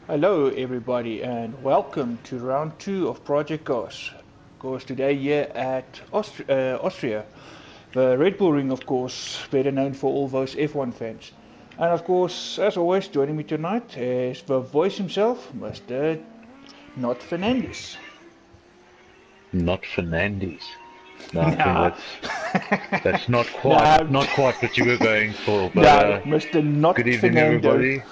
Hello everybody and welcome to round 2 of Project Cars. Of course today here at Austria, the Red Bull Ring, of course, better known for all those F1 fans. And of course, as always, joining me tonight is the voice himself, Mr. Not Fernandez. Not Fernandez. No, I think Nah, that's not nah, quite what you were going for. But nah, Mr. good Not evening, Fernando. everybody.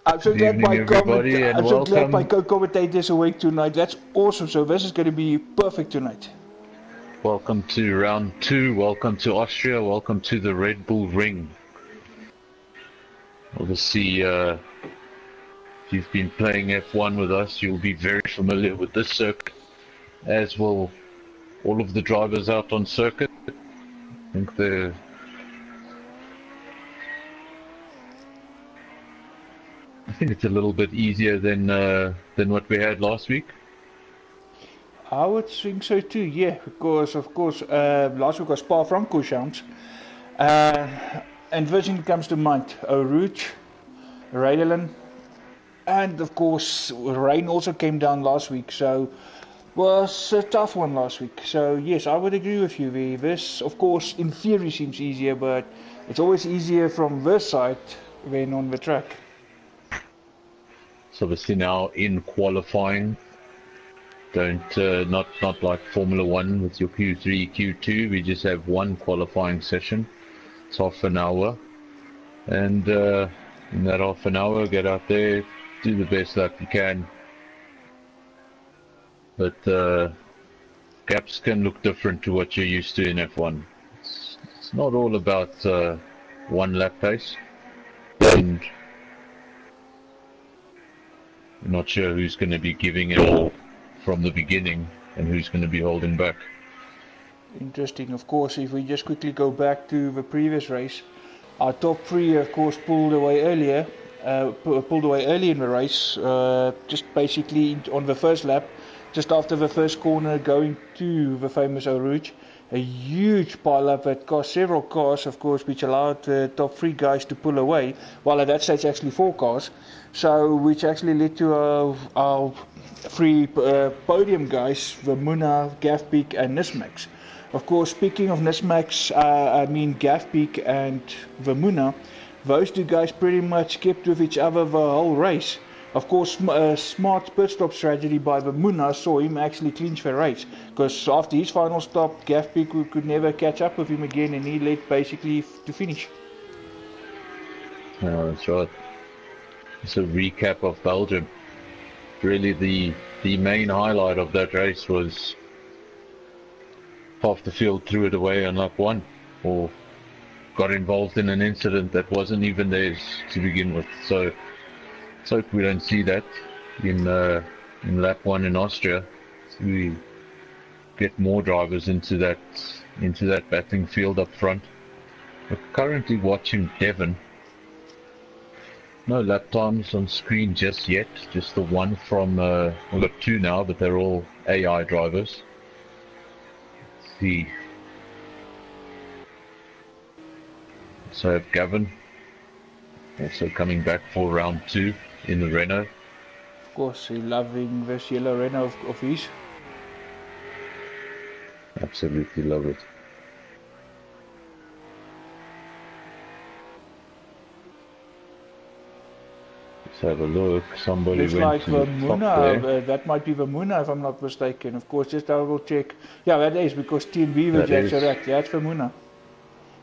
I'm so Good glad evening, my everybody, and welcome. co-commentator's awake tonight. That's awesome. So this is going to be perfect tonight. Welcome to round 2. Welcome to Austria. Welcome to the Red Bull Ring. Obviously, if you've been playing F1 with us, you'll be very familiar with this circuit, as will all of the drivers out on circuit. I think it's a little bit easier than what we had last week. I would think so too, yeah, because of course last week was Spa-Francorchamps, and Virgin comes to mind, Eau Rouge, Raylan, and of course rain also came down last week, so was a tough one last week. So yes, I would agree with you. This, of course, in theory seems easier, but it's always easier from this side than on the track. So obviously now in qualifying, don't not like Formula One with your Q3, Q2. We just have one qualifying session. It's half an hour, and in that half an hour, get out there, do the best that you can. But gaps can look different to what you're used to in F1. It's not all about one lap pace, and I'm not sure who's going to be giving it all from the beginning and who's going to be holding back. Interesting. Of course, if we just quickly go back to the previous race, our top three, of course, pulled away early in the race, just basically on the first lap, just after the first corner going to the famous Eau Rouge. A huge pile-up that cost several cars, of course, which allowed the top three guys to pull away. Well, at that stage, actually four cars. So, which actually led to our three podium guys, Vermuna, Gafpeak, and Nismax. Of course, speaking of Nismax, I mean Gafpeak and Vermuna, those two guys pretty much kept with each other the whole race. Of course, smart pit stop strategy by Vermuna saw him actually clinch the race, because after his final stop, Gafpeak could never catch up with him again, and he led basically to finish. Yeah, that's right. It's a recap of Belgium. Really, the main highlight of that race was half the field threw it away on lap 1, or got involved in an incident that wasn't even theirs to begin with. So let's hope we don't see that in lap 1 in Austria. So we get more drivers into that battling field up front. We're currently watching Devon. No lap times on screen just yet. Just the one from we've got two now, but they're all AI drivers. Let's see. So I have Gavin also coming back for round 2 in the Renault. Of course, he's loving this yellow Renault of his. Absolutely love it. Let's have a look. Somebody Looks went like to the top there. That might be Vermuna if I'm not mistaken. Of course, just double check. Yeah, that is because TNB was That is. correct. Yeah, it's Vermuna.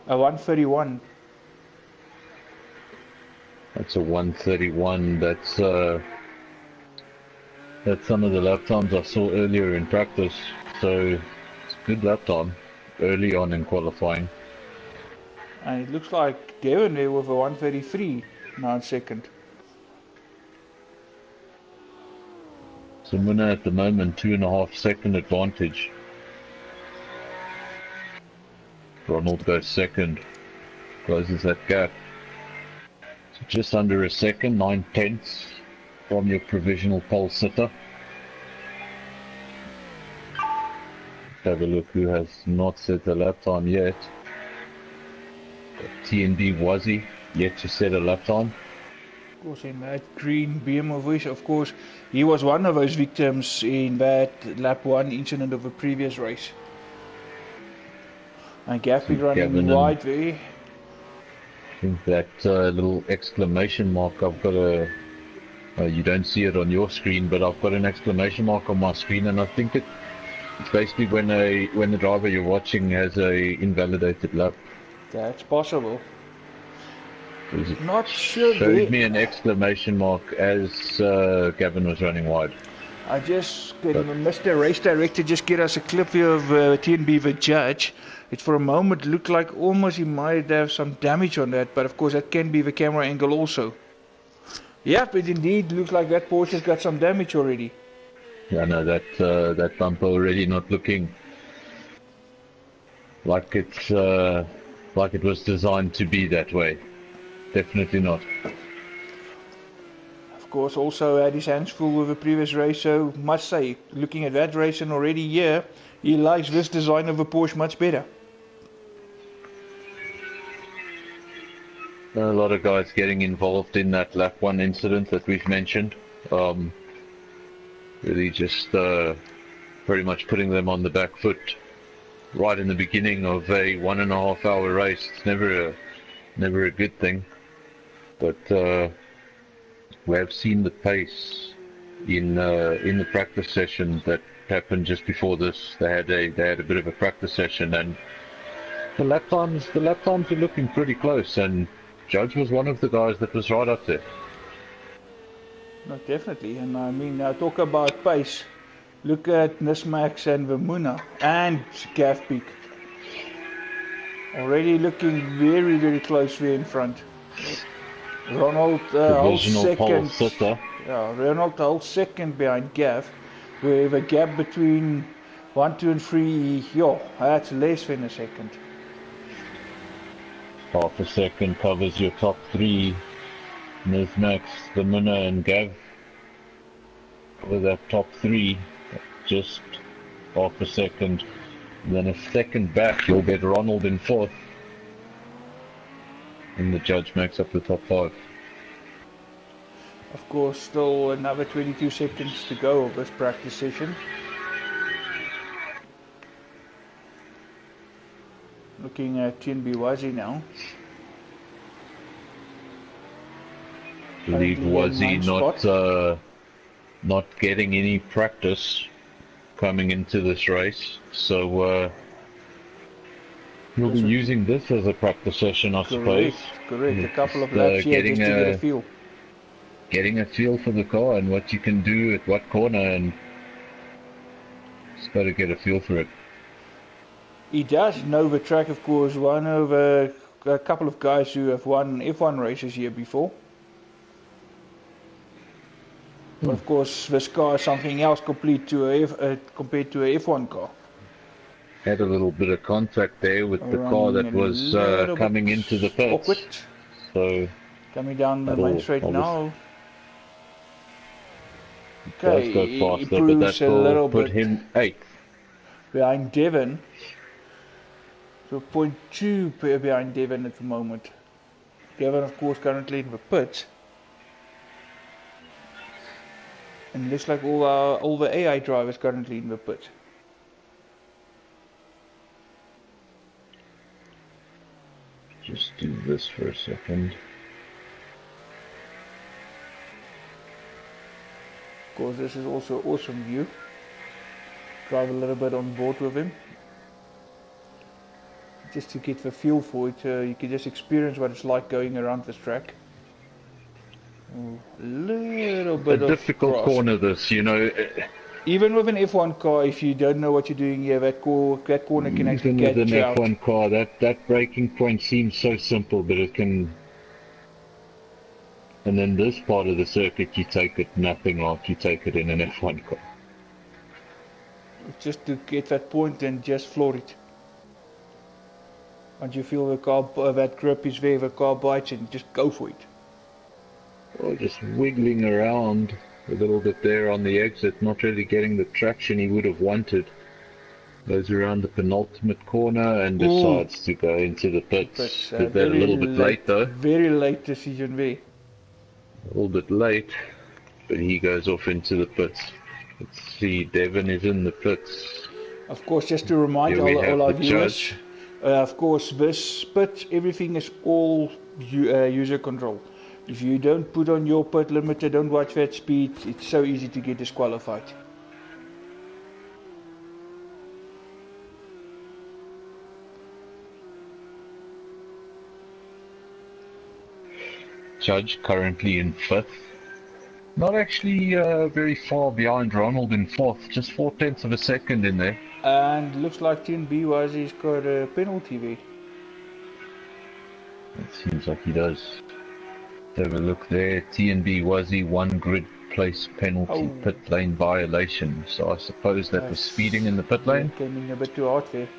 A 131. That's a 131. That's some of the lap times I saw earlier in practice. So it's a good lap time early on in qualifying. And it looks like Devon there with a 133 now in second. So Muna at the moment 2.5 second advantage. Ronald goes second, closes that gap. So just under a second, 9/10 from your provisional pole sitter. Let's have a look who has not set the lap time yet. TND Wazzy yet to set a lap time. course, in that green BMW, of course, he was one of those victims in that lap 1 incident of a previous race. And Gappy running wide there. I think that little exclamation mark, I've got a, you don't see it on your screen, but I've got an exclamation mark on my screen, and I think it's basically when the driver you're watching has a invalidated lap. That's possible. Not sure. Showed me an exclamation mark as Gavin was running wide. I just Mr. Race Director just get us a clip here of TNB the judge. It for a moment looked like almost he might have some damage on that, but of course that can be the camera angle also. Yep, it indeed looks like that Porsche's got some damage already. Yeah, no, that bumper already not looking like it was designed to be that way. Definitely not. Of course, also had his hands full with the previous race, so must say, looking at that race and already here, he likes this design of a Porsche much better. A lot of guys getting involved in that lap 1 incident that we've mentioned. Really just pretty much putting them on the back foot right in the beginning of a 1.5 hour race. It's never a good thing. But we have seen the pace in the practice session that happened just before this. They had a bit of a practice session, and the lap times are looking pretty close, and Judge was one of the guys that was right up there. No, definitely, and I mean, now talk about pace. Look at Nismax and Vemuna and Gavpeak. Already looking very, very close there in front. Ronald holds second. Yeah, Ronald holds second behind Gav. We have a gap between 1, 2 and 3. Yeah, that's less than a second. Half a second covers your top 3. Nismax, Vemuna and Gav cover that top 3. Just half a second. And then a second back, you'll get Ronald in 4th. And the judge makes up the top 5. Of course, still another 22 seconds to go of this practice session. Looking at TNB Wazi now. I believe Wazi not getting any practice coming into this race, so you'll be using this as a practice session, I suppose. Correct. A couple of laps here just to get a feel. Getting a feel for the car and what you can do at what corner, and just got to get a feel for it. He does know the track, of course. One of a couple of guys who have won F1 races here before. But of course, this car is something else compared to a F1 car. Had a little bit of contact there with the car that was coming into the pits. Awkward. So coming down the main straight now. Okay, he improves a little bit. Put him 8th. Behind Devon. So 0.2 behind Devon at the moment. Devon, of course, currently in the pits. And looks like all the AI drivers currently in the pit. Just do this for a second. Of course, this is also an awesome view. Drive a little bit on board with him. Just to get the feel for it, you can just experience what it's like going around this track. A little bit of difficult cross. Corner this, you know. Even with an F1 car, if you don't know what you're doing here, that corner can actually Even catch with an you out. F1 car, that braking point seems so simple, but it can. And then this part of the circuit, you take it nothing off. You take it in an F1 car. Just to get that point and just floor it. Once you feel the car, that grip is there, the car bites, and just go for it. Well, just wiggling around a little bit there on the exit, not really getting the traction he would have wanted. Goes around the penultimate corner and decides to go into the pits. Did that a little bit late though. Very late decision there. a little bit late, but he goes off into the pits. Let's see, Devon is in the pits. Of course, just to remind Here we all have our the viewers, judge. of course, this pit, everything is all user control. If you don't put on your pit limiter, don't watch that speed, it's so easy to get disqualified. Judge currently in 5th. Not actually very far behind Ronald in 4th, just 4/10 of a second in there. And looks like TNB was he's got a penalty there. It seems like he does. Have a look there. TNB was he 1 grid place penalty, pit lane violation. So I suppose that was speeding in the pit lane. Came in a bit too hard there.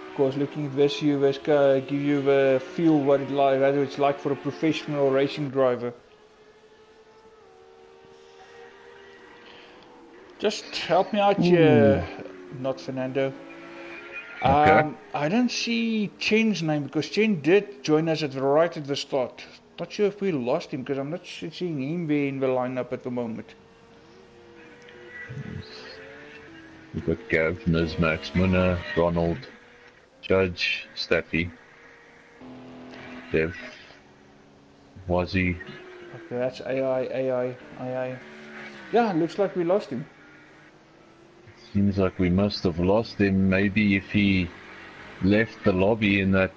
Of course, looking at this, you give you the feel what it's like for a professional racing driver. Just help me out here, not Fernando. Okay. I don't see Chen's name because Chen did join us right at the start. Not sure if we lost him because I'm not seeing him there in the lineup at the moment. We've got Gav, Ms. Max Munner, Ronald, Judge, Staffy, Dev, Wazzy. Okay, that's AI. Yeah, looks like we lost him. Seems like we must have lost him. Maybe if he left the lobby in that,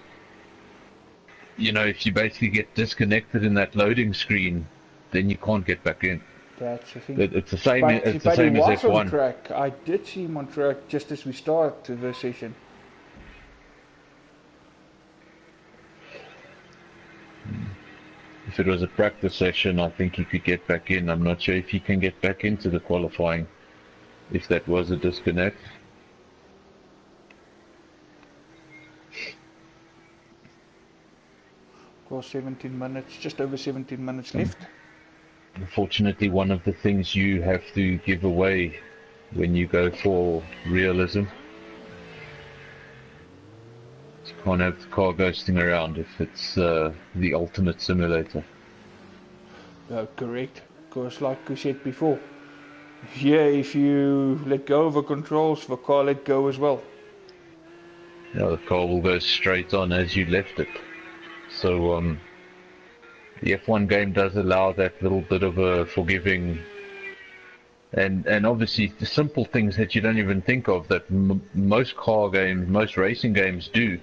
you know, if you basically get disconnected in that loading screen, then you can't get back in. That's the thing. It's the same. It's the But same he as was on F1. track. I did see him on track just as we started the session. If it was a practice session, I think he could get back in. I'm not sure if he can get back into the qualifying, if that was a disconnect. Of course, 17 minutes, just over 17 minutes left. Unfortunately, one of the things you have to give away when you go for realism, you can't have the car ghosting around if it's the ultimate simulator. Correct. Of course, like we said before, yeah, if you let go of the controls, the car let go as well. Yeah, the car will go straight on as you left it. So the F1 game does allow that little bit of a forgiving, and obviously the simple things that you don't even think of that most car games, most racing games do,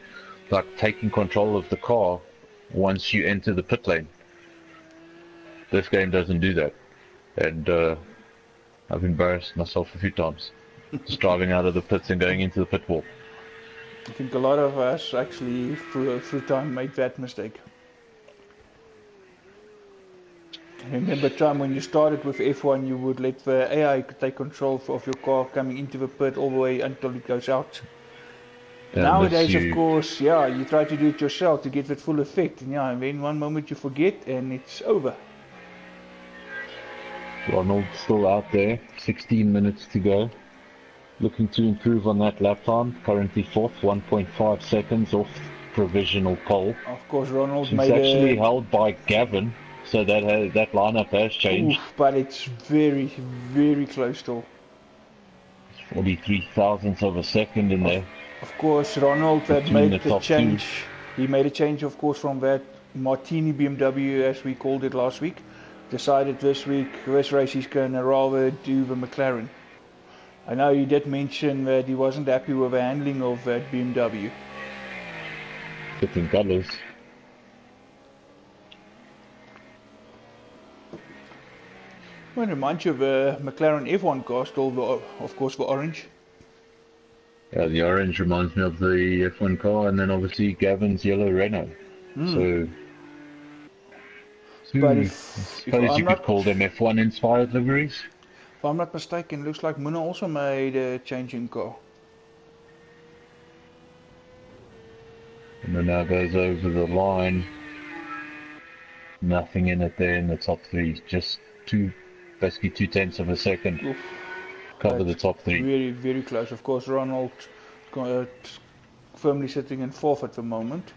like taking control of the car once you enter the pit lane. This game doesn't do that, and I've embarrassed myself a few times just driving out of the pits and going into the pit wall. I think a lot of us actually through time make that mistake. Remember time when you started with F1, you would let the AI take control of your car coming into the pit all the way until it goes out. Yeah, nowadays, of course, yeah, you try to do it yourself to get that full effect, and yeah, and then one moment you forget and it's over. Ronald still out there, 16 minutes to go. Looking to improve on that lap time, currently 4th, 1.5 seconds off provisional pole. Of course, Ronald He's actually held by Gavin, so that lineup has changed. But it's very, very close still. 43 thousandths of a second in there. Of course, Ronald made the change. He made a change, of course, from that Martini BMW, as we called it last week. Decided this race, he's going to rather do the McLaren. I know he did mention that he wasn't happy with the handling of that BMW. Fitting colours. I want to remind you of the McLaren F1 car, still of course the orange. Yeah, the orange reminds me of the F1 car, and then obviously Gavin's yellow Renault. So, but I suppose you could call them F1 inspired liveries. If I'm not mistaken, looks like Munna also made a change in car. And then now goes over the line. Nothing in it there in the top three. Just basically 2/10 of a second. Oof, cover the top three. Very, very close. Of course, Ronald firmly sitting in fourth at the moment.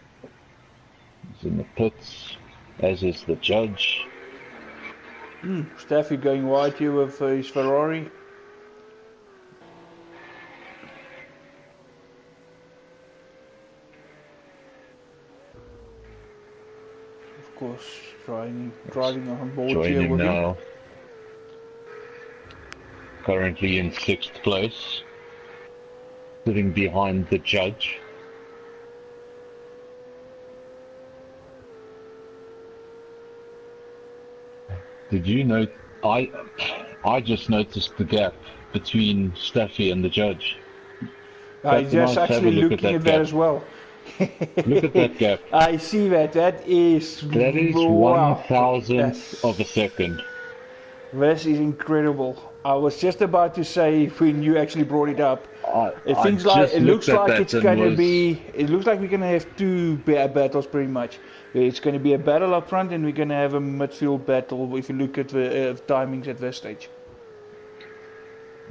He's in the pits, as is the judge. Staffy going wide here with his Ferrari. Of course, driving on board Join here him with him. now. Currently in 6th place, sitting behind the judge. Did you note? I just noticed the gap between Staffy and the judge. I just actually looking at that as well. Look at that gap. I see that. That is wow. 1,000th of a second. This is incredible. I was just about to say when you actually brought it up. It looks like it's gonna be. It looks like we're gonna have two battles pretty much. It's gonna be a battle up front, and we're gonna have a midfield battle. If you look at the timings at this stage.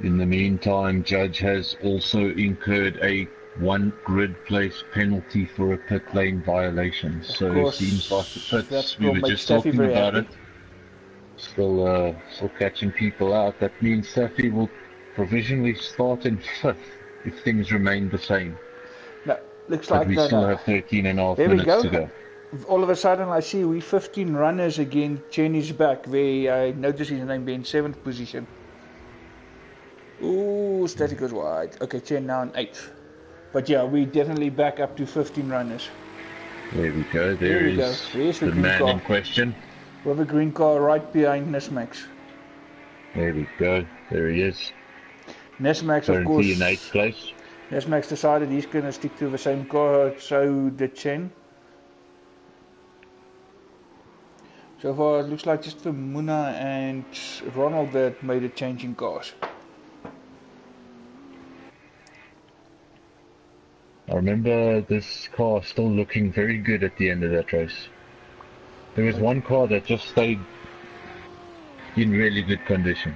In the meantime, Judge has also incurred a 1 grid place penalty for a pit lane violation. So it seems like the pits, we were just talking about it, still catching people out. That means Staffy will provisionally start in 5th if things remain the same. No, looks but like we still have 13 and a half minutes to go. All of a sudden I see we 15 runners again. Chen is back. I noticed his name being 7th position. Ooh, Static goes wide. Okay, Chen now in 8th. But yeah, we definitely back up to 15 runners. There we go. There is the man in question. With a green car right behind Nesmax. There we go. There he is. Nesmax, of course. Currently in 8th place. Nesmax decided he's going to stick to the same car, so did Chen. So far, it looks like just for Muna and Ronald that made a change in cars. I remember this car still looking very good at the end of that race. There was one car that just stayed in really good condition.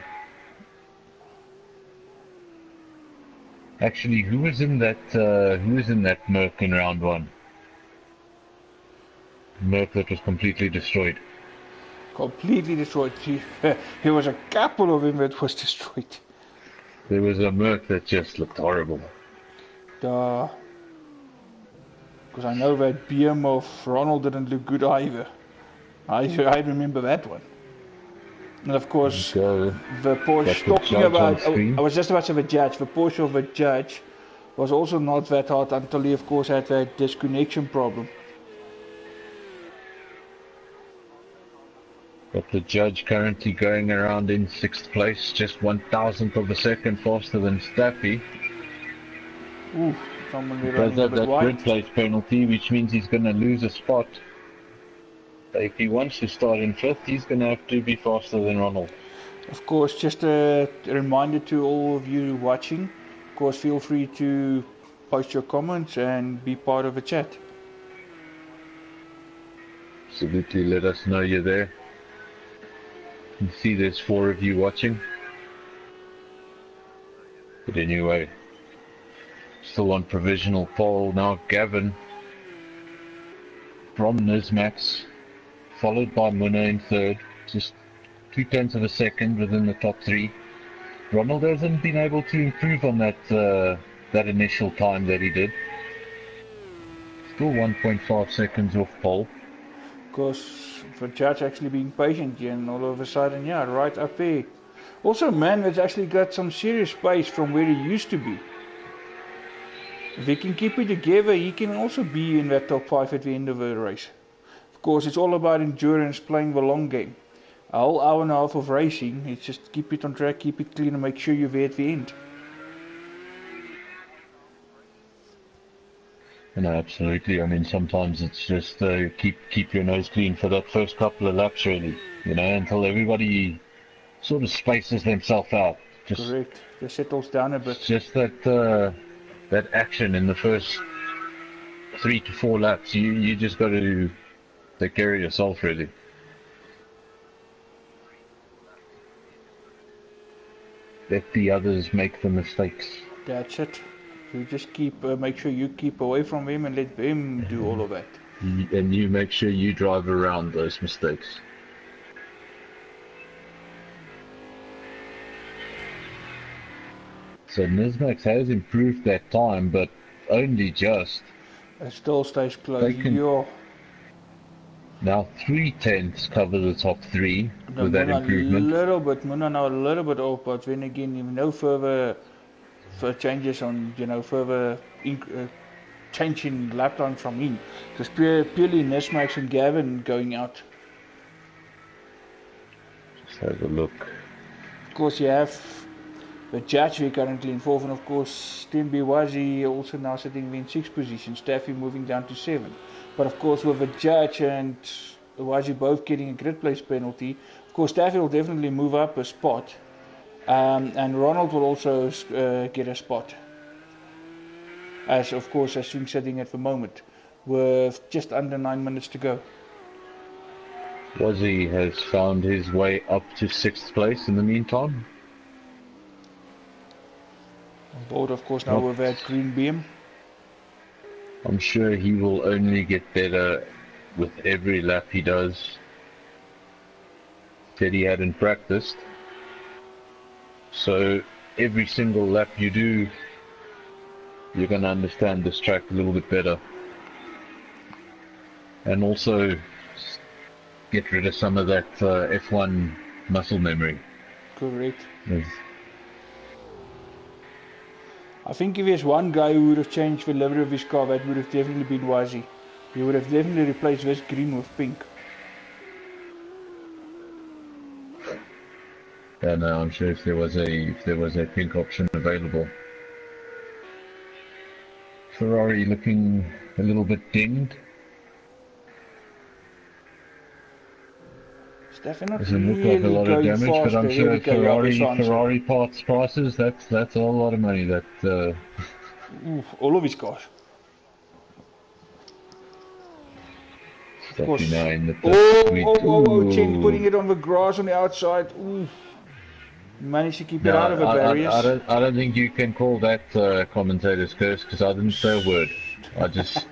Actually, who was in that Merc in round 1? Merc that was completely destroyed. Completely destroyed. There was a couple of them that was destroyed. There was a Merc that just looked horrible. Because I know that BM of Ronald didn't look good either. I remember that one. And of course, the Porsche, talking about, I was just about to say the judge, the Porsche of the judge was also not that hot until he of course had that disconnection problem. But the judge currently going around in 6th place, just 1,000th of a second faster than Staffy. Ooh, someone does have that grid place penalty, which means he's going to lose a spot. If he wants to start in 5th, he's going to have to be faster than Ronald. Of course, just a reminder to all of you watching, of course, feel free to post your comments and be part of the chat. Absolutely, let us know you're there. You can see there's 4 of you watching. But anyway, still on provisional pole now, Gavin from Nismax, followed by Muna in 3rd, just 0.2 of a second within the top 3. Ronald hasn't been able to improve on that initial time that he did. Still 1.5 seconds off pole. Of course, for Judge actually being patient here, and all of a sudden, yeah, right up there. Also a man that's actually got some serious pace from where he used to be. If he can keep it together, he can also be in that top 5 at the end of the race. Of course, it's all about endurance, playing the long game. A whole hour and a half of racing, it's just keep it on track, keep it clean, and make sure you're there at the end. No, absolutely. I mean, sometimes it's just keep your nose clean for that first couple of laps, really. You know, until everybody sort of spaces themselves out. Just, correct. Just settles down a bit. Just that action in the first 3 to 4 laps. You just got to take care of yourself, really. Let the others make the mistakes. That's it. You just make sure you keep away from him and let him do all of that. And you make sure you drive around those mistakes. So Nismax has improved that time, but only just. It still stays close. They can- Yeah. Now 3/10 cover the top three with that improvement. Muna now a little bit off, but then again, no further changes on, further change in lap time from him. Just purely Nismax and Gavin going out. Just have a look. Of course, you have the judge we're currently in fourth, and of course, Tim Biwazi also now sitting in 6th position, Staffy moving down to 7th. But of course, with the judge and Biwazi both getting a grid place penalty, of course, Staffy will definitely move up a spot, and Ronald will also get a spot. As things sitting at the moment, with just under 9 minutes to go. Wazzy has found his way up to 6th place in the meantime. On board, of course, now with that green beam. I'm sure he will only get better with every lap he does. Said he hadn't practiced. So every single lap you do, you're going to understand this track a little bit better. And also get rid of some of that F1 muscle memory. Correct. Yes. I think if there's one guy who would have changed the livery of his car, that would have definitely been Wazi. He would have definitely replaced this green with pink. Yeah, no, I'm sure if there was a pink option available. Ferrari looking a little bit dinged. Doesn't look like a lot of damage, but I'm sure Ferrari parts prices, that's a lot of money. That all of his cars. Of course. Chen putting it on the grass on the outside. Ooh. Managed to keep it out of the barriers. I don't think you can call that commentator's curse, because I didn't say a word. I just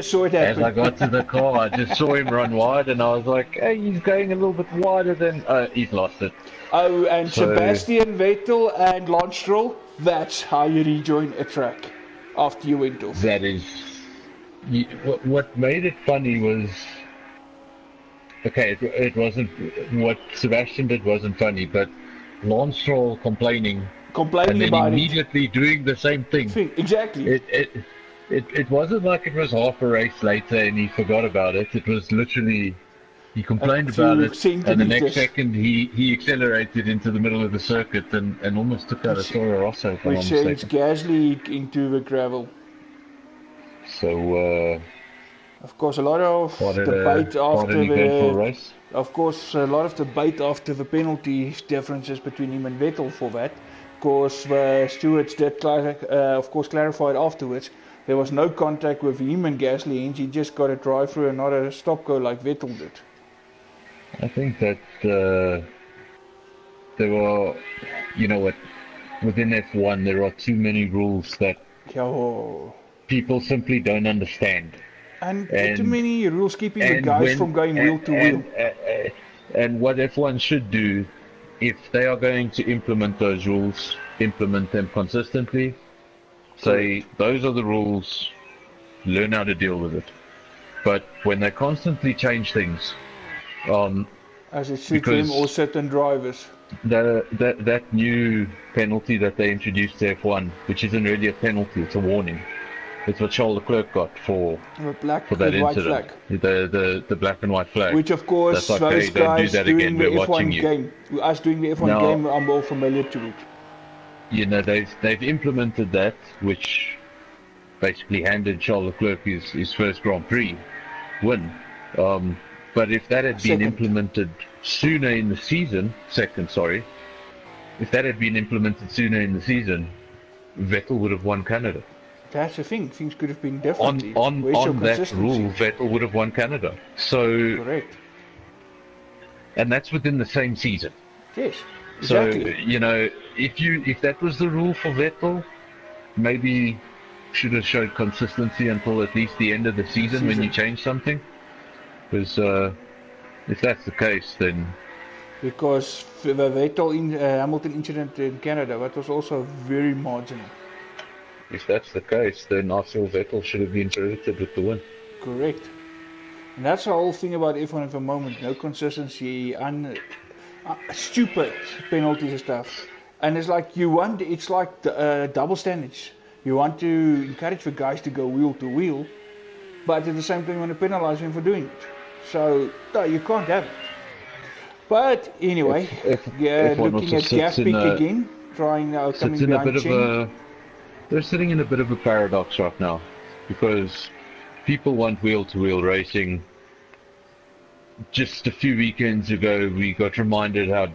saw it happen. As I got to the car, I just saw him run wide, and I was like, hey, he's going a little bit wider than... he's lost it. Oh, and so, Sebastian Vettel and Lance Stroll, that's how you rejoin a track after you went off. That is... What made it funny was... Okay, it wasn't... What Sebastian did wasn't funny, but Lance Stroll complaining and then about immediately it. Doing the same thing. Exactly. It wasn't like it was half a race later and he forgot about it. It was literally, he complained about it, and the next second he accelerated into the middle of the circuit and almost took out a Toro Rosso. Which sends Gasly into the gravel. So, of course, a lot of debate after the race. Of course, a lot of debate after the penalty differences between him and Vettel for that. Of course, the stewards did, clarified afterwards. There was no contact with him and Gasly, and he just got a drive through and not a stop go like Vettel did. I think that there were, within F1 there are too many rules that people simply don't understand. And too many rules keeping the guys from going wheel to wheel. And what F1 should do, if they are going to implement those rules, implement them consistently. Say, those are the rules, learn how to deal with it. But when they constantly change things, as it suits them or certain drivers, that new penalty that they introduced to F1, which isn't really a penalty, it's a warning. It's what Charles Leclerc got for that incident. The black and white flag. Which of course, that's like, those guys do that doing again. the We're F1 game, us doing the F1 game, I'm all familiar to it. They've implemented that, which basically handed Charles Leclerc his first Grand Prix win. But if that had been implemented sooner in the season, if that had been implemented sooner in the season, Vettel would have won Canada. That's the thing. Things could have been differently. On that rule, Vettel would have won Canada. So correct. And that's within the same season. Yes. Exactly. So if that was the rule for Vettel, maybe should have showed consistency until at least the end of the season when you change something. Because if that's the case, then because the Vettel Hamilton incident in Canada, that was also very marginal. if that's the case, then I feel Vettel should have been credited with the win. Correct. And that's the whole thing about F1 at the moment. No consistency, stupid penalties and stuff. And it's like it's like double standards. You want to encourage the guys to go wheel to wheel, but at the same time you want to penalize them for doing it. So no, you can't have it. But anyway, looking at Gaspic again, trying coming behind Chen. They're sitting in a bit of a paradox right now, because people want wheel-to-wheel racing. Just a few weekends ago, we got reminded how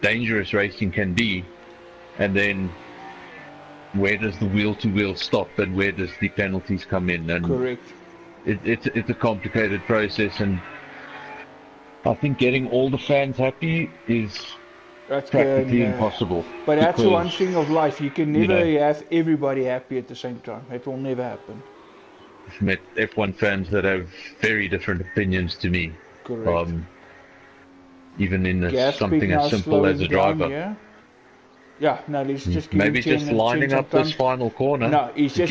dangerous racing can be, and then where does the wheel-to-wheel stop, and where does the penalties come in? And correct. It's a complicated process, and I think getting all the fans happy is practically impossible. But that's one thing of life. You can never have everybody happy at the same time. It will never happen. I've met F1 fans that have very different opinions to me. Correct. Even in something as simple as a driver. Yeah, no, he's just maybe just lining up this final corner. No, he's just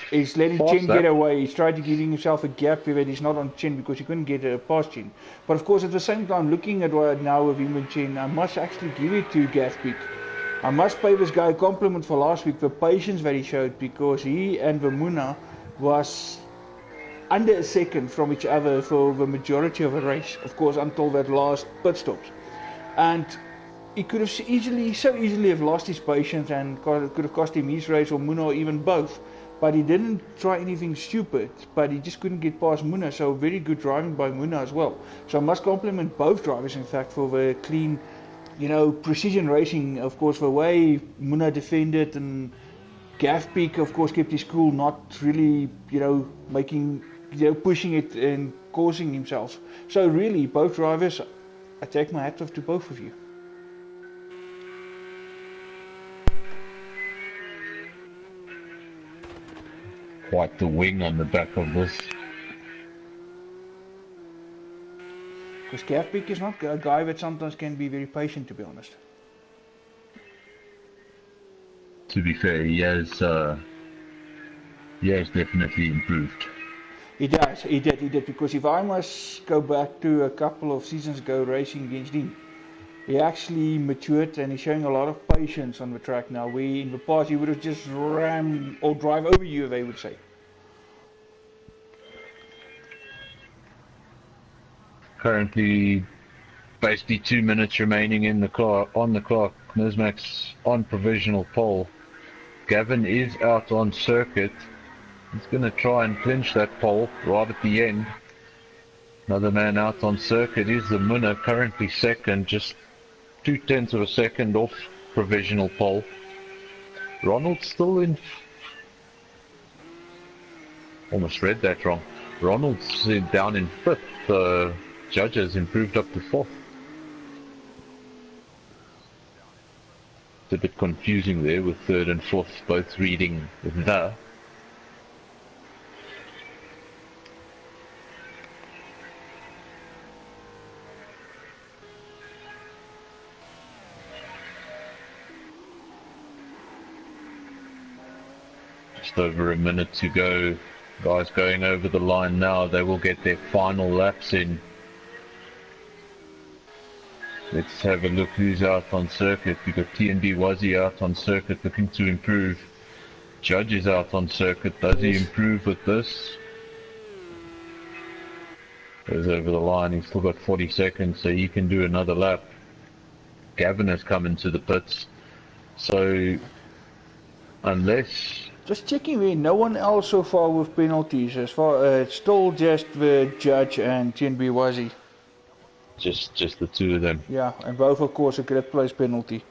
he's letting Chen get away. He's trying to give himself a gap where he's not on Chen because he couldn't get past Chen. But of course, at the same time, looking at what now with him and Chen, I must actually give it to Gaspic. I must pay this guy a compliment for last week, the patience that he showed, because he and Vermuna was under a second from each other for the majority of the race, of course, until that last pit stops. And he could have so easily have lost his patience, and it could have cost him his race or Muna, or even both. But he didn't try anything stupid, but he just couldn't get past Muna. So very good driving by Muna as well. So I must compliment both drivers, in fact, for the clean, precision racing. Of course, the way Muna defended, and Gaspic, of course, kept his cool, not really, making, pushing it and causing himself. So really, both drivers, I take my hat off to both of you. Quite the wing on the back of this. Because Gaspic is not a guy that sometimes can be very patient, to be honest. To be fair, he has definitely improved. He did, because if I must go back to a couple of seasons ago racing against him, he actually matured and he's showing a lot of patience on the track now. In the past he would have just ram or drive over you, they would say. Currently, basically 2 minutes remaining on the clock. Nismax on provisional pole. Gavin is out on circuit. He's going to try and clinch that pole right at the end. Another man out on circuit is the Muna, currently second, just 0.2 of a second off provisional pole. Ronald's still in. Almost read that wrong. Ronald's down in fifth. Judges improved up to fourth. It's a bit confusing there with third and fourth both reading the. Just over a minute to go. Guys going over the line now. They will get their final laps in. Let's have a look who's out on circuit. We've got Tnr Round out on circuit looking to improve. Judge is out on circuit. Does he improve with this? Goes over the line. He's still got 40 seconds, so he can do another lap. Gavin has come into the pits. So, unless... Just checking there, no one else so far with penalties. As far it's still just the Judge and Tnr Round. Just the two of them. Yeah, and both of course a grid place penalty.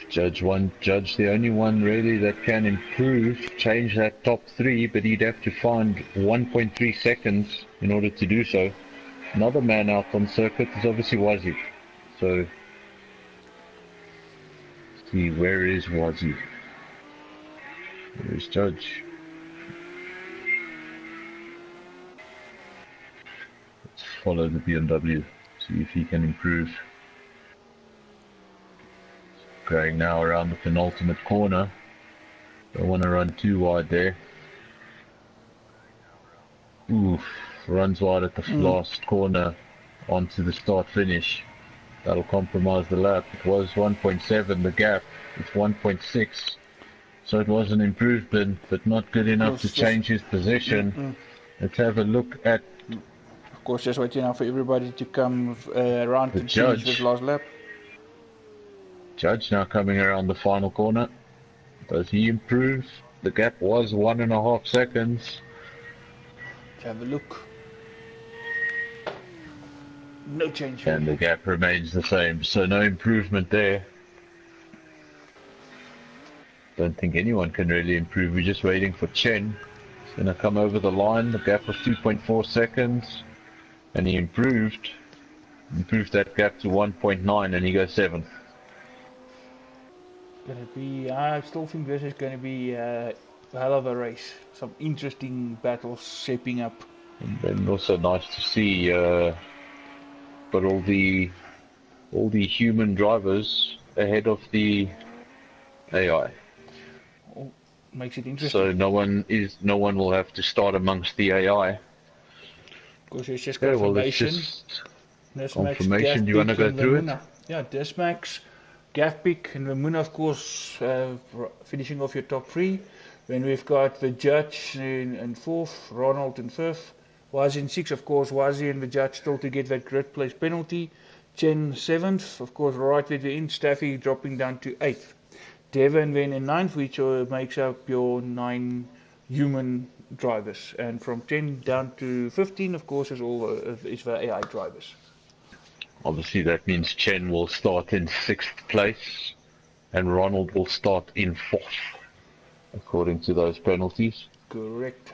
Judge, the only one really that can improve, change that top three, but he'd have to find 1.3 seconds in order to do so. Another man out on circuit is obviously Wazi. So, see, where is Wazi? Where's Judge? Let's follow the BMW, see if he can improve. Going now around the penultimate corner. Don't want to run too wide there. Oof, runs wide at the last corner onto the start finish. That'll compromise the lap. It was 1.7, the gap. It's 1.6. So it was an improvement, but not good enough to change his position. Let's have a look at... Of course, just waiting now for everybody to come around to finish this last lap. Judge now coming around the final corner. Does he improve? The gap was 1.5 seconds. Let's have a look. No change. And the gap remains the same, so no improvement there. Don't think anyone can really improve. We're just waiting for Chen. He's going to come over the line. The gap was 2.4 seconds. And he improved that gap to 1.9 and he goes 7th. I still think this is going to be a hell of a race. Some interesting battles shaping up. And also nice to see but all the human drivers ahead of the AI. Makes it interesting. So no one will have to start amongst the AI. Of course, it's just confirmation. Confirmation. You want to go through it? Yeah, Dismax, Gafpick, and Vamuna, of course, finishing off your top 3. Then we've got the Judge in 4th, Ronald in 5th, Wazi in 6th, of course, Wazi and the Judge still to get that grid place penalty. Chen 7th, of course, right at the end, Staffy dropping down to 8th. Devon then in 9th, which makes up your 9 human drivers. And from 10 down to 15, of course, is the AI drivers. Obviously, that means Chen will start in 6th place and Ronald will start in 4th, according to those penalties. Correct.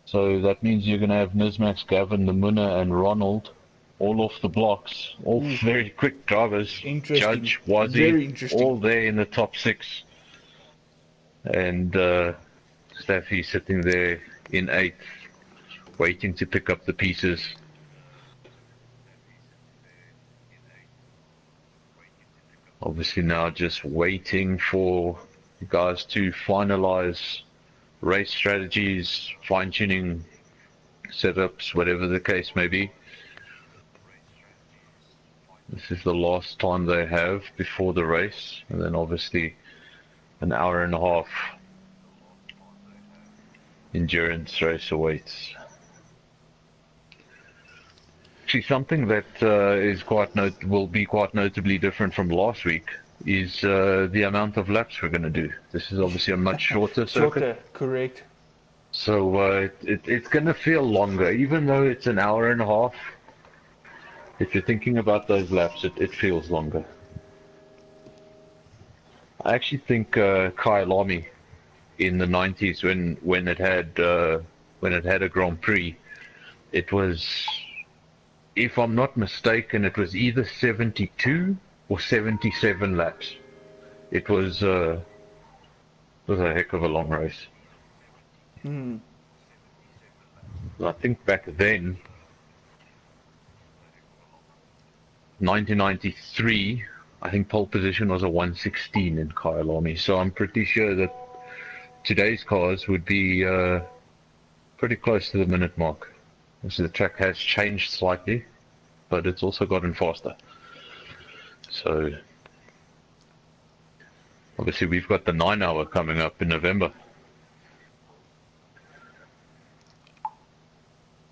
So that means you're going to have Nismax, Gavin, Namuna, and Ronald all off the blocks, all very quick drivers. Judge, Wazi, all there in the top 6. And Staffy sitting there in 8th, waiting to pick up the pieces. Obviously now just waiting for you guys to finalize race strategies, fine-tuning setups, whatever the case may be. This is the last time they have before the race, and then obviously an hour and a half endurance race awaits. Actually, something that will be quite notably different from last week is the amount of laps we're going to do. This is obviously a much shorter circuit. Shorter, correct. So it's going to feel longer, even though it's an hour and a half. If you're thinking about those laps, it feels longer. I actually think Kyalami in the 90s, when it had a Grand Prix, it was, if I'm not mistaken, it was either 72 or 77 laps. It was a heck of a long race. I think back then, 1993, I think pole position was a 116 in Kyalami, so I'm pretty sure that today's cars would be pretty close to the minute mark. So the track has changed slightly, but it's also gotten faster. So obviously we've got the 9-hour coming up in November.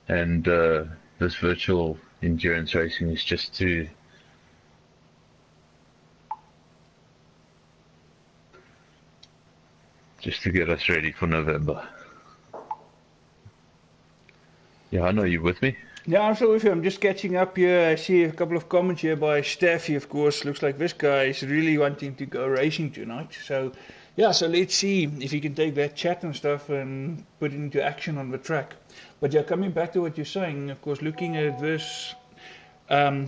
And this virtual endurance racing is just to get us ready for November. Yeah, I know you're with me. Yeah, I'm still with you. I'm just catching up here. I see a couple of comments here by Staffy, of course. Looks like this guy is really wanting to go racing tonight. So, yeah, so let's see if he can take that chat and stuff and put it into action on the track. But yeah, coming back to what you're saying, of course, looking at this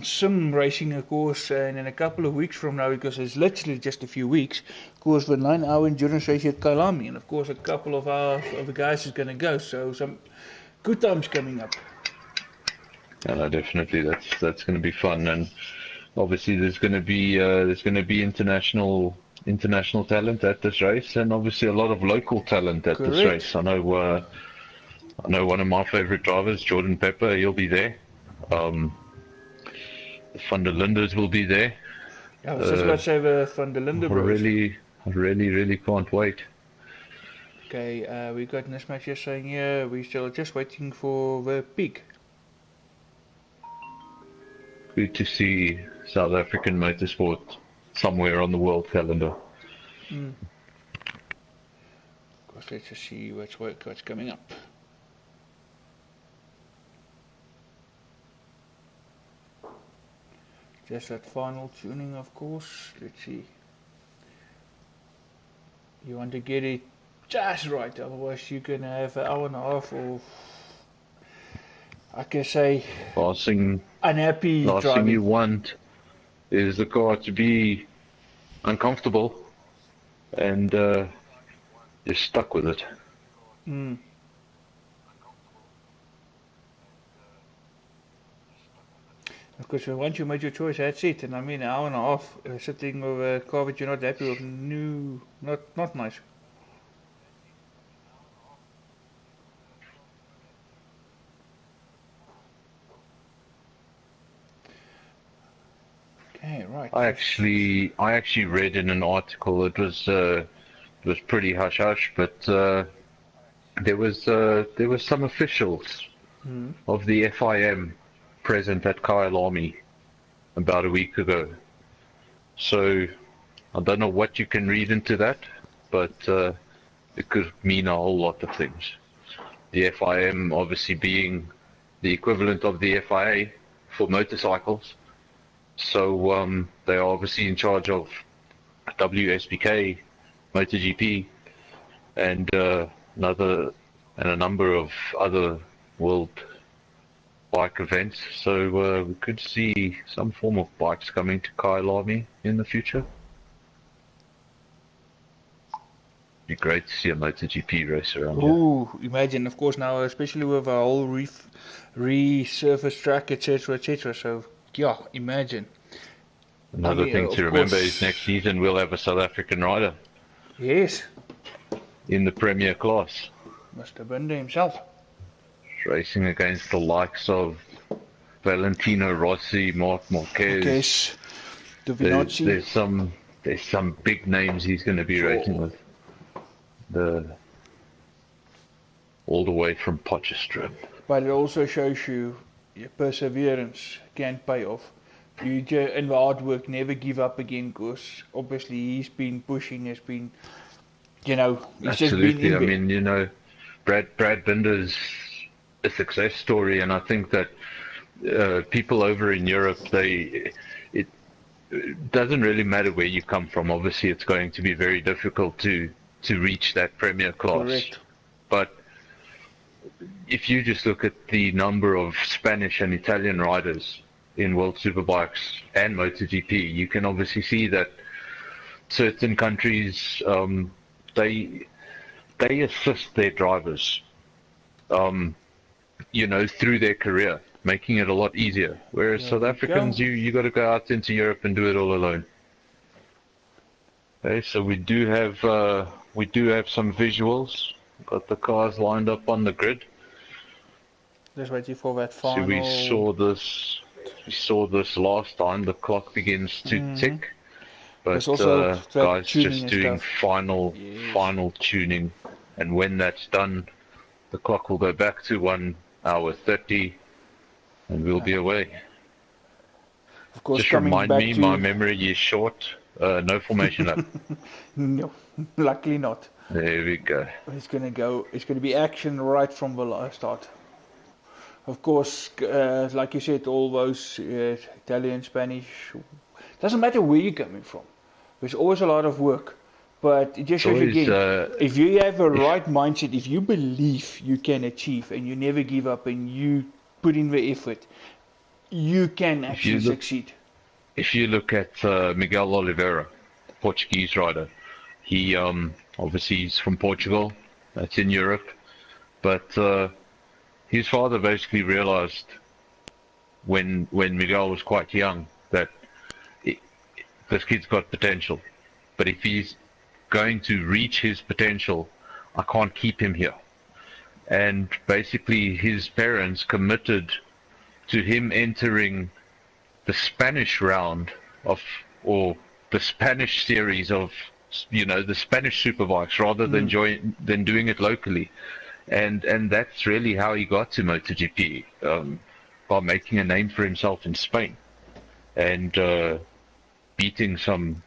sim racing, of course, and in a couple of weeks from now, because it's literally just a few weeks, of course, the 9-hour endurance race at Kailami, and of course, a couple of the guys is going to go. So some good times coming up. Yeah, no, definitely. That's going to be fun, and obviously there's going to be international talent at this race, and obviously a lot of local talent at this Correct. race. I know one of my favorite drivers, Jordan Pepper. He'll be there. The Van der Linders will be there. Yeah, I was just about to say the Van der Linde bros. Really can't wait. Okay, we got Nismat just saying here, we're still just waiting for the peak. Good to see South African motorsport somewhere on the world calendar. Of course, let's just see what's coming up. Just that final tuning, of course. Let's see. You want to get it just right, otherwise you're going to have an hour and a half of, I can say, unhappy last driving. thing you want is the car to be uncomfortable and you're stuck with it. Of course, once you made your choice, that's it. And I mean, an hour and a half sitting with a car that you're not happy with, not nice. Okay, right. I actually read in an article, it was pretty hush hush, but there was some officials of the FIM present at Kailami about a week ago. So I don't know what you can read into that, but it could mean a whole lot of things. The FIM obviously being the equivalent of the FIA for motorcycles. So they are obviously in charge of WSBK, MotoGP, and a number of other world bike events. So we could see some form of bikes coming to Kailami in the future. Be great to see a MotoGP race around here. Ooh, imagine, of course, now, especially with a whole resurfaced track, etc., etc. So, yeah, imagine. Another thing to remember is next season we'll have a South African rider. Yes. In the Premier class. Mr. Binder himself. Racing against the likes of Valentino Rossi, Marc Marquez. There's some big names he's going to be racing with. All the way from Potchefstroom. But it also shows you your perseverance can pay off. You and the hard work, never give up again, because obviously he's been pushing, he's been, he's Absolutely. just been I mean, Brad Binder's a success story, and I think that people over in Europe, it doesn't really matter where you come from. Obviously, it's going to be very difficult to reach that Premier class. Correct. But if you just look at the number of Spanish and Italian riders in World Superbikes and MotoGP, you can obviously see that certain countries, they assist their drivers, through their career, making it a lot easier. Whereas South Africans, you got to go out into Europe and do it all alone. Okay, so we do have some visuals. Got the cars lined up on the grid. Just waiting for that final. So we saw this last time. The clock begins to tick, but guys just doing final tuning, and when that's done, the clock will go back to 1 hour 30, and we'll be away. Of course, just remind me, my memory is short. No formation lap. No, luckily not. There we go. It's gonna be action right from the start. Of course, like you said, all those Italian, Spanish, doesn't matter where you're coming from. There's always a lot of work, but it just shows you again, if you have a right mindset, if you believe you can achieve and you never give up and you put in the effort, you can actually succeed. If you look at Miguel Oliveira, the Portuguese rider, he obviously he's from Portugal, that's in Europe, but his father basically realized when Miguel was quite young that this kid's got potential, but if he's going to reach his potential, I can't keep him here. And basically his parents committed to him entering the Spanish round of, or the Spanish series of, the Spanish Superbikes rather than doing it locally. And that's really how he got to MotoGP, by making a name for himself in Spain and beating some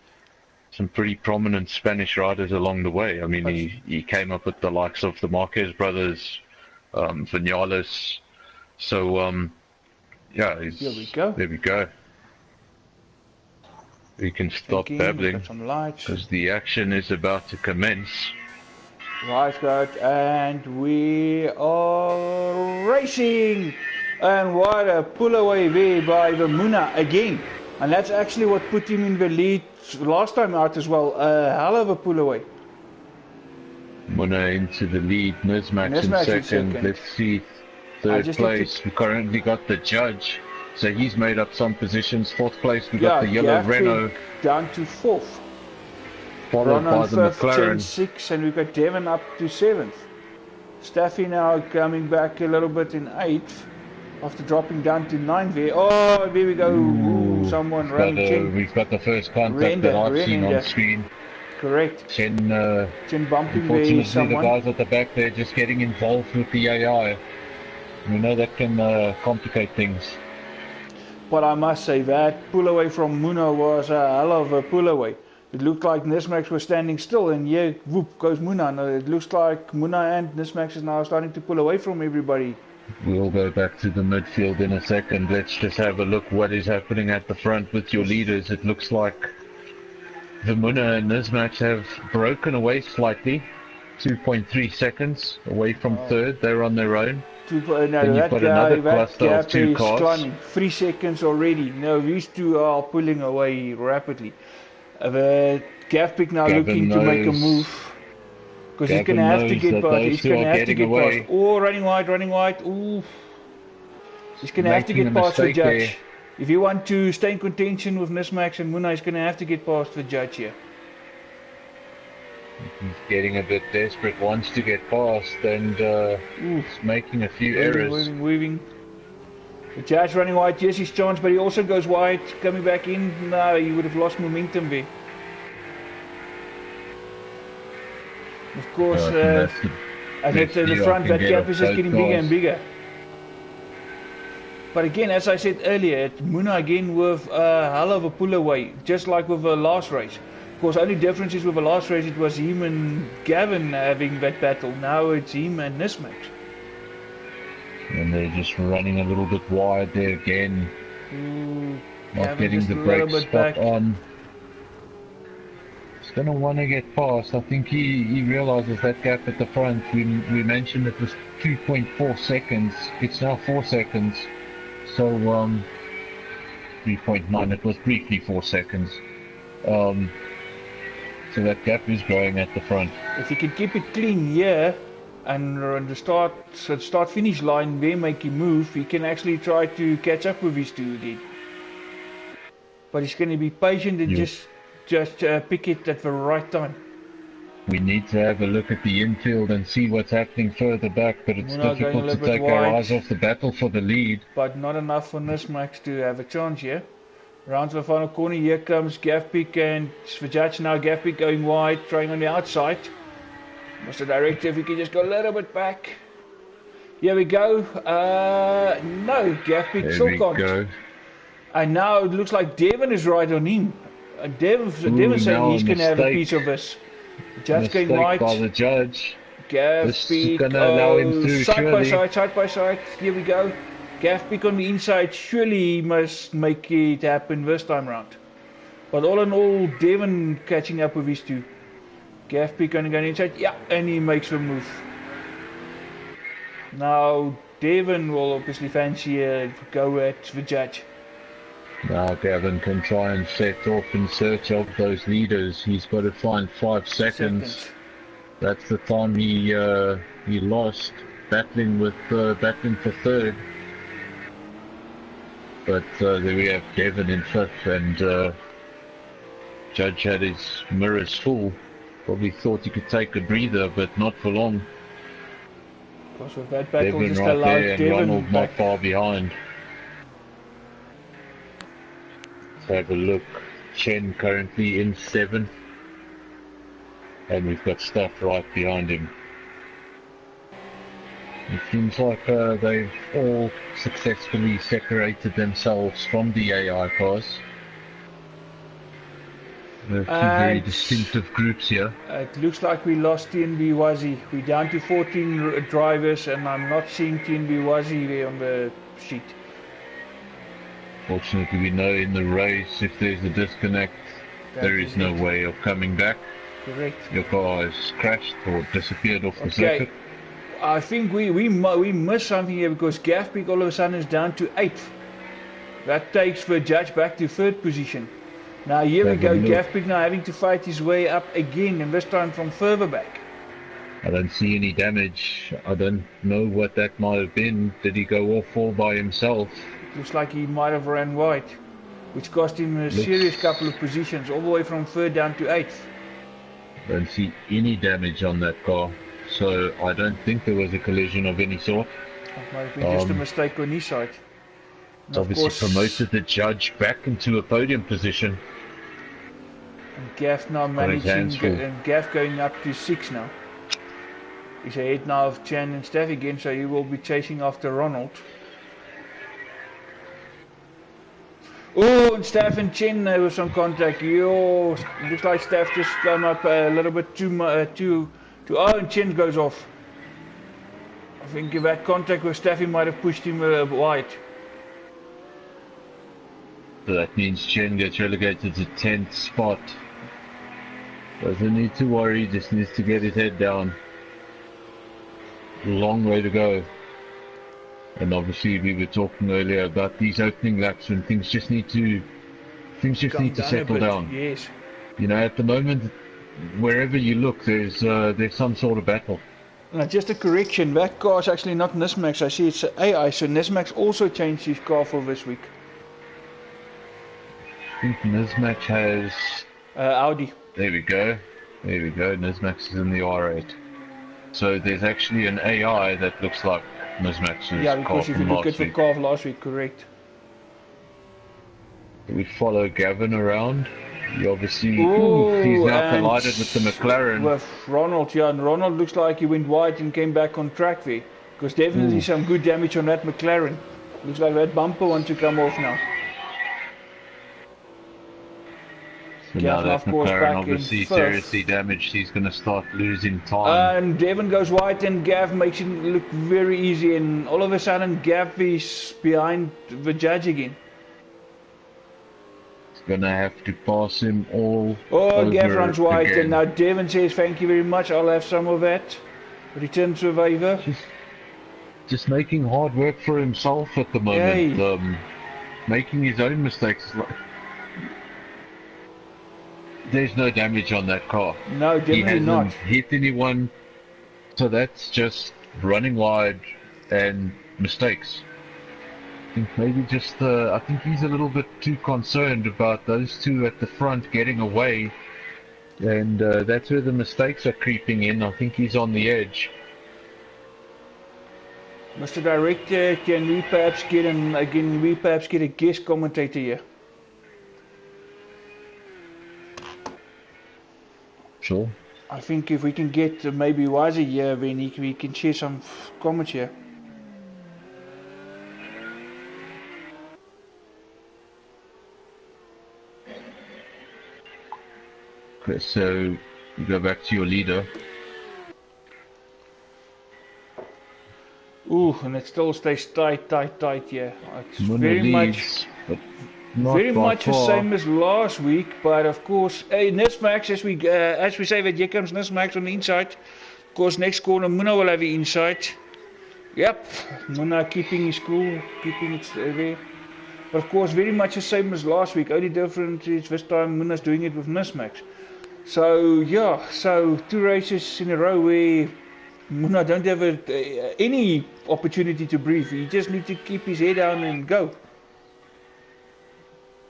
pretty prominent Spanish riders along the way. I mean, he came up with the likes of the Marquez brothers, Vinales. So, yeah, here we go. There we go. We can stop babbling because the action is about to commence. Right, guys, and we are racing. And what a pull away there by Vermuna again. And that's actually what put him in the lead last time out as well. A hell of a pull away. Muna into the lead, Nismax in second. Let's see, third place. We currently got the judge, so he's made up some positions. Fourth place, we got the yellow Renault. Down to fourth. Followed by the McLaren. 6, and we've got Devon up to 7th. Staffy now coming back a little bit in 8th. After dropping down to 9 there. Oh, there we go. Ooh, someone ran Chen. We've got the first contact that I've seen on screen. Correct. Chen bumping there someone. The guys at the back there just getting involved with the AI. We know that can complicate things. But I must say that pull away from Muna was a hell of a pull away. It looked like Nismax was standing still, and yeah, whoop goes Muna. Now it looks like Muna and Nismax is now starting to pull away from everybody. We'll go back to the midfield in a second. Let's just have a look what is happening at the front with your leaders. It looks like Vermuna and Nismax have broken away slightly. 2.3 seconds away from third. They're on their own. Then you've got another cluster of 2 cars. Climbing. 3 seconds already. No, these two are pulling away rapidly. Gavpik now looking to make a move. Because he's going to have to get past. He's going to have to get past. Oh, running wide. Ooh. He's going to have to get past the judge. There. If you want to stay in contention with Nismax and Muna, he's going to have to get past the judge here. He's getting a bit desperate, wants to get past, and he's making a few errors. Weaving. The judge running wide, yes, his chance, but he also goes wide, coming back in. No, he would have lost momentum there. Of course, and at the front, that gap is just getting bigger and bigger. But again, as I said earlier, Muna again with a hell of a pull away, just like with the last race. Of course, only difference is with the last race, it was him and Gavin having that battle. Now it's him and Nismax. And they're just running a little bit wide there again. Not getting the brake spot on. He's going to want to get past. I think he realizes that gap at the front. We mentioned it was 2.4 seconds. It's now 4 seconds. So 3.9. It was briefly 4 seconds. So that gap is growing at the front. If he can keep it clean here and the start finish line there make him move, he can actually try to catch up with his two again. But he's going to be patient and just pick it at the right time. We need to have a look at the infield and see what's happening further back, but it's difficult to take our eyes off the battle for the lead. But not enough for Nismax to have a chance here. Round to the final corner, here comes Gavpik and Svajaj now. Gavpik going wide, trying on the outside. Mr. Director, if he can just go a little bit back. Here we go. No, Gavpik still can't. And now it looks like Devon is right on him. Devon saying he's going to have a piece of this. Judge going wide. By the judge. Gavpik, side by side. Here we go. Gavpik on the inside, surely he must make it happen this time round. But all in all, Devon catching up with his two. Gavpik only going inside, yeah, and he makes a move. Now Devon will obviously fancy a go at the judge. Now Gavin can try and set off in search of those leaders. He's got to find 5 seconds. That's the time he lost battling for third. But there we have Devon in fifth, and Judge had his mirrors full. Probably thought he could take a breather, but not for long. Because of that battle Devon just right allowed there, and Devon Ronald not far behind. Let's have a look. Chen currently in 7th, and we've got Staff right behind him. It seems like they've all successfully separated themselves from the AI cars. There are 2 very distinctive groups here. It looks like we lost TNB Wazi. We're down to 14 drivers, and I'm not seeing TNB Wazi there on the sheet. Fortunately, we know in the race, if there's a disconnect, there is no way of coming back. Correct. Your car has crashed or disappeared off the circuit. I think we missed something here, because Gavpik all of a sudden is down to 8th. That takes the judge back to 3rd position. Now here we go, Gavpik now having to fight his way up again, and this time from further back. I don't see any damage. I don't know what that might have been. Did he go off all by himself? Looks like he might have ran wide, which cost him a serious couple of positions, all the way from 3rd down to 8th. Don't see any damage on that car. So I don't think there was a collision of any sort. It might have been just a mistake on his side. It's obviously promoted the judge back into a podium position. And Gav now managing, and Gav going up to 6 now. He's ahead now of Chan and Steph again, so he will be chasing after Ronald. Oh, and Steph and Chen there was some contact. Yo, looks like Steph just come up a little bit too. Oh, and Chen goes off. I think if that contact with Steffi might have pushed him wide. So that means Chen gets relegated to 10th spot. Doesn't need to worry, just needs to get his head down. Long way to go. And obviously we were talking earlier about these opening laps when things just need to settle down. Yes. You know, at the moment, wherever you look, there's some sort of battle. Now, just a correction, that car is actually not Nismax. I see it's AI, so Nismax also changed his car for this week. I think Nismax has... Audi. There we go. Nismax is in the R8. So there's actually an AI that looks like Nismax's car from last week. Yeah, because if you look at the car of last week, correct. We follow Gavin around. He obviously, he's now collided with the McLaren. With Ronald, yeah, and Ronald looks like he went wide and came back on track there. Because definitely some good damage on that McLaren. Looks like that bumper wants to come off now. So now that McLaren obviously seriously damaged, he's going to start losing time. And Devon goes wide and Gav makes it look very easy, and all of a sudden Gav is behind the judge again. Gonna have to pass him all. Oh, Gav runs wide, and now Devon says, "Thank you very much. I'll have some of that." Return survivor. Just making hard work for himself at the moment. Making his own mistakes. There's no damage on that car. No, definitely not. He hasn't hit anyone, so that's just running wide and mistakes. I think maybe just I think he's a little bit too concerned about those two at the front getting away, and that's where the mistakes are creeping in. I think he's on the edge. Mr. Director, can we perhaps get a guest commentator here? Sure. I think if we can get maybe Wazi here, then we can share some comments here. Okay, so you go back to your leader. Ooh, and it still stays tight here. It's very much the same as last week, but of course, hey, Nismax, as we say that here comes Nismax on the inside. Of course, next corner Muna will have the inside. Yep, Muna keeping his cool, keeping it there. But of course, very much the same as last week. Only difference is this time Muna's doing it with Nismax. So yeah, so 2 races in a row where Muna don't have any opportunity to breathe. He just needs to keep his head down and go.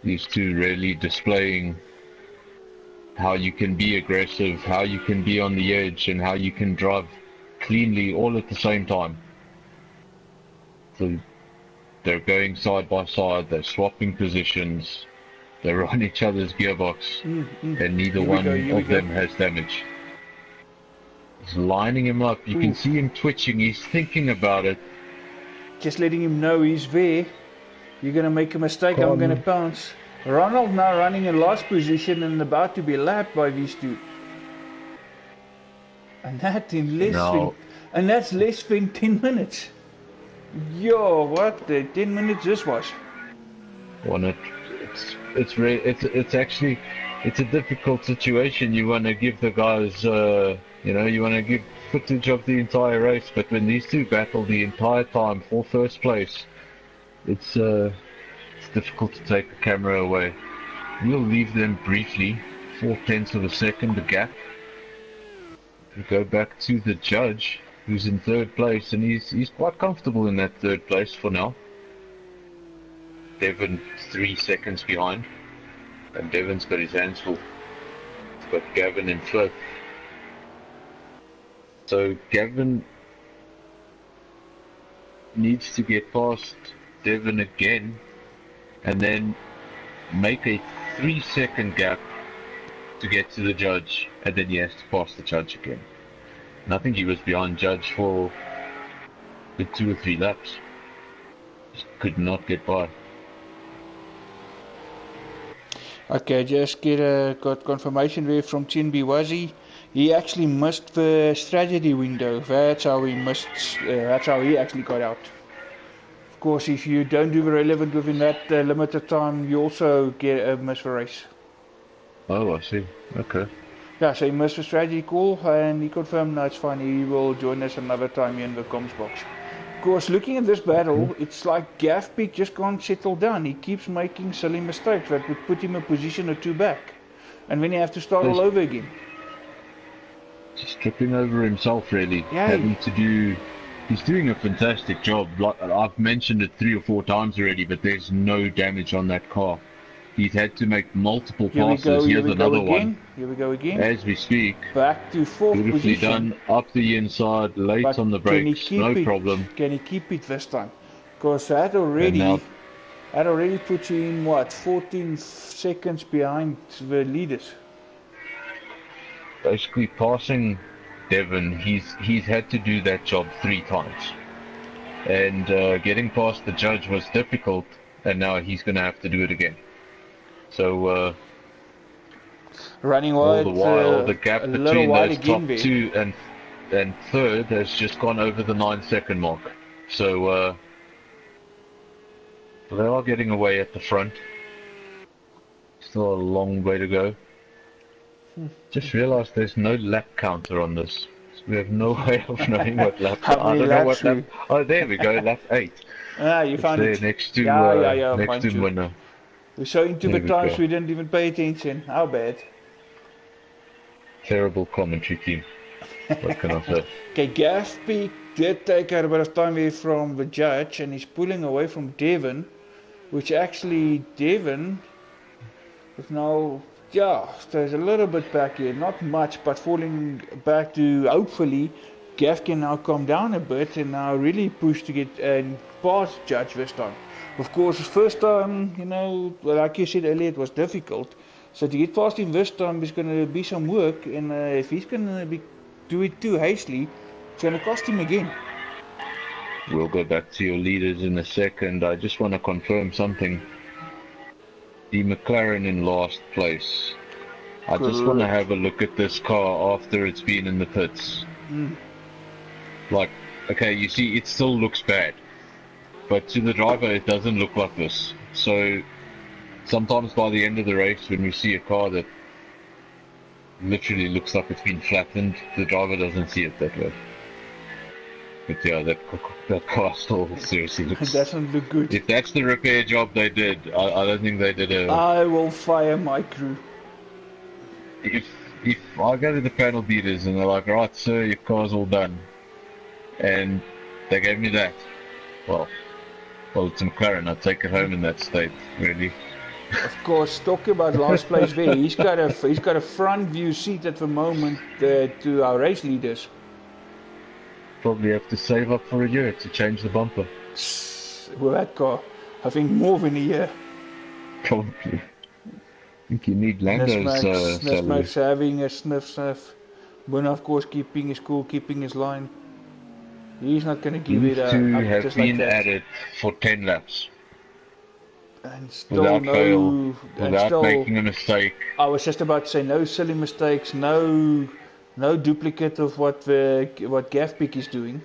These two really displaying how you can be aggressive, how you can be on the edge, and how you can drive cleanly all at the same time. So they're going side by side, they're swapping positions, they're on each other's gearbox, and neither one of them has damage. He's lining him up, you can see him twitching, he's thinking about it. Just letting him know he's there. You're going to make a mistake, I'm going to pounce. Ronald now running in last position and about to be lapped by these two. And that in that's less than 10 minutes. Yo, what the 10 minutes this was. It's actually a difficult situation. You want to give the guys, you want to give footage of the entire race, but when these two battle the entire time for first place, it's difficult to take the camera away. We'll leave them briefly, 0.4 of a second, the gap. We go back to the judge, who's in third place, and he's quite comfortable in that third place for now. Devon 3 seconds behind, and Devon's got his hands full. He's got Gavin in fifth. So Gavin needs to get past Devon again, and then make a 3-second gap to get to the judge, and then he has to pass the judge again. And I think he was behind judge for the 2 or 3 laps. Just could not get by. Okay, just got confirmation there from Chin Biwazi. He actually missed the strategy window. That's how he missed. That's how he actually got out. Of course, if you don't do the relevant within that limited time, you also get a miss the race. Oh, I see. Okay. Yeah, so he missed the strategy call, and he confirmed no, it's fine. He will join us another time here in the comms box. Of course, looking at this battle, it's like Gav Peak just can't settle down. He keeps making silly mistakes that would put him a position or 2 back, and then he have to start all over again. Just tripping over himself, really. Yeah. He's doing a fantastic job. Like, I've mentioned it 3 or 4 times already, but there's no damage on that car. He's had to make multiple passes. Here's another one. Here we go again. As we speak. Back to 4th Beautifully position. done. Up the inside, late But on the brakes, no problem. Can he keep it this time? Because that already puts you in, 14 seconds behind the leaders. Basically passing Devon, he's had to do that job 3 times. And getting past the judge was difficult, and now he's going to have to do it again. So running wide, all the while, the gap between those top 2 and third has just gone over the 9-second mark. So they are getting away at the front. Still a long way to go. Just realised there's no lap counter on this. So we have no way of knowing what lap. I don't know what lap. Oh, there we go, lap 8. Ah, you found it. Next to next to winner. We're so into the times we didn't even pay attention. How bad? Terrible commentary team. What can I say? Okay, Gav Peak did take out a bit of time away from the judge, and he's pulling away from Devon, which actually Devon is now, there's a little bit back here, not much, but falling back to hopefully Gav can now calm down a bit and now really push to get past judge this time. Of course, first time, like you said earlier, it was difficult. So to get past him this time is going to be some work, and if he's going to do it too hastily, it's going to cost him again. We'll go back to your leaders in a second. I just want to confirm something. The McLaren in last place. I just want to have a look at this car after it's been in the pits. Like, okay, you see, it still looks bad. But to the driver, it doesn't look like this. So sometimes by the end of the race, when we see a car that literally looks like it's been flattened, the driver doesn't see it that way. But yeah, that car still seriously It looks. doesn't look good. If that's the repair job they did, I don't think they did a. I will fire my crew. If if I go to the panel beaters and they're like, right, sir, your car's all done, and they gave me that, well, it's a McLaren. I'd take it home in that state, really. Of course, talking about last place there, he's got a front view seat at the moment to our race leaders. Probably have to save up for a year to change the bumper. With that car, I think more than a year. Probably. I think you need Lando's salary. Nesmax having a sniff. Boona, of course, keeping his cool, keeping his line. He's not going to give it Used up to have just been like that. at it for 10 laps. And still Without no, fail, and without still, making a mistake. I was just about to say no silly mistakes, no duplicate of what Gavpik is doing.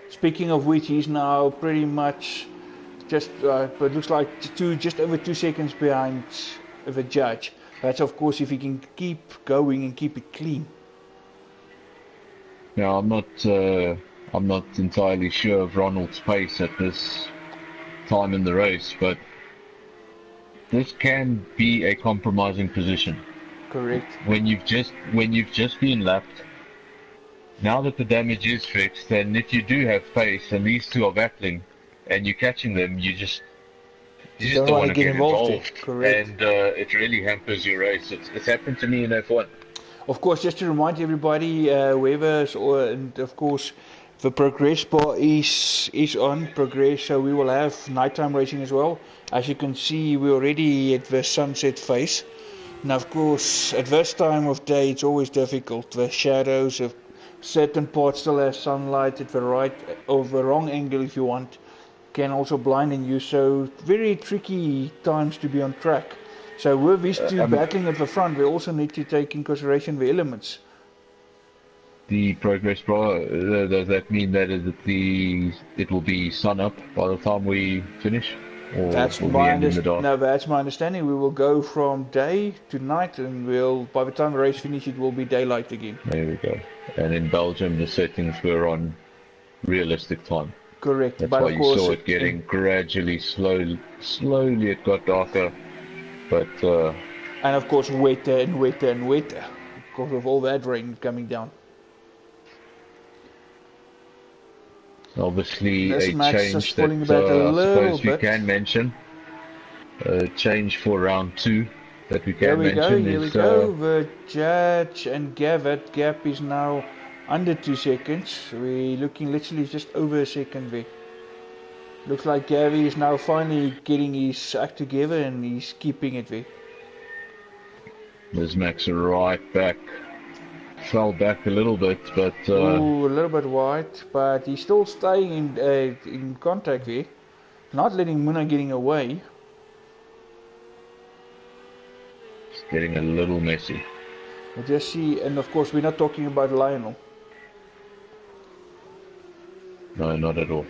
Speaking of which, he's now pretty much just, it looks like just over 2 seconds behind the judge. That's of course if he can keep going and keep it clean. Now I'm not entirely sure of Ronald's pace at this time in the race, but this can be a compromising position. Correct. When you've just been lapped, now that the damage is fixed, and if you do have pace and these two are battling and you're catching them, you just don't want to get involved. Correct. And it really hampers your race. It's happened to me in F1. Of course, just to remind everybody, and of course, the Progress bar is on Progress, so we will have nighttime racing as well. As you can see, we're already at the sunset phase. Now, of course, at this time of day, it's always difficult. The shadows of certain parts still have sunlight at the right or the wrong angle, if you want, can also blind you. So very tricky times to be on track. So with these two battling at the front, we also need to take in consideration the elements. The progress bar, does that mean that it will be sun up by the time we finish? Or That's will my we end in the dark? No, that's my understanding. We will go from day to night, and by the time the race finishes, it will be daylight again. There we go. And in Belgium, the settings were on realistic time. Correct. That's but why of you course, saw it getting gradually, slowly it got darker. But and of course, wetter and wetter and wetter because of all that rain coming down. Obviously, This a match change is that pulling back a I little suppose we bit. can mention. A change for round 2 that we can Here mention we is go. The judge and Gavit gap is now under 2 seconds. We're looking literally just over a second there. Looks like Gavi is now finally getting his act together and he's keeping it there. there's Max right back. Fell back a little bit, but Ooh, a little bit wide, but he's still staying in contact there. Not letting Muna getting away. it's getting a little messy. We just see, and of course we're not talking about Lionel. No, not at all.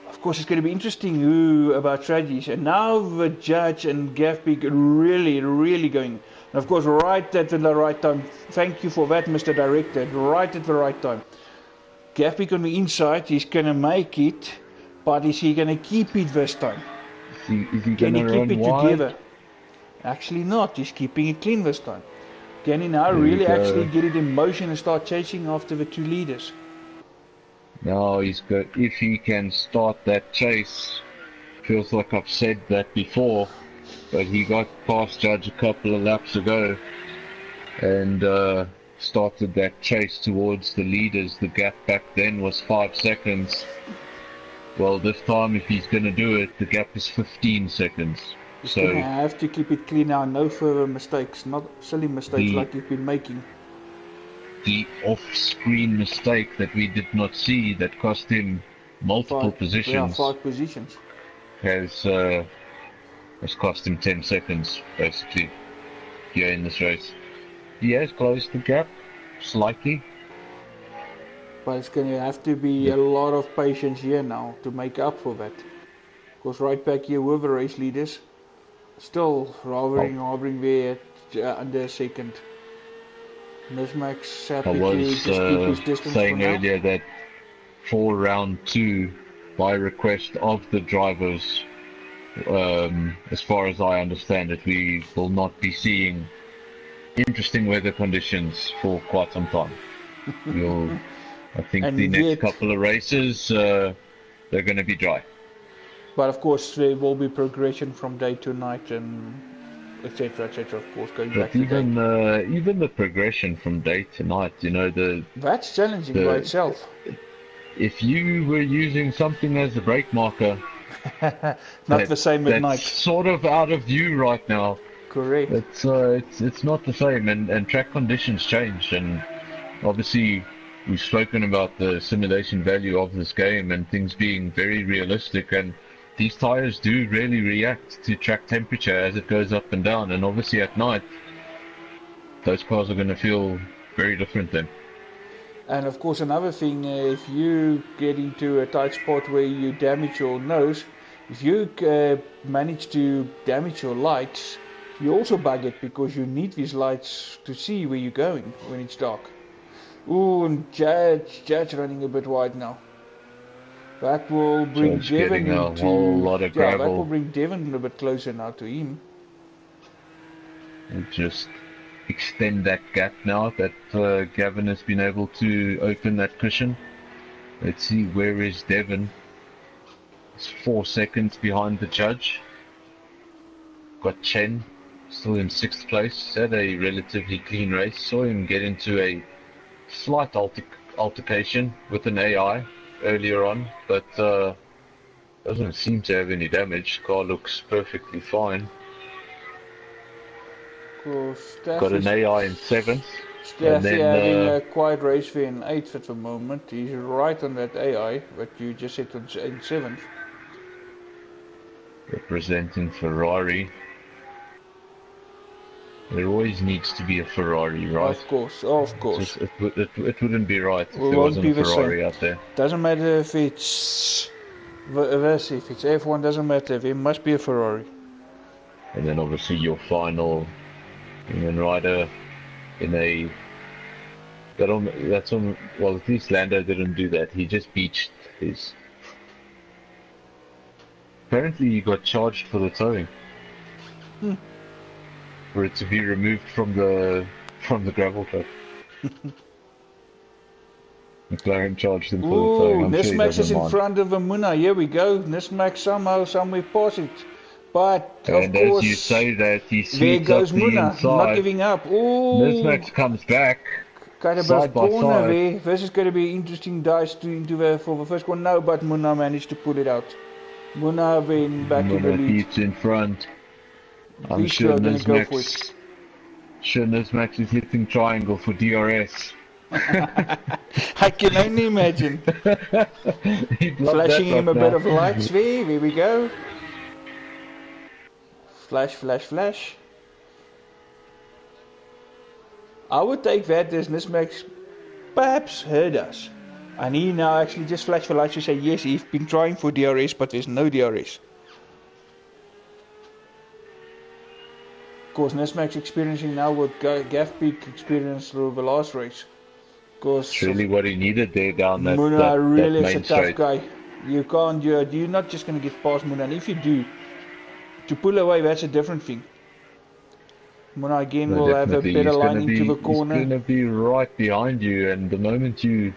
Of course, it's going to be interesting about strategies. And now the judge and Gavpik really going. And of course, right at the right time. Thank you for that, Mr. Director. Right at the right time. Gavpik on the inside, he's going to make it. But is he going to keep it this time? Is he Can he going to keep run it wide? together? Actually not. He's keeping it clean this time. Can he now There we really go. actually get it in motion and start chasing after the two leaders? Now he's got. If he can start that chase, feels like I've said that before, but he got past Judge a couple of laps ago, and started that chase towards the leaders. The gap back then was 5 seconds. Well, this time, if he's going to do it, the gap is 15 seconds. He's So going to have to keep it clean now. No further mistakes. Not silly mistakes like he's been making. the off-screen mistake that we did not see that cost him multiple positions 5 positions. has cost him 10 seconds, basically, here in this race. He has closed the gap slightly. But it's going to have to be a lot of patience here now to make up for that. Because right back here with the race leaders, still hovering there at under a second. Mismax I happy to was just keep his distance saying for now. earlier that for round 2 by request of the drivers. As far as I understand it, we will not be seeing interesting weather conditions for quite some time. I think And the next yet- couple of races, they're going to be dry. But of course, there will be progression from day to night and etc. etc. Of course, going back But to day. even the progression from day to night, you know, That's challenging by itself. if you were using something as a brake marker, Not the same at that's night. sort of out of view right now. Correct. It's not the same, and track conditions change, and obviously we've spoken about the simulation value of this game and things being very realistic, and these tires do really react to track temperature as it goes up and down, and obviously at night those cars are going to feel very different then. And of course, another thing, if you get into a tight spot where you damage your nose, if you manage to damage your lights, you also bug it because you need these lights to see where you're going when it's dark. Ooh, and Judge running a bit wide now. That will bring Judge Devon getting a into whole lot of gravel. that will bring Devon a bit closer now to him. We'll just extend that gap now that Gavin has been able to open that cushion. Let's see, where is Devon? It's 4 seconds behind the judge. Got Chen still in 6th place. Had a relatively clean race. Saw him get into a slight altercation with an AI earlier on, but doesn't seem to have any damage. Car looks perfectly fine. Got an AI in 7th. Staffy having a quiet race there in 8th at the moment. He's right on that AI, but you just said in 7th. Representing Ferrari. There always needs to be a Ferrari, right? Of course. It wouldn't be right if there wasn't a Ferrari out there. Doesn't matter if it's F1, doesn't matter. There must be a Ferrari. And then obviously your final England rider in a well, at least Lando didn't do that. He just beached his. Apparently he got charged for the towing. For it to be removed from the gravel truck. McLaren charged him for the towing. Nismax is in front of Amuna. Here we go. Nismax somehow, somewhere past it. But and of course, as you say that, he there sweeps goes up the Muna, inside. not giving up. Ooh, Nismax comes back. Kind of a corner there. This is going to be interesting dice for the first one. No, but Muna managed to pull it out. Muna been back in the lead. Keeps in front. I'm sure Nismax is hitting triangle for DRS. I can only imagine. Flashing him a bit of lights there. There we go. Flash, flash, flash. I would take that as Nismax perhaps heard us. And he now actually just flashed the lights to say, yes, he's been trying for DRS, but there's no DRS. Of course, Nismax experiencing now what Gav Peak experienced through the last race. It's really what he needed there down that Muna really that is a tough guy. You're not just going to get past Muna. And if you do, to pull away, that's a different thing. Muna again will have a better line into the corner. He's going to be right behind you, and the moment you've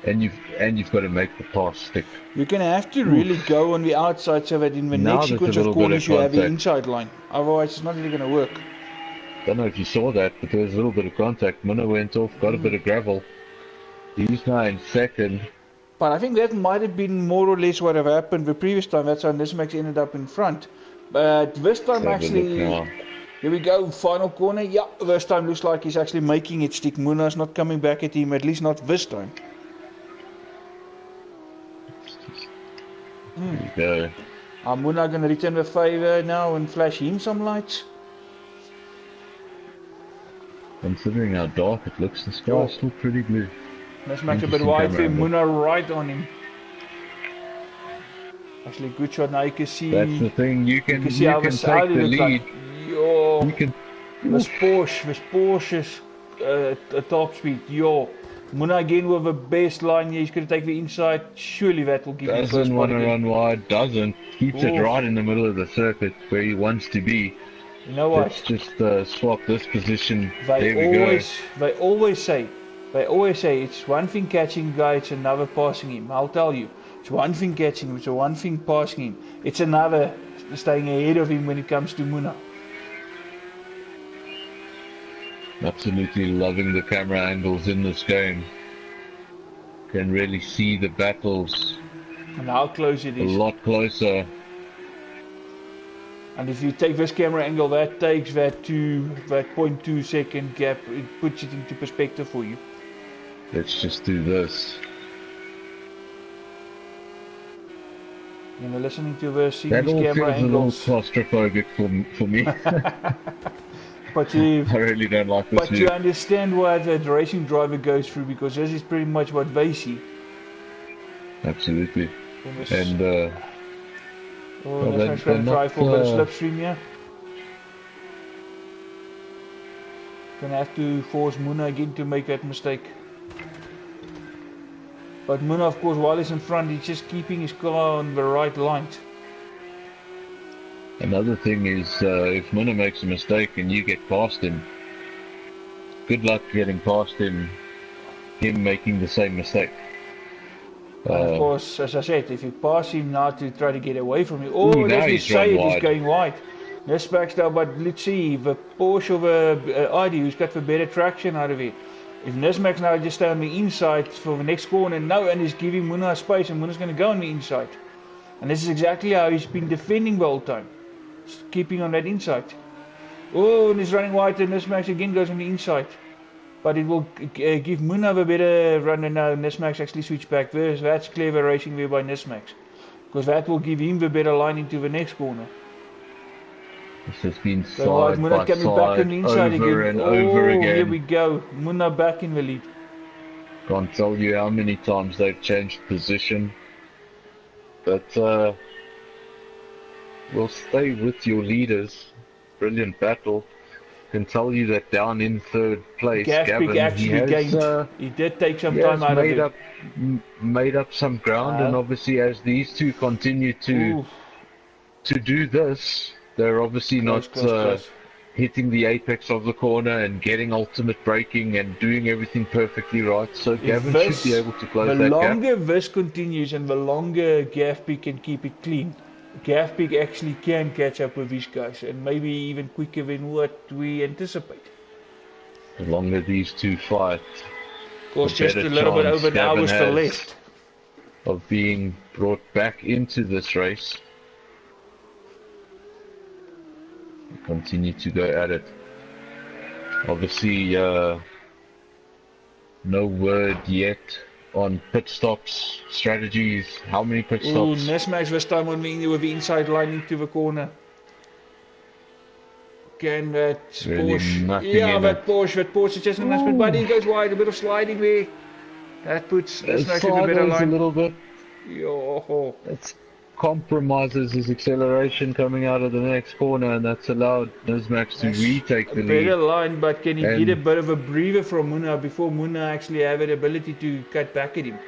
got to make the pass stick. You're going to have to really go on the outside so that in the next sequence of corners you have the inside line. Otherwise, it's not really going to work. Don't know if you saw that, but there was a little bit of contact. Muna went off, got a bit of gravel. He's now in 2nd. But I think that might have been more or less what have happened the previous time. That's how Nismax ended up in front. But this time actually, here we go, final corner. Yeah, this time looks like he's actually making it stick. Muna's not coming back at him, at least not this time. There you go. Muna going to return the favor now and flash him some lights. Considering how dark it looks, the sky is still pretty blue. Nismax a bit wide for Muna right on him. Actually, good shot. Now you can see. That's the thing. You can take the lead. Like, this Porsche's top speed. Muna again with the best line here. He's going to take the inside. Surely that will give him first Doesn't spot want to again. run wide, doesn't. Keeps it right in the middle of the circuit where he wants to be. You know what? Let's just swap this position. They There we go. always say, it's one thing catching a guy, it's another passing him. I'll tell you, it's one thing catching him, it's one thing passing him. It's another staying ahead of him when it comes to Muna. Absolutely loving the camera angles in this game. Can really see the battles And how close it a is. lot closer. And if you take this camera angle, that takes that 0.2 second gap, it puts it into perspective for you. Let's just do this. You know, listening to the seeing That these all camera feels a little angles. claustrophobic for me. But you, I really don't like this but view. you understand what the racing driver goes through, because this is pretty much what they see. Absolutely. In this, And oh, they're that's going to not, try for a bit of slipstream here. Gonna have to force Muna again to make that mistake. But Muna, of course, while he's in front, he's just keeping his car on the right lines. another thing is, if Muna makes a mistake and you get past him, good luck getting past him making the same mistake. And of course, as I said, if you pass him now to try to get away from you, Ooh, oh, now let's he's just say it run is wide. going wide. This backs down, but let's see, the Porsche of ID, who's got the better traction out of it. If Nismax now just stay on the inside for the next corner, no, and he's giving Muna space, and Muna's going to go on the inside. And this is exactly how he's been defending the whole time, just keeping on that inside. Oh, and he's running wide, and Nismax again goes on the inside. But it will give Muna a better run, and now Nismax actually switch back. That's clever racing there by Nismax, because that will give him the better line into the next corner. This has been So side Muna by coming back on side, the inside over again. and over again. Here we go. Muna back in the lead. Can't tell you how many times they've changed position. But we'll stay with your leaders. Brilliant battle. Can tell you that down in third place, Gavin, actually gained. He did take some time out of it. Made up some ground, and obviously as these two continue to do this, they're obviously not hitting the apex of the corner and getting ultimate braking and doing everything perfectly right. So Gavin should be able to close that gap. The longer this continues and the longer Gavpik can keep it clean, Gavpik actually can catch up with these guys, and maybe even quicker than what we anticipate. The longer these two fight, of course, just a little bit over an hour still left of being brought back into this race. Continue to go at it. Obviously, no word yet on pit stops, strategies. How many pit stops? Nismax this time with the inside line into the corner. Can that really Porsche? Yeah, that Porsche is just an announcement, but he goes wide. A bit of sliding there. That puts Nismax in a better line. A little bit. Yo. It's compromises his acceleration coming out of the next corner, and that's allowed Nismax to retake the lead. Better line, but can he get a bit of a breather from Muna before Muna actually have the ability to cut back at him?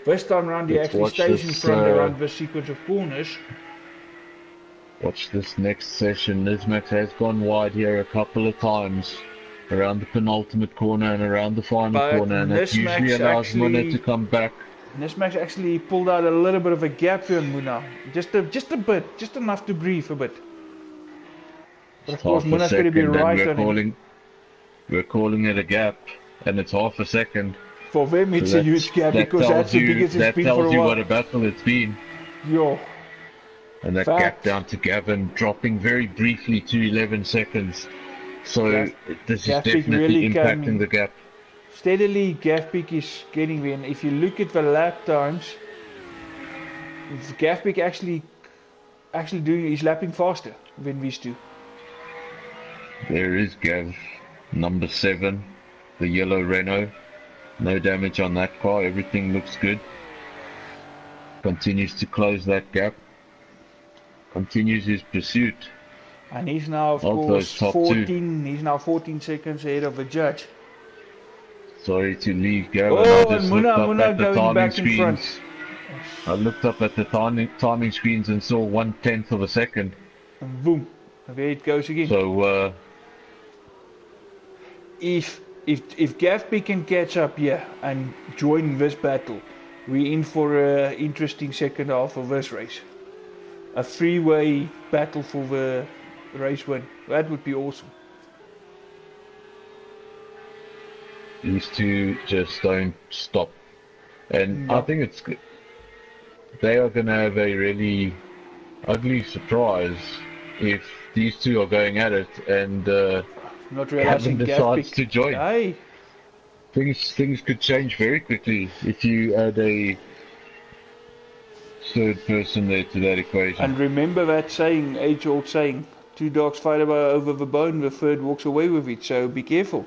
First time round he actually stays in front around this sequence of corners. Watch this next session. Nismax has gone wide here a couple of times around the penultimate corner and around the final corner, and that usually allows Muna to come back. Nismax actually pulled out a little bit of a gap here on Muna. Just a bit, just enough to breathe a bit. But of course Muna's going to be right on him. We're calling it a gap, and it's half a second. For them it's a huge gap, because that's the biggest it's been for a while. That tells you what a battle it's been. Yo. And that gap down to Gavin, dropping very briefly to 11 seconds. So this is definitely really impacting the gap. Steadily, Gavpik is getting there, and if you look at the lap times, Gavpik actually he's lapping faster than these two. There is Gav, number 7, the yellow Renault. No damage on that car, everything looks good. Continues to close that gap. Continues his pursuit. And he's now, of course, 14. He's now 14 seconds ahead of the judge. Sorry to leave Gavin. I Oh, and just looked up Muna at the going timing back in front. screens. I looked up at the timing screens and saw 1/10 of a second. And boom, there it goes again. So If Gatsby can catch up here and join this battle, we're in for an interesting second half of this race. A three-way battle for the race win. That would be awesome. these two just don't stop, and No. I think it's good. They are going to have a really ugly surprise if these two are going at it and Not realizing Gavin decides Gatsby. to join. Hey, Things could change very quickly if you add a third person there to that equation. and remember that saying, age-old saying, two dogs fight over the bone, the third walks away with it, so be careful.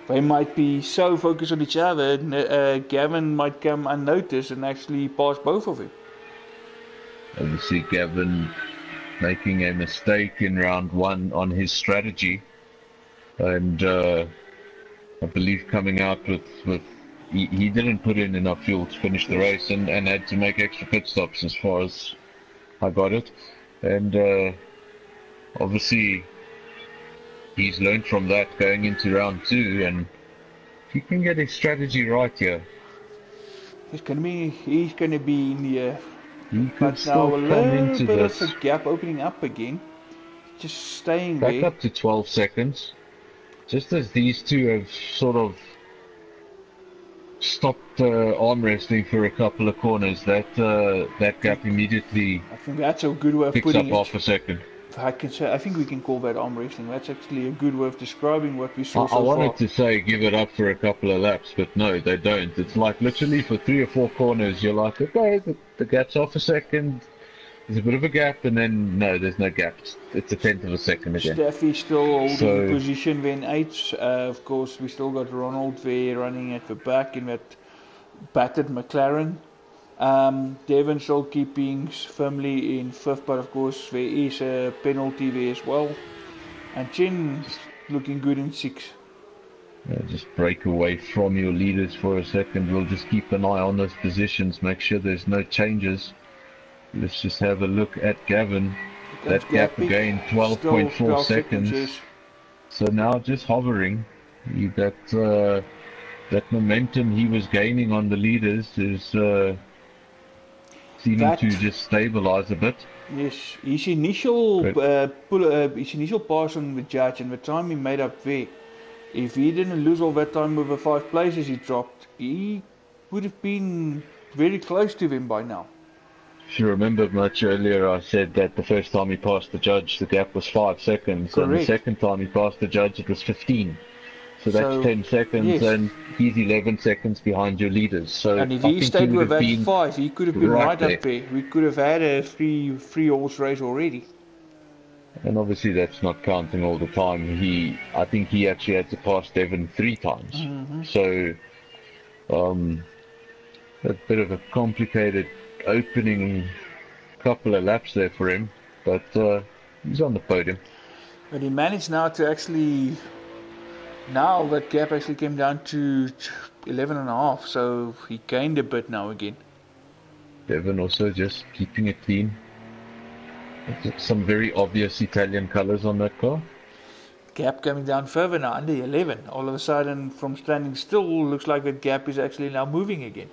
They might be so focused on each other, Gavin might come unnoticed and actually pass both of them. Obviously, Gavin making a mistake in round one on his strategy, and I believe coming out with he didn't put in enough fuel to finish the race and had to make extra pit stops as far as I got it, and obviously he's learned from that going into round two, and if he can get his strategy right here, He's gonna be in the he could but now still a come little into bit this. of a gap opening up again. Just staying Back there. up to 12 seconds. Just as these two have sort of stopped arm wrestling for a couple of corners, that gap immediately I think that's a good way of picks putting up it. half a second. I think we can call that arm wrestling. That's actually a good way of describing what we saw I so far. wanted to say give it up for a couple of laps, but no, they don't. It's like literally for 3 or 4 corners, you're like, okay, the gap's half a second. There's a bit of a gap, and then no, there's no gap. It's a tenth of a second again. Steffi still holding So- position then 8. Of course, we still got Ronald there running at the back in that battered McLaren. Devon still keeping firmly in 5th, but of course there is a penalty there as well. And Chen looking good in 6th. Just break away from your leaders for a second. We'll just keep an eye on those positions, make sure there's no changes. Let's just have a look at Gavin. That gap Gappy. again, Still 12.4 seconds. yes. So now just hovering. That momentum he was gaining on the leaders is seeming to just stabilize a bit. Yes, his initial Good. his initial pass on the judge and the time he made up there. If he didn't lose all that time with the 5 places he dropped, he would have been very close to him by now. If you remember much earlier, I said that the first time he passed the judge, the gap was 5 seconds, and the Correct. second time he passed the judge, it was 15. So that's So, 10 seconds, yes. and he's 11 seconds behind your leaders. So And if I he think stayed would with have that been 5, he could have been right right up there. We could have had a three horse race already. And obviously that's not counting all the time. I think he actually had to pass Devon 3 times. So, a bit of a complicated opening couple of laps there for him, but he's on the podium. But he managed now to actually, now that gap actually came down to 11.5, so he gained a bit now again. Devon also just keeping it clean. Some very obvious Italian colors on that car. Gap coming down further now, under 11. All of a sudden, from standing still, looks like that gap is actually now moving again.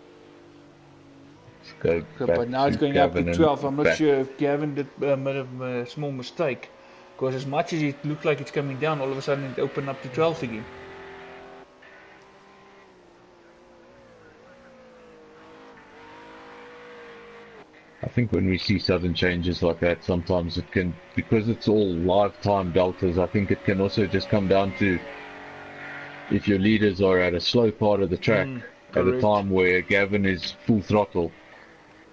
Let's go So, back but now to it's going Gavin up to and 12. I'm not back. sure if Gavin did a small mistake. Because as much as it looked like it's coming down, all of a sudden it opened up to 12 again. I think when we see sudden changes like that, sometimes it can, because it's all live time deltas, I think it can also just come down to if your leaders are at a slow part of the track at a correct. time where Gavin is full throttle,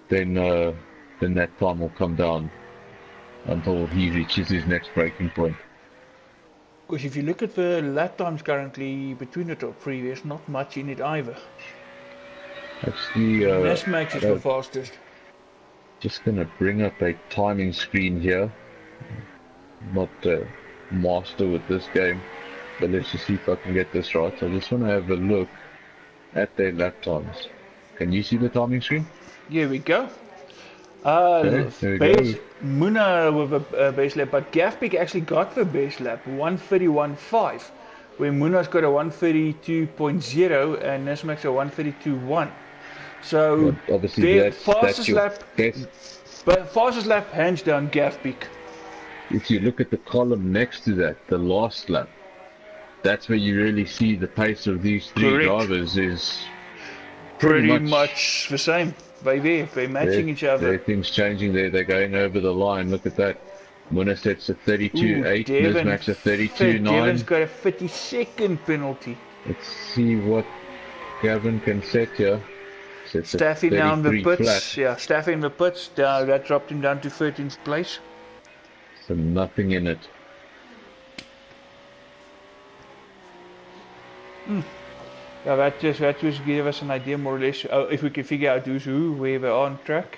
then that time will come down until he reaches his next breaking point. Because if you look at the lap times currently between the top three, there's not much in it either. Actually, Nesmax is the fastest. just gonna bring up a timing screen here. Not a master with this game, but let's just see if I can get this right. I just want to have a look at their lap times. Can you see the timing screen? Here we go. Okay, there we Base go. Muna with a base lap, but Gavpik actually got the base lap 131.5, where Muna's got a 132.0 and Nismax a 132.1. So But obviously their that's your best. fastest lap hands down Gavpik. If you look at the column next to that, the last lap, that's where you really see the pace of these three Correct. drivers is Pretty much the same. They're matching each other. Everything's changing there. They're going over the line. Look at that. Muna sets a 32.8, Nismax a 32.9. Devon's got a 50-second penalty. Let's see what Gavin can set here. Staffy now in the pits. Flat. Yeah, Staffy in the pits. That dropped him down to 13th place. So nothing in it. Yeah, that just gave us an idea more or less if we can figure out who's who, where we're on track.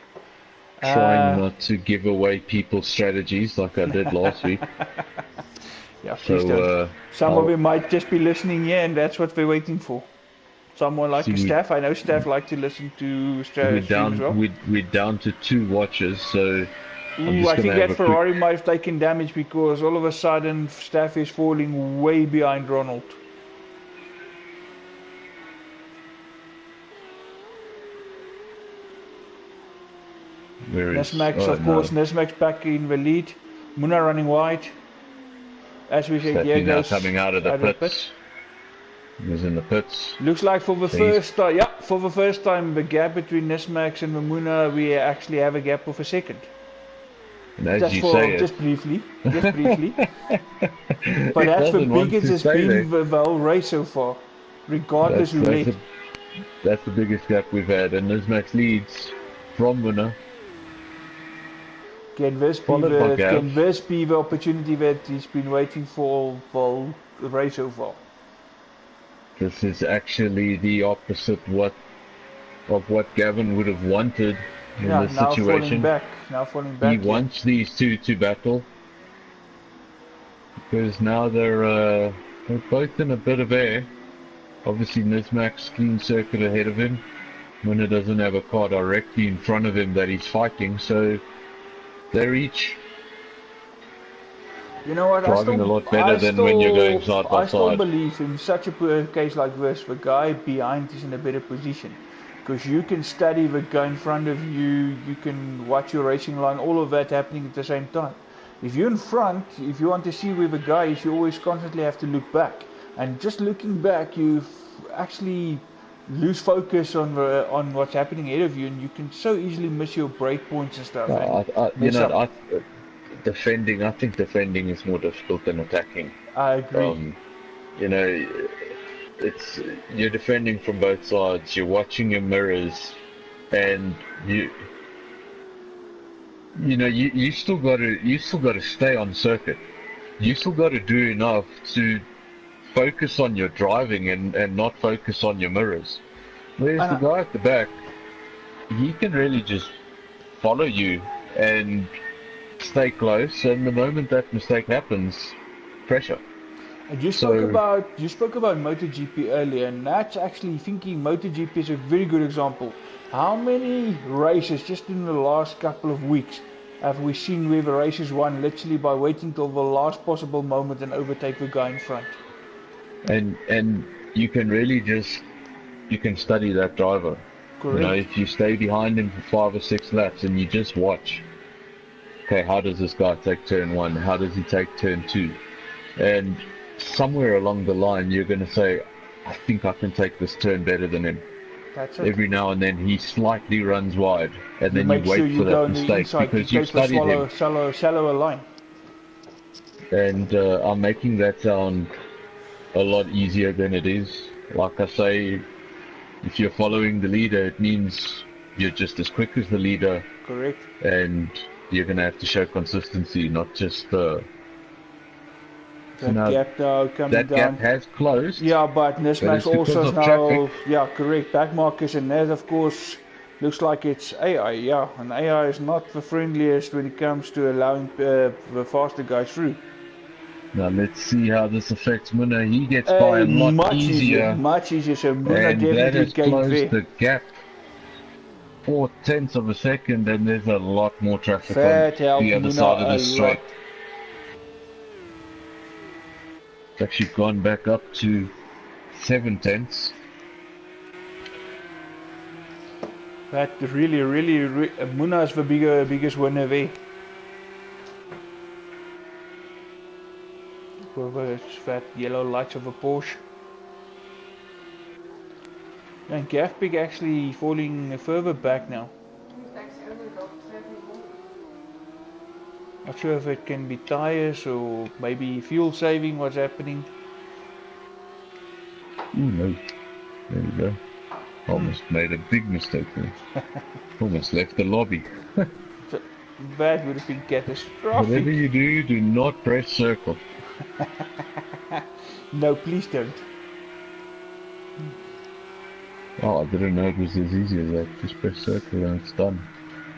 Trying not to give away people's strategies like I did last week. Yeah, please don't. Some of you might just be listening here, and that's what we're waiting for. Someone like Steph. I know Steph like to listen to strategy as well. We're down to 2 watches, so I think that Ferrari might have taken damage because all of a sudden Steph is falling way behind Ronald. Nismax, of course, Nismax back in the lead. Muna running wide. As we said, now coming out of the pits. He's in the pits. Looks like for the first time, the gap between Nismax and Muna, we actually have a gap of a second. And as you say, just briefly. But that's the biggest it's been the whole race so far, regardless who led. That's the biggest gap we've had, and Nismax leads from Muna. Can this be the opportunity that he's been waiting for the race so far? This is actually the opposite of what Gavin would have wanted in this situation. Now falling back. He wants these two to battle because now they're both in a bit of air. Obviously, Nismax clean circuit ahead of him. Muna doesn't have a car directly in front of him that he's fighting, so they're each driving a lot better than when you're going side by side. I still believe in such a case like this, the guy behind is in a better position because you can study the guy in front of you, you can watch your racing line, all of that happening at the same time. If you're in front, if you want to see where the guy is, you always constantly have to look back. And just looking back, you actually lose focus on what's happening ahead of you, and you can so easily miss your break points and stuff. I think defending is more difficult than attacking. I agree. You're defending from both sides. You're watching your mirrors, and you still got to stay on circuit. You still got to do enough to focus on your driving and not focus on your mirrors. Whereas the guy at the back, he can really just follow you and stay close, and the moment that mistake happens, pressure. And you spoke about MotoGP earlier, and that's actually thinking MotoGP is a very good example. How many races just in the last couple of weeks have we seen where the race is won literally by waiting till the last possible moment and overtake the guy in front? And you can really you can study that driver. Correct. If you stay behind him for 5 or 6 laps and you just watch, okay, how does this guy take turn 1? How does he take turn 2? And somewhere along the line, you're going to say, I think I can take this turn better than him. That's it. Every now and then he slightly runs wide, and then you wait for that mistake because you've studied him. Shallower line. And I'm making that sound a lot easier than it is. Like I say, if you're following the leader, it means you're just as quick as the leader. Correct. And you're going to have to show consistency, not just that gap now coming down. That gap has closed. Yeah, but Nismax also now traffic. Yeah, correct, back markers, and that of course looks like it's AI. Yeah, and AI is not the friendliest when it comes to allowing the faster guys through. Now let's see how this affects Muna. He gets by a lot easier. Much easier. So Muna And that definitely has gained closed there. the gap 0.4 of a second, and there's a lot more traffic That on helped the other Muna side of a the straight. lot. It's actually gone back up to 0.7. That really, Muna is the biggest winner there. With that yellow lights of a Porsche. And Gafbig actually falling further back now. Not sure if it can be tires or maybe fuel saving, what's happening. No. There we go. Almost made a big mistake there. Almost left the lobby. So that would have been catastrophic. Whatever you do, do not press circle. No, please don't. Oh, I didn't know it was as easy as that. Just press circle and it's done.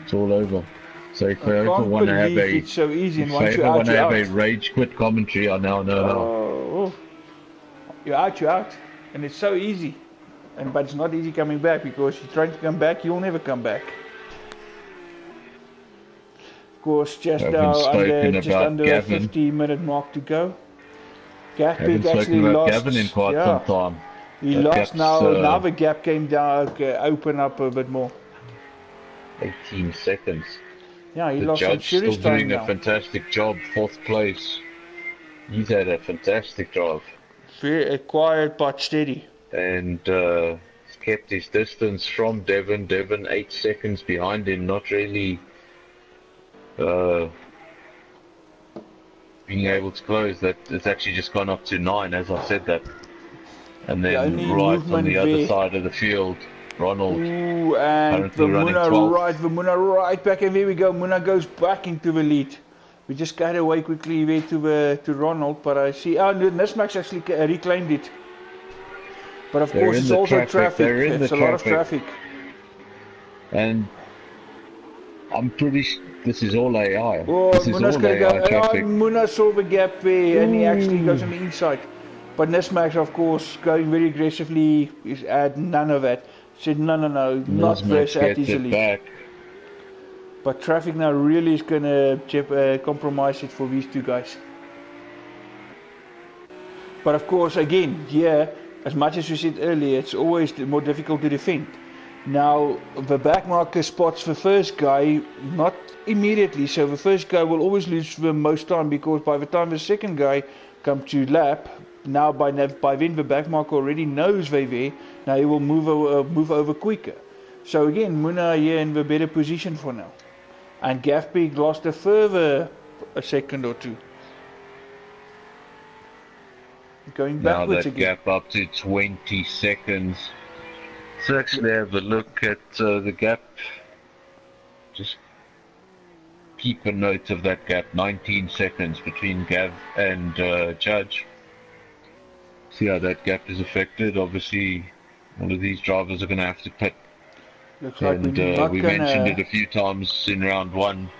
It's all over. So if I ever want to have a, it's so easy, and if I once ever you're out, want to you're have out. a rage quit commentary, I now know how. Oh, you're out, and it's so easy. But it's not easy coming back, because you're trying to come back, you'll never come back. Of course, just under a 50-minute mark to go. Haven't Gafbig actually spoken about lost. Gavin in quite some time. He That lost gap's, now the gap came down, open up a bit more. 18 seconds. Yeah, he The lost some judge still serious time doing now. a fantastic job, 4th place. He's had a fantastic drive. Very quiet but steady. And he's kept his distance from Devon. Devon 8 seconds behind him, not really being able to close. That it's actually just gone up to 9 as I said that. And then right on the other side of the field, Ronald. Ooh, and the Muna right back, and there we go. Muna goes back into the lead. We just got away quickly there to Ronald, but I see Nismax actually reclaimed it. But of course, it's also traffic. It's a lot of traffic. And I'm pretty sure this is all AI. Oh, this is Muna's all gonna AI go. traffic. Muna saw the gap there, and he actually goes on the inside. But Nismax, of course, going very aggressively, is at none of that. Said no, not this that easily. Back. But traffic now really is gonna compromise it for these two guys. But of course, again, as much as we said earlier, it's always more difficult to defend. Now, the backmarker spots the first guy, not immediately, so the first guy will always lose the most time, because by the time the second guy comes to lap, now by then the backmarker already knows they're there, now he will move over quicker. So again, Muna here in the better position for now. And Gafbig lost a further second or two. Going backwards now that again. Gap up to 20 seconds. Let's actually have a look at the gap. Just keep a note of that gap. 19 seconds between Gav and Judge. See how that gap is affected. Obviously, all of these drivers are going to have to pit. Looks like we mentioned it a few times in round 1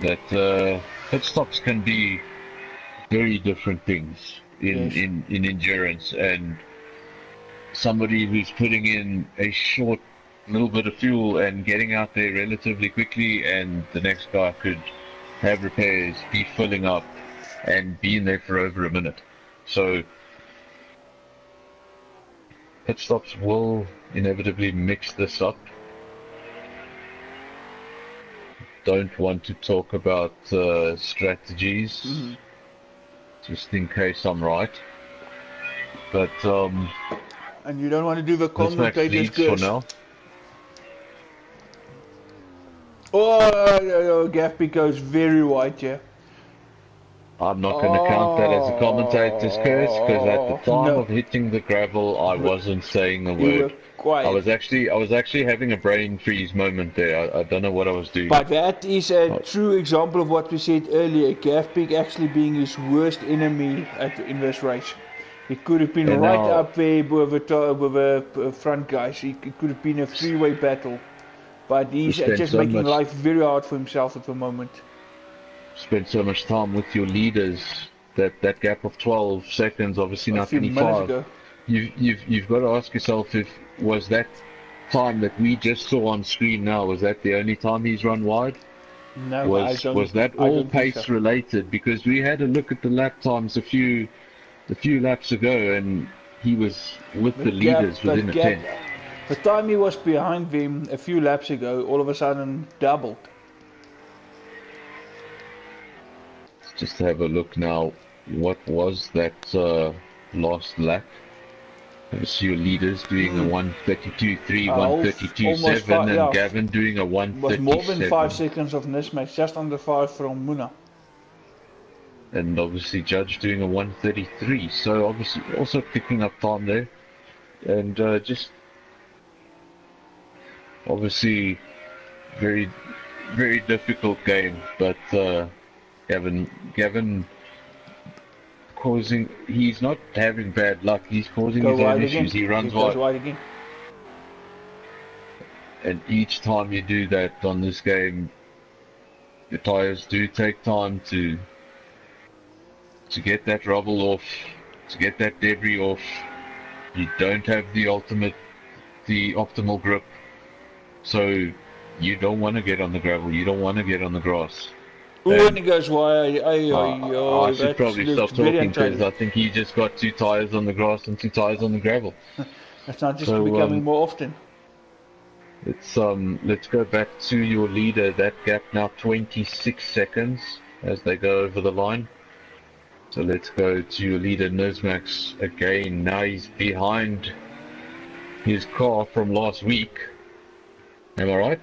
that pit stops can be very different things in endurance, and somebody who's putting in a short little bit of fuel and getting out there relatively quickly, and the next guy could have repairs, be filling up, and be in there for over a minute. So pit stops will inevitably mix this up. Don't want to talk about strategies, just in case I'm right. But and you don't want to do the commentator's curse. For now. Oh, Gafbig goes very wide here. I'm not going to count that as a commentator's curse, because at the time of hitting the gravel, I wasn't saying a word. I was actually having a brain freeze moment there. I don't know what I was doing. But that is a true example of what we said earlier. Gafbig actually being his worst enemy in this race. He could have been up there with the front guys. It could have been a three-way battle. But he's just making life very hard for himself at the moment. Spend so much time with your leaders that gap of 12 seconds, obviously A not few minutes 25. ago. You've got to ask yourself, if was that time that we just saw on screen now, was that the only time he's run wide? No, Was that all pace so. related? Because we had a look at the lap times a few laps ago, and he was with the leaders within a tenth. The time he was behind them a few laps ago, all of a sudden doubled. Just to have a look now, what was that last lap? Obviously your leaders doing a 132.3, 132.7, and Gavin doing a 137. Was more than 5 seconds of mismatch, just under 5 from Muna. And obviously Judge doing a 133, so obviously also picking up time there. And just obviously very, very difficult game, but Gavin causing, he's not having bad luck, he's causing his own issues. He runs wide again. And each time you do that on this game, the tyres do take time to get that rubble off, to get that debris off. You don't have the optimal grip, so you don't want to get on the gravel, you don't want to get on the grass. When he goes wide, I should probably stop talking, because I think he just got 2 tyres on the grass and 2 tyres on the gravel. That's not just becoming more often. Let's go back to your leader. That gap now 26 seconds as they go over the line. So let's go to your leader, Nizmax, again. Now he's behind his car from last week. Am I right?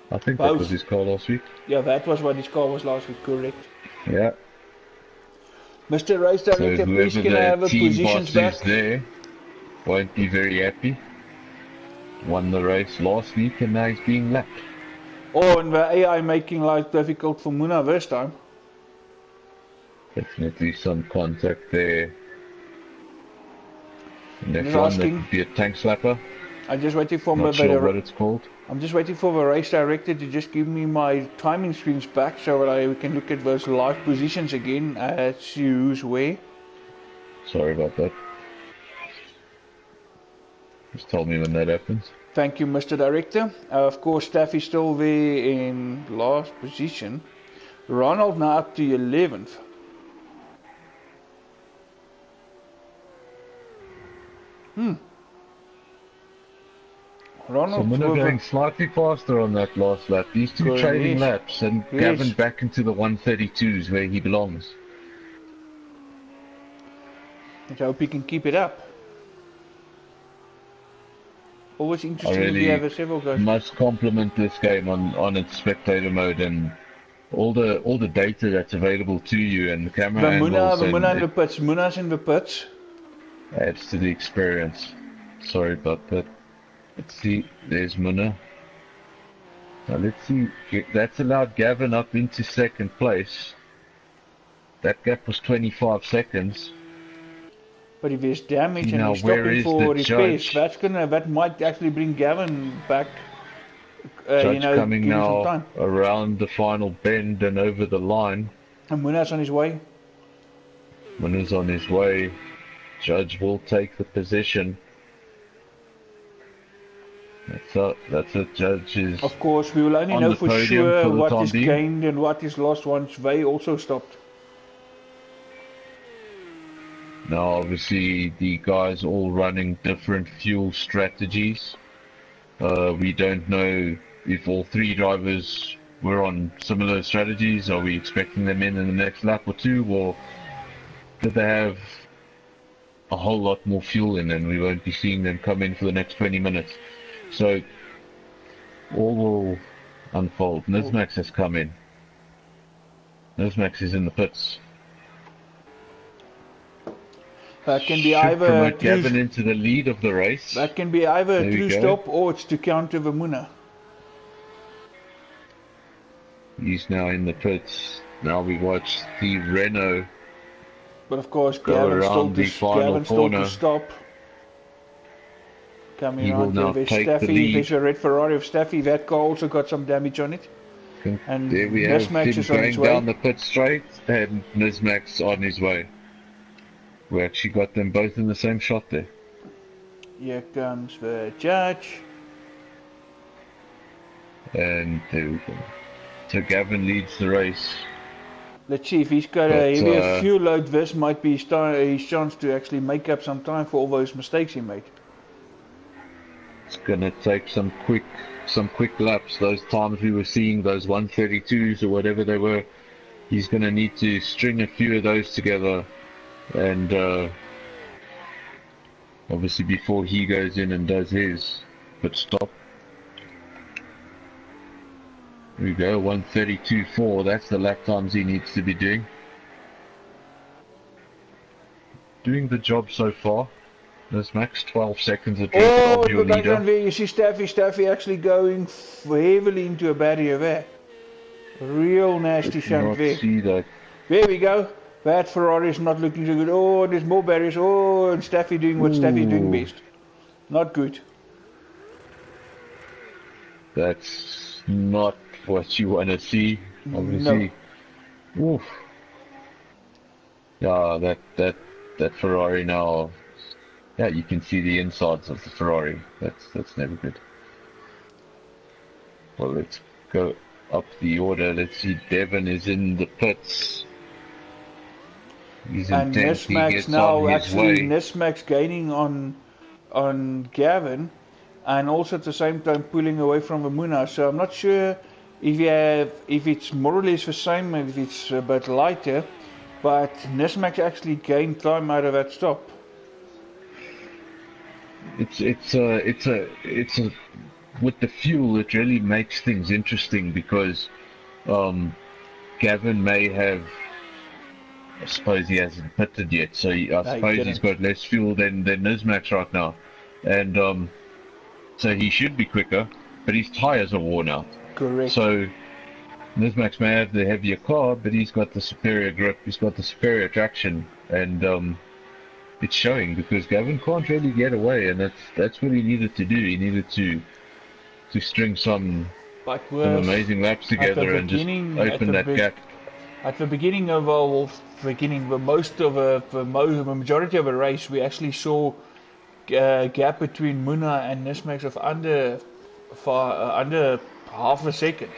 I think that was his car last week. Yeah, that was what his car was last week, correct. Yeah. Mr. Race Director, so please can I have a positions back? There won't be very happy. Won the race last week and now he's being lapped. Oh, and the AI making life difficult for Muna this time. Definitely some contact there. And that one, that could be a tank slapper. I'm just waiting for Not sure what it's called. I'm just waiting for the race director to just give me my timing screens back so that we can look at those live positions again as who's where. Sorry about that. Just tell me when that happens. Thank you, Mr. Director. Of course, Staffy's still there in last position. Ronald now up to 11th. Ronald, so Muna going slightly faster on that last lap. These two trading laps, and Gavin back into the 132s where he belongs. I hope he can keep it up. Always interesting to have several guys. Must compliment this game on its spectator mode and all the data that's available to you, and the camera angles. Muna in the pits. Muna's in the pits. Adds to the experience. Sorry about that. Let's see, there's Muna. Now let's see, that's allowed Gavin up into second place. That gap was 25 seconds. But if there's damage and now, he's stopping for repairs, judge? that might actually bring Gavin back. Judge coming now around the final bend and over the line. And Muna's on his way. Muna's on his way. Judge will take the position. That's it. Judge is. Of course, we will only know for sure what is gained and what is lost once they also stopped. Now, obviously, the guys all running different fuel strategies. We don't know if all 3 drivers were on similar strategies. Are we expecting them in the next lap or 2, or did they have a whole lot more fuel in and we won't be seeing them come in for the next 20 minutes? So, all will unfold. Nizmax has come in. Nizmax is in the pits. That can be either Gavin into the lead of the race. That can be either a true stop or it's to counter the Muna. He's now in the pits. Now we watch the Renault. But of course, go around the final corner. To stop. Coming around here, there's Staffy. There's a red Ferrari of Staffy. That car also got some damage on it. And there we have him going down the pit straight. and Nismax on his way. We actually got them both in the same shot there. Here comes the judge. And there we go. So Gavin leads the race. Let's see if he's got a heavier fuel load. This might be his chance to actually make up some time for all those mistakes he made. It's gonna take some quick laps. Those times we were seeing, those 132s or whatever they were, he's gonna need to string a few of those together, and obviously before he goes in and does his pit stop. There we go, 132.4. That's the lap times he needs to be doing. Doing the job so far. There's max 12 seconds of your leader. You see Staffy actually going heavily into a barrier there. Real nasty shunt there. See that. There we go. That Ferrari is not looking so good. Oh, there's more barriers. Oh, and Staffy doing what Staffy is doing best. Not good. That's not what you want to see, obviously. No. Oof. Yeah, that Ferrari now. Yeah, you can see the insides of the Ferrari. That's never good. Well, let's go up the order. Let's see. Devon is in the pits. He's and Nismax now actually Nismax gaining on Gavin, and also at the same time pulling away from Vamuna. So I'm not sure if it's more or less the same, if it's a bit lighter, but Nismax actually gained time out of that stop. It's with the fuel, it really makes things interesting because Gavin may have, I suppose he hasn't pitted yet, so I suppose he's got less fuel than Nismax right now, and so he should be quicker, but his tyres are worn out. Correct. So Nismax may have the heavier car, but he's got the superior grip, he's got the superior traction, and it's showing because Gavin can't really get away, and that's what he needed to do. He needed to string some amazing laps together and just open that gap. At the beginning of the majority of the race, we actually saw a gap between Muna and Nismax of under half a second.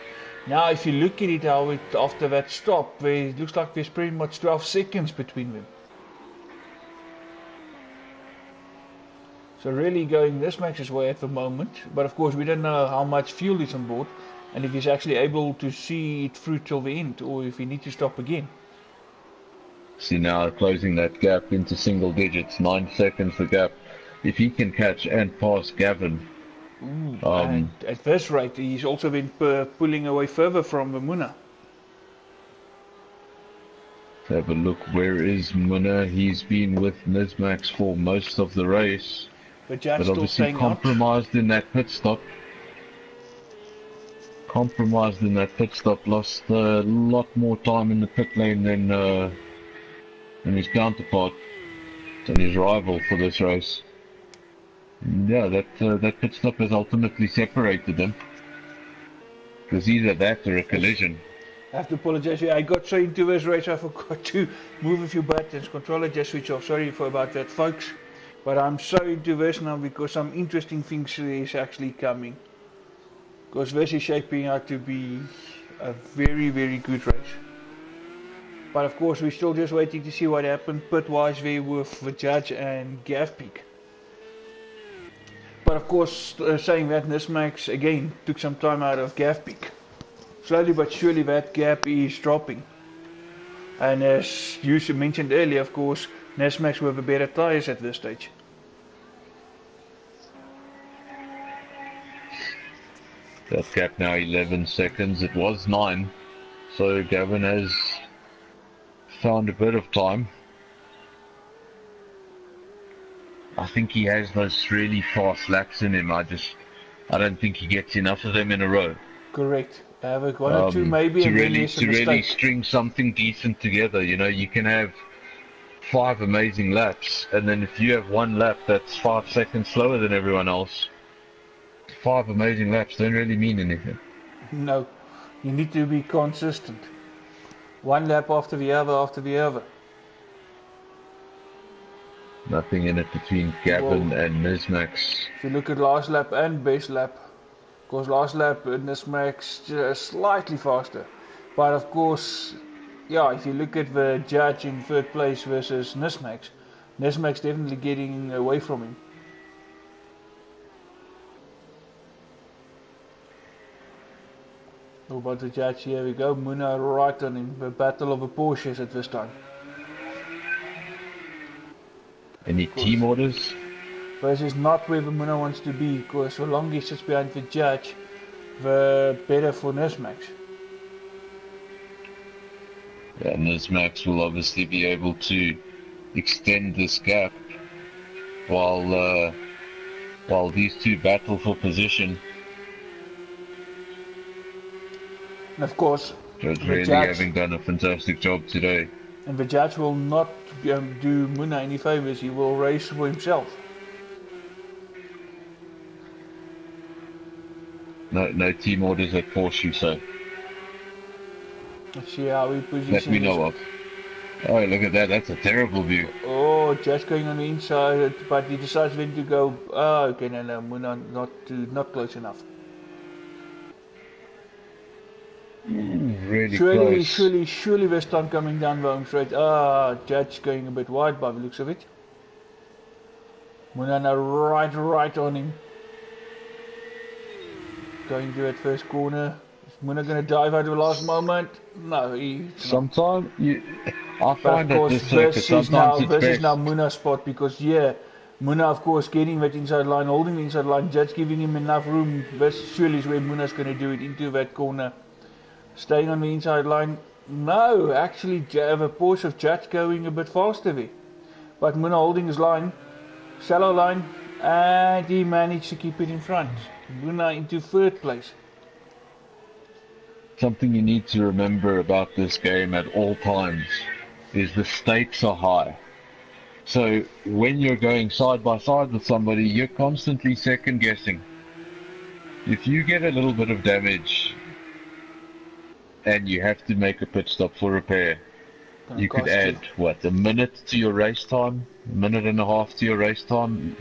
Now, if you look at it, after that stop, it looks like there's pretty much 12 seconds between them. So really going Nismax's way at the moment, but of course we don't know how much fuel is on board and if he's actually able to see it through till the end or if he needs to stop again. See now closing that gap into single digits, 9 seconds the gap. If he can catch and pass Gavin. And at this rate he's also been pulling away further from Muna. Let's have a look, where is Muna? He's been with Nismax for most of the race. But obviously compromised in that pit stop. Lost a lot more time in the pit lane than his counterpart, than his rival for this race. Yeah, that pit stop has ultimately separated them. Because either that or a collision. I have to apologize. I got so into this race I forgot to move a few buttons. Controller just switched off. Sorry about that, folks. But I'm so into this now because some interesting things is actually coming. Because this is shaping out to be a very, very good race. But of course we're still just waiting to see what happened pit-wise there with the Judge and Gav Peak. But of course, saying that, Nismax again took some time out of Gav Peak. Slowly but surely that gap is dropping. And as you mentioned earlier, of course, Nismax with the better tyres at this stage. That gap now 11 seconds, it was 9. So Gavin has found a bit of time. I think he has those really fast laps in him. I don't think he gets enough of them in a row. Correct. Have one or two maybe, to really string something decent together. You know, you can have 5 amazing laps, and then if you have one lap that's 5 seconds slower than everyone else, 5 amazing laps don't really mean anything. No, you need to be consistent. One lap after the other after the other. Nothing in it between Gavin and Nismax. If you look at last lap and best lap, of course last lap Nismax just slightly faster. But of course, yeah, if you look at the judge in third place versus Nismax, Nismax definitely getting away from him. Oh, about the judge, here we go, Muna right on him, the battle of the Porsches at this time. Any team orders? This is not where the Muna wants to be, because so long he sits behind the judge, the better for Nismax. Yeah, Nismax will obviously be able to extend this gap while these two battle for position. And of course, Just really having done a fantastic job today. And the judge will not do Muna any favors, he will race for himself. No team orders at Porsche, so. Let's see how he positions. That we know of. Oh, look at that, that's a terrible view. Oh, judge going on the inside, but he decides when to go. Oh, okay, no, Muna not close enough. Really close. Surely this time coming down the home straight. Judge going a bit wide by the looks of it. Muna now right on him. Going to that first corner. Is Muna going to dive out of the last moment? No, sometimes I find that this circuit, this is now Muna's spot, because Muna of course getting that inside line, holding the inside line, Judge giving him enough room. This surely is where Muna's going to do it, into that corner. Staying on the inside line. No, actually the Porsche of Judge going a bit faster there. But Muna holding his line, shallow line, and he managed to keep it in front. Muna into third place. Something you need to remember about this game at all times is the stakes are high. So when you're going side by side with somebody, you're constantly second guessing. If you get a little bit of damage and you have to make a pit stop for repair, you could add, a minute to your race time, a minute and a half to your race time.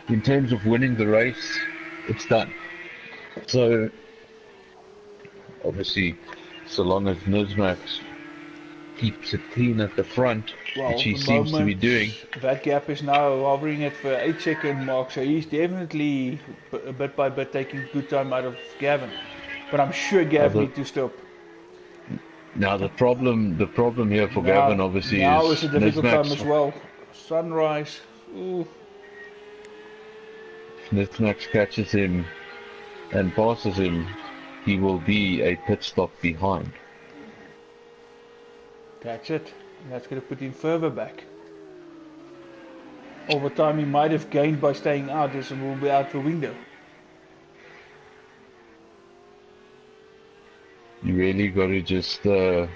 In terms of winning the race, it's done. So, obviously, so long as Nismax keeps it clean at the front, which he seems to be doing. That gap is now hovering at the 8-second mark, so he's definitely, bit by bit, taking good time out of Gavin. But I'm sure Gavin needs to stop. Now the problem here for Gavin obviously now is a difficult time as well. Sunrise. Ooh. If Nismax catches him and passes him, he will be a pit stop behind. That's it. That's going to put him further back. Over time he might have gained by staying out, this will be out the window. You really got to just, when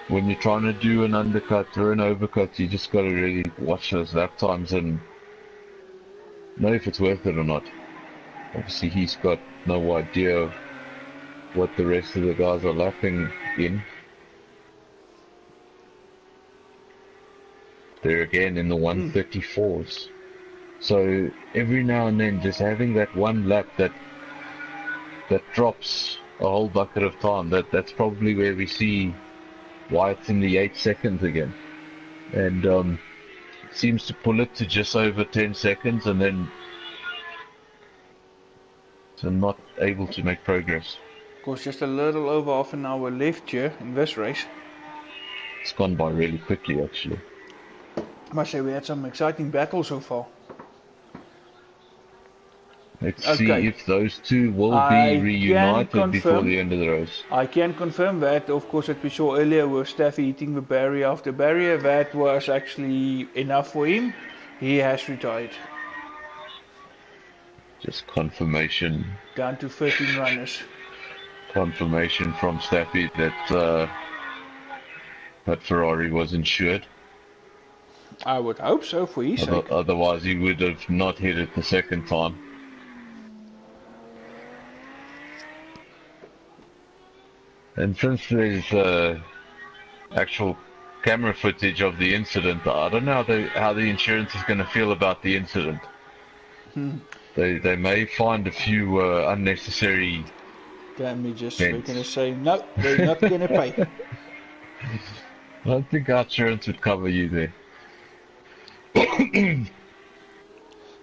you're trying to do an undercut or an overcut, you just got to really watch those lap times and know if it's worth it or not. Obviously he's got no idea what the rest of the guys are lapping in. They're again in the 134s. So every now and then just having that one lap that drops a whole bucket of time, that's probably where we see why it's in the 8 seconds again. And seems to pull it to just over 10 seconds and then to not able to make progress. Of course, just a little over half an hour left here in this race. It's gone by really quickly actually. I must say we had some exciting battles so far. Let's see if those two will be reunited before the end of the race. I can confirm that, of course, that we saw earlier with Staffy hitting the barrier after barrier. That was actually enough for him. He has retired. Just confirmation. Down to 13 runners. Confirmation from Staffy that Ferrari was insured. I would hope so for his sake. Otherwise he would have not hit it the second time. And since there's actual camera footage of the incident. I don't know how the insurance is going to feel about the incident. They may find a few unnecessary damages. They're dents. going to say, no, they're not going to pay. I don't think our insurance would cover you there.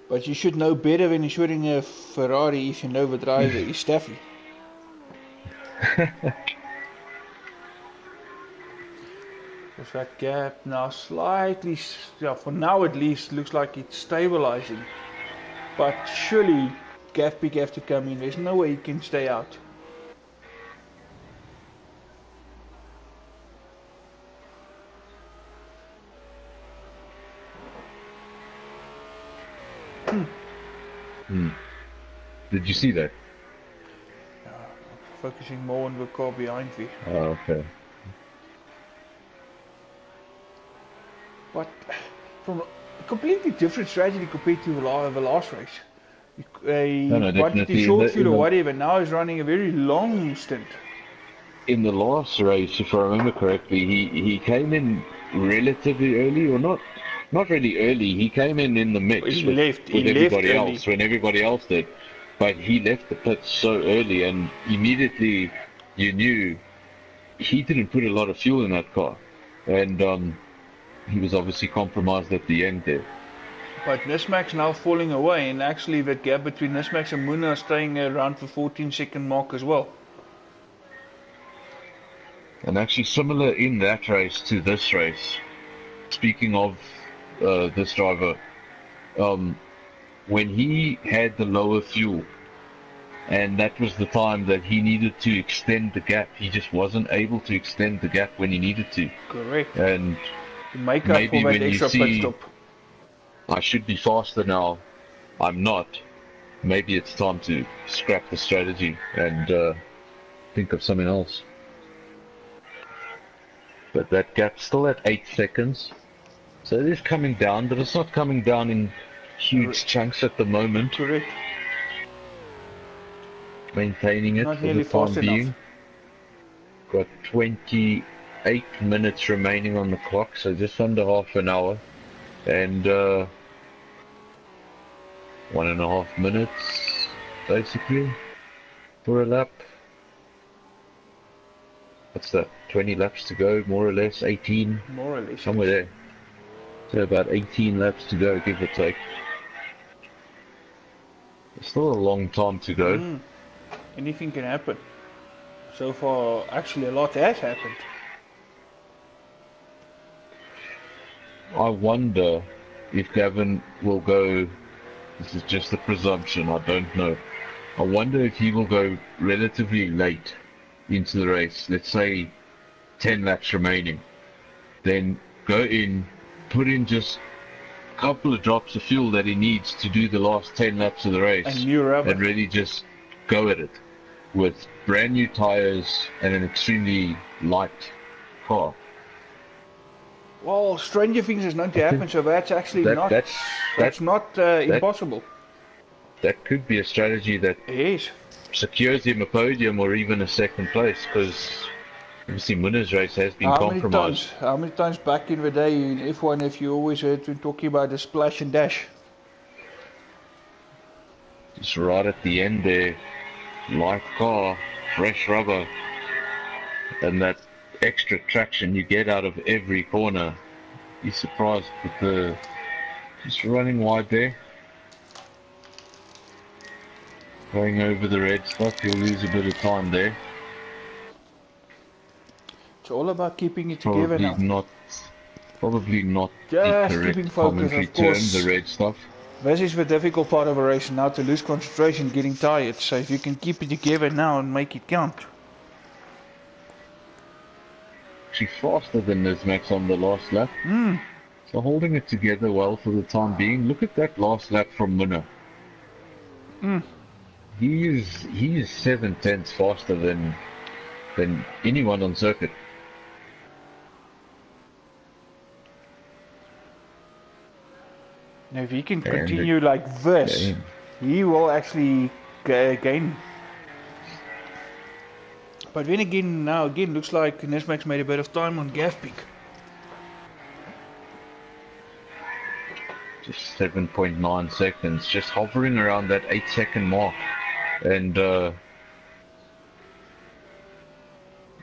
But you should know better when insuring a Ferrari if you know the driver is Staffy. Because that gap now slightly, yeah, for now at least, looks like it's stabilizing. But surely gap big have to come in. There's no way he can stay out. Did you see that? Focusing more on the car behind me. Oh, okay. But from a completely different strategy compared to the last race. No, Quantity short fuel or whatever, now he's running a very long stint. In the last race, if I remember correctly, he came in relatively early, or not really early. He came in the mix with everybody else when everybody else did. But he left the pits so early, and immediately you knew he didn't put a lot of fuel in that car, and he was obviously compromised at the end there. But Nismax now falling away, and actually that gap between Nismax and Muna is staying around the 14-second mark as well. And actually similar in that race to this race, speaking of this driver, when he had the lower fuel, and that was the time that he needed to extend the gap, he just wasn't able to extend the gap when he needed to. Correct. And to make up for that extra pit stop. I should be faster now, I'm not. Maybe it's time to scrap the strategy and think of something else. But that gap's still at 8 seconds. So it is coming down, but it's not coming down in huge chunks at the moment. Correct. Maintaining it Not for the time being. enough. Got 28 minutes remaining on the clock, so just under half an hour. And 1.5 minutes, basically, for a lap. What's that? 20 laps to go, more or less, 18? More or less. Somewhere there. So about 18 laps to go, give or take. It's still a long time to go. Anything can happen. So far, actually a lot has happened. I wonder if Gavin will go, this is just a presumption, I don't know. I wonder if he will go relatively late into the race, let's say 10 laps remaining. Then go in, put in just a couple of drops of fuel that he needs to do the last 10 laps of the race. And new rubber. And really just go at it with brand new tires and an extremely light car. Well, stranger things is known to happen, so that's actually that's not impossible. That could be a strategy that secures him a podium or even a second place, because obviously Muna's race has been compromised. How many times back in the day in F1 have you always heard me talking about the splash and dash? Just right at the end there, light car, fresh rubber, and that extra traction you get out of every corner. You're surprised with the just running wide there. Going over the red stuff, you'll lose a bit of time there. It's all about keeping it together now. Probably not just the correct keeping focus, commentary of course. term, the red stuff. This is the difficult part of a race, now to lose concentration, getting tired. So if you can keep it together now and make it count. Actually faster than Nismax on the last lap. So holding it together well for the time being. Look at that last lap from Muna. He is 7/10 faster than anyone on circuit. Now if he can continue like this, he will actually gain But then again, now again, looks like Nesmax made a bit of time on Gavpik. Just 7.9 seconds, just hovering around that 8-second mark. And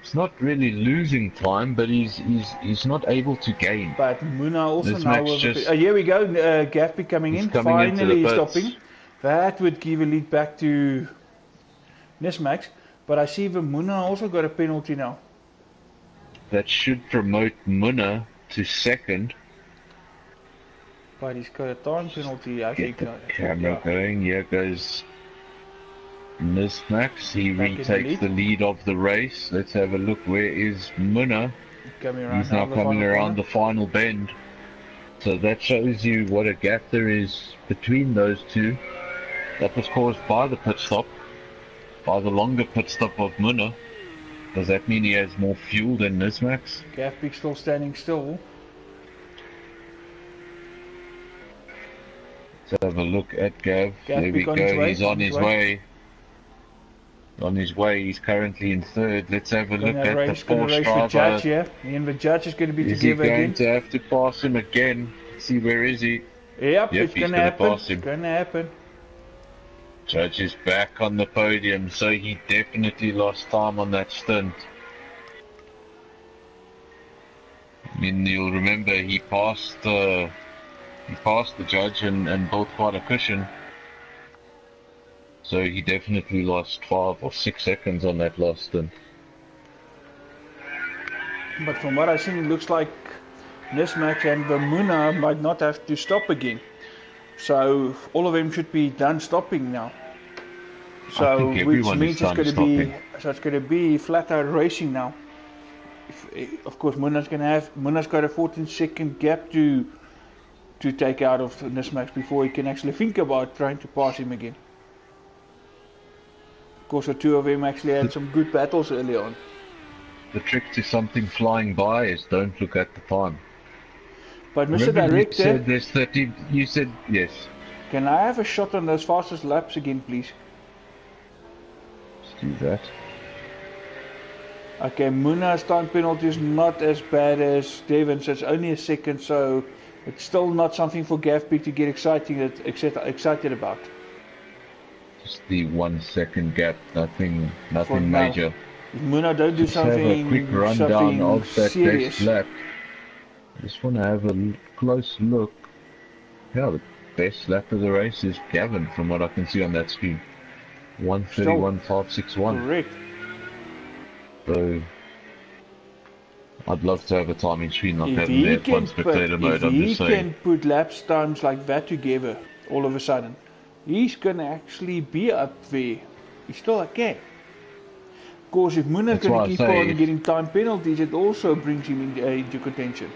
it's not really losing time, but he's not able to gain. But Muna also This now... here we go, Gavpik coming in, finally stopping. That would give a lead back to Nesmax. But I see Muna also got a penalty now. That should promote Muna to second. But he's got a time penalty, I think. Get the camera going. Here goes Nesmax. He retakes the lead of the race. Let's have a look. Where is Muna? He's now coming around the final bend. So that shows you what a gap there is between those two. That was caused by the pit stop. By the longer pit stop of Muna. Does that mean he has more fuel than Nesmax? Gavpik still standing still. Let's have a look at Gav. There we go, he's on his way. On his way, he's currently in third. Let's have a look at the Porsche driver. Judge, yeah? And the judge is going to be together again. Is he going to have to pass him again? Let's see, where is he? Yep, it's going to happen. It's going to happen. Judge is back on the podium, so he definitely lost time on that stint. I mean, you'll remember he passed the judge and built quite a cushion. So he definitely lost 5 or 6 seconds on that last stint. But from what I've seen, it looks like Nesmax and Muna might not have to stop again. So all of them should be done stopping now. So which means it's going to be flat out racing now. Of course, Muna's got a 14-second gap to take out of Nesmax before he can actually think about trying to pass him again. Of course, the two of them actually had some good battles early on. The trick to something flying by is don't look at the time. But Mr. Director, you said there's 30. You said yes. Can I have a shot on those fastest laps again, please? Let's do that. Okay, Muna's time penalty is not as bad as Devon's. It's only a second, so it's still not something for Gavpik to get excited about. Just the 1 second gap, nothing major. If Muna don't do something, have a quick rundown of that serious. best lap. I just want to have a close look. Yeah, the best lap of the race is Gavin, from what I can see on that screen. 1:31.561. Correct. So I'd love to have a timing screen like that in the F1 spectator mode. If he can put lap times like that together, all of a sudden, he's gonna actually be up there. He's still okay. Of course, if Muna's gonna keep on getting time penalties, it also brings him into contention.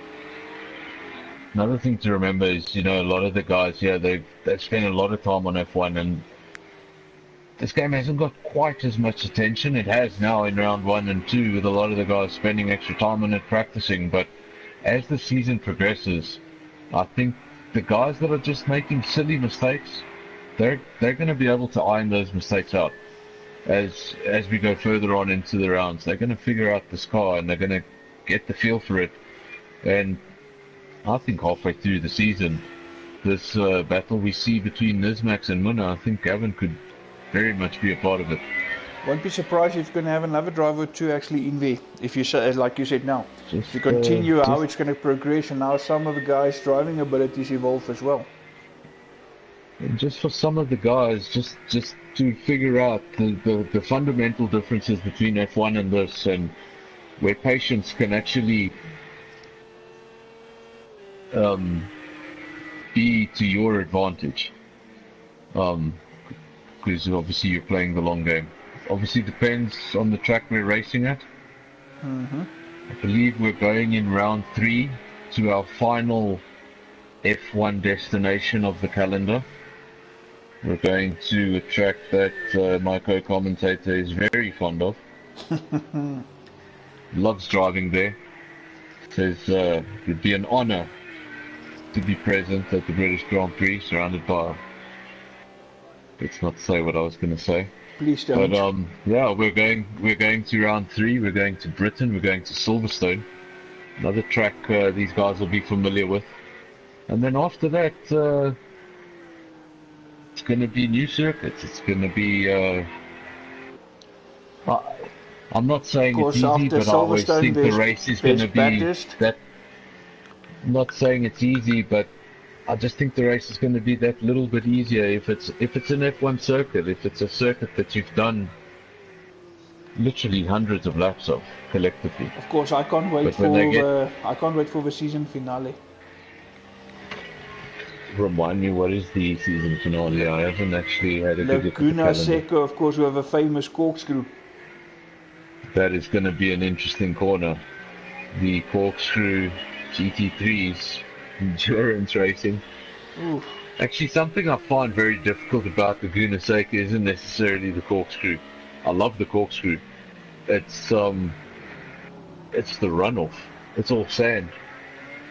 Another thing to remember is, a lot of the guys here, they've spent a lot of time on F1, and this game hasn't got quite as much attention. It has now in round 1 and 2, with a lot of the guys spending extra time on it practicing. But as the season progresses, I think the guys that are just making silly mistakes, they're going to be able to iron those mistakes out as we go further on into the rounds. They're going to figure out this car, and they're going to get the feel for it. And I think halfway through the season, this battle we see between Nesmax and Muna, I think Gavin could very much be a part of it. Won't be surprised if you're going to have another driver or two actually in there, if you say, like you said now, to continue how it's going to progress, and how some of the guys' driving abilities evolve as well. And just for some of the guys, just to figure out the fundamental differences between F1 and this, and where patience can actually be to your advantage. Because obviously you're playing the long game. Obviously depends on the track we're racing at. I believe we're going in round 3 to our final F1 destination of the calendar. We're going to a track that my co-commentator is very fond of. Loves driving there. Says it would be an honour to be present at the British Grand Prix, surrounded by let's not say what I was going to say. Please But don't. yeah, we're going to round 3. We're going to Britain. We're going to Silverstone, another track these guys will be familiar with. And then after that, it's going to be new circuits. It's going to be. I'm not Of saying it's course, easy, after but I always Silverstone, think the race is going there's to be Bathurst. that. I'm not saying it's easy, but I just think the race is going to be that little bit easier if it's an F1 circuit, if it's a circuit that you've done literally hundreds of laps of collectively. Of course, I can't wait But when they get, for the season finale. remind me, what is the season finale? I haven't actually had a good look at the Laguna calendar. Seca, of course, we have a famous corkscrew. That is going to be an interesting corner. The corkscrew GT3s, endurance racing. Oof. Actually, something I find very difficult about Laguna Seca isn't necessarily the corkscrew. I love the corkscrew. It's the runoff. It's all sand,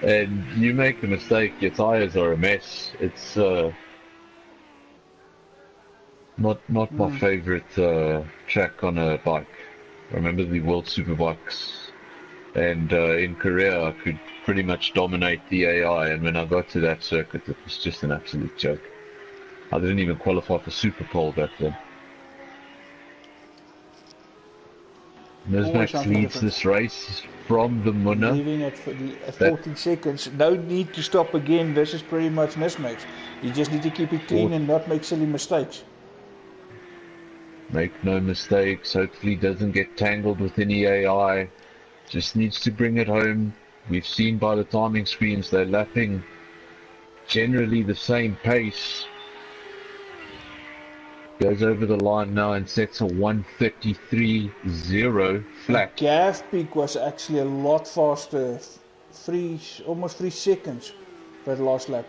and you make a mistake, your tires are a mess. It's not my favorite track on a bike. I remember the World Superbikes, and in Korea I could pretty much dominate the AI, and when I got to that circuit it was just an absolute joke. I didn't even qualify for Superpole back then. Nismax leads this race from the Munna. Leaving at 14 seconds. No need to stop again. This is pretty much Nismax. You just need to keep it clean and not make silly mistakes. Make no mistakes, hopefully doesn't get tangled with any AI, just needs to bring it home. We've seen by the timing screens they're lapping generally the same pace. Goes over the line now and sets a 1:33.0 flat. Gav peak was actually a lot faster, almost 3 seconds for the last lap.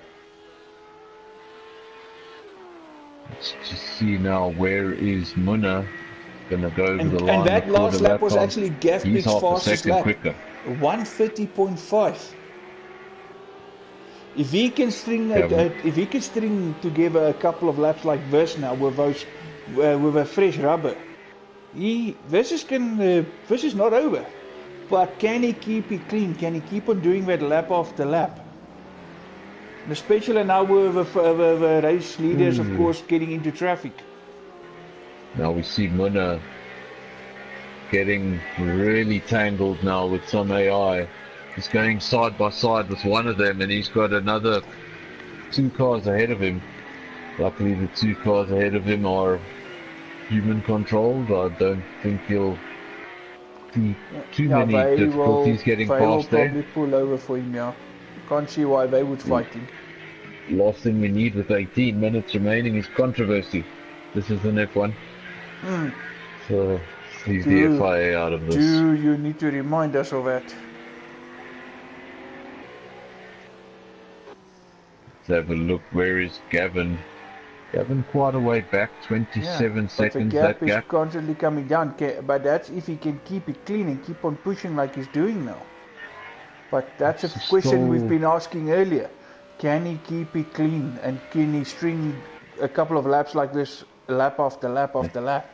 Let's just see now, where is Munna gonna go over the line? And that last lap was actually Gav He's Peak's half a fastest second lap. quicker. 1:30.5. If he can string together a couple of laps like this now with those with a fresh rubber, this is not over. But can he keep it clean? Can he keep on doing that lap after lap? Especially now with the race leaders, of course, getting into traffic. Now we see Munna getting really tangled now with some AI. He's going side by side with one of them, and he's got another 2 cars ahead of him. Luckily the 2 cars ahead of him are human controlled. I don't think he'll see too many difficulties getting past there. They will probably pull over for him, yeah. Can't see why they would fight him. Last thing we need with 18 minutes remaining is controversy. This is an F1. So leave the FIA out of this. Do you need to remind us of that? Let's have a look. Where is Gavin? Gavin quite a way back, 27 seconds. But the gap is constantly coming down. But that's if he can keep it clean and keep on pushing like he's doing now. But that's a question we've been asking earlier. Can he keep it clean, and can he string a couple of laps like this, lap after lap after lap?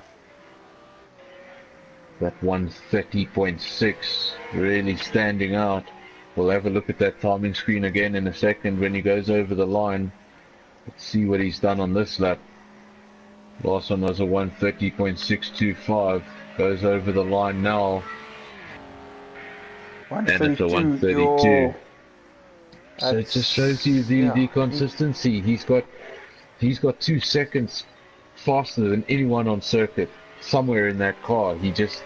That 1:30.6 really standing out. We'll have a look at that timing screen again in a second when he goes over the line. Let's see what he's done on this lap. Last one was a 1:30.625. Goes over the line now. And it's a 1:32. So it just shows you the consistency. He's got 2 seconds faster than anyone on circuit. Somewhere in that car, he just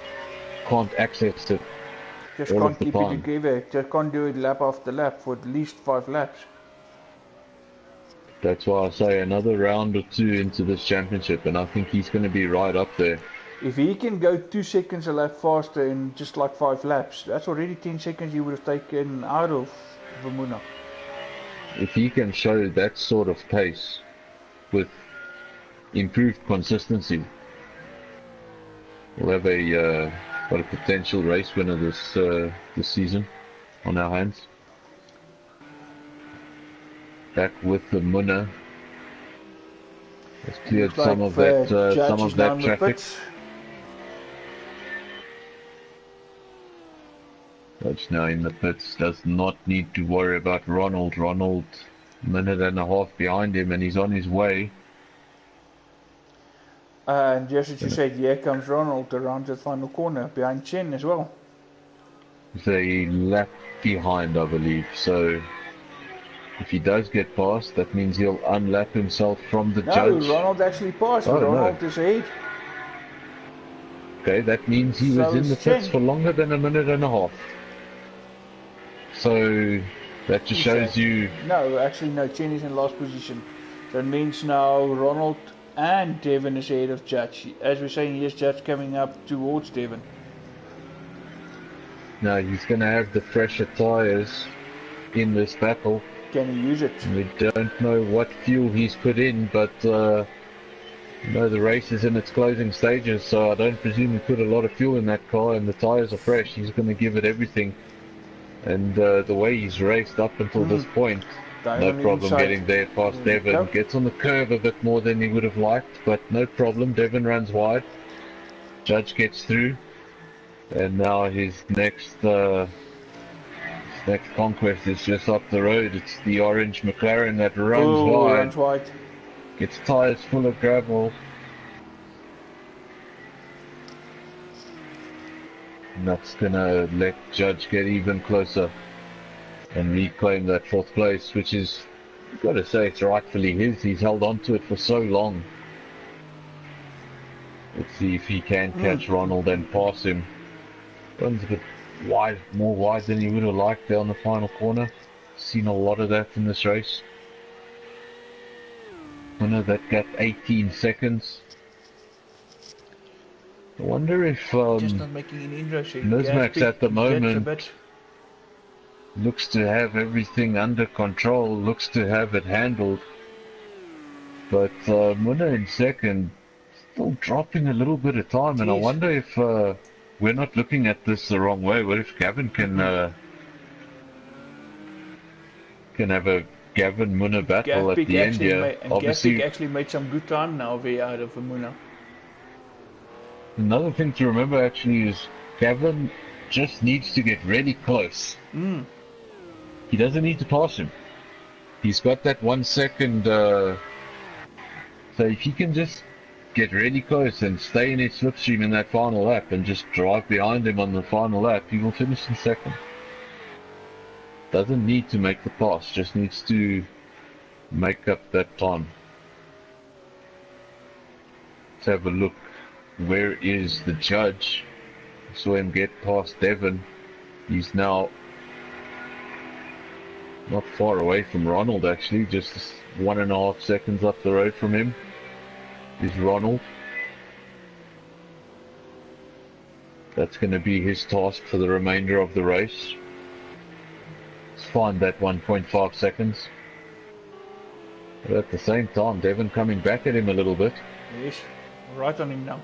can't access it. Just can't keep it together. Just can't do it lap after lap for at least 5 laps. That's why I say another round or 2 into this championship, and I think he's going to be right up there. If he can go 2 seconds a lap faster in just like 5 laps, that's already 10 seconds he would have taken out of Munna. If he can show that sort of pace with improved consistency, we'll have a potential race winner this season on our hands. Back with the Munna. Has cleared Looks like some of the that judge is now in the traffic. pits. Judge now in the pits, does not need to worry about Ronald. Ronald, minute and a half behind him, and he's on his way. And just as you said, here comes Ronald around the final corner behind Chen as well. He's a lap behind, I believe. So if he does get past, that means he'll unlap himself from the judge. No, Ronald actually passed. Oh, Ronald no. is ahead. Okay, that means he was in the pits for longer than a minute and a half. So that just shows you... No, actually no, Chen is in last position. That means now Ronald and Devon is ahead of Judge. As we're saying, here's Judge coming up towards Devon. Now he's going to have the fresher tyres in this battle. Can he use it? We don't know what fuel he's put in, but you know, the race is in its closing stages, so I don't presume he put a lot of fuel in that car, and the tyres are fresh. He's going to give it everything. And the way he's raced up until this point, no problem getting there past Devon. Gets on the curve a bit more than he would have liked, but no problem. Devon runs wide. Judge gets through. And now his next conquest is just up the road. It's the orange McLaren that runs wide. Gets tyres full of gravel. And that's gonna let Judge get even closer and reclaim that 4th place, which is, I've got to say, it's rightfully his. He's held on to it for so long. Let's see if he can catch Ronald and pass him. Runs a bit wide, more wide than he would have liked there on the final corner. Seen a lot of that in this race. Winner that got 18 seconds. I wonder if just not making any inroads. Nizmax at the moment looks to have everything under control, looks to have it handled. But Munna in second, still dropping a little bit of time, and I wonder if we're not looking at this the wrong way. What if Gavin can have a Gavin Munna battle at the end here? Obviously, actually made some good time now out of Munna. Another thing to remember actually is Gavin just needs to get really close. He doesn't need to pass him. He's got that 1 second, so if he can just get really close and stay in his slipstream in that final lap and just drive behind him on the final lap, he will finish in second. Doesn't need to make the pass, just needs to make up that time. Let's have a look. Where is the judge? I saw him get past Devon. He's now not far away from Ronald actually, just 1.5 seconds up the road from him is Ronald. That's going to be his task for the remainder of the race. Let's find that 1.5 seconds. But at the same time, Devon coming back at him a little bit. Yes, right on him now.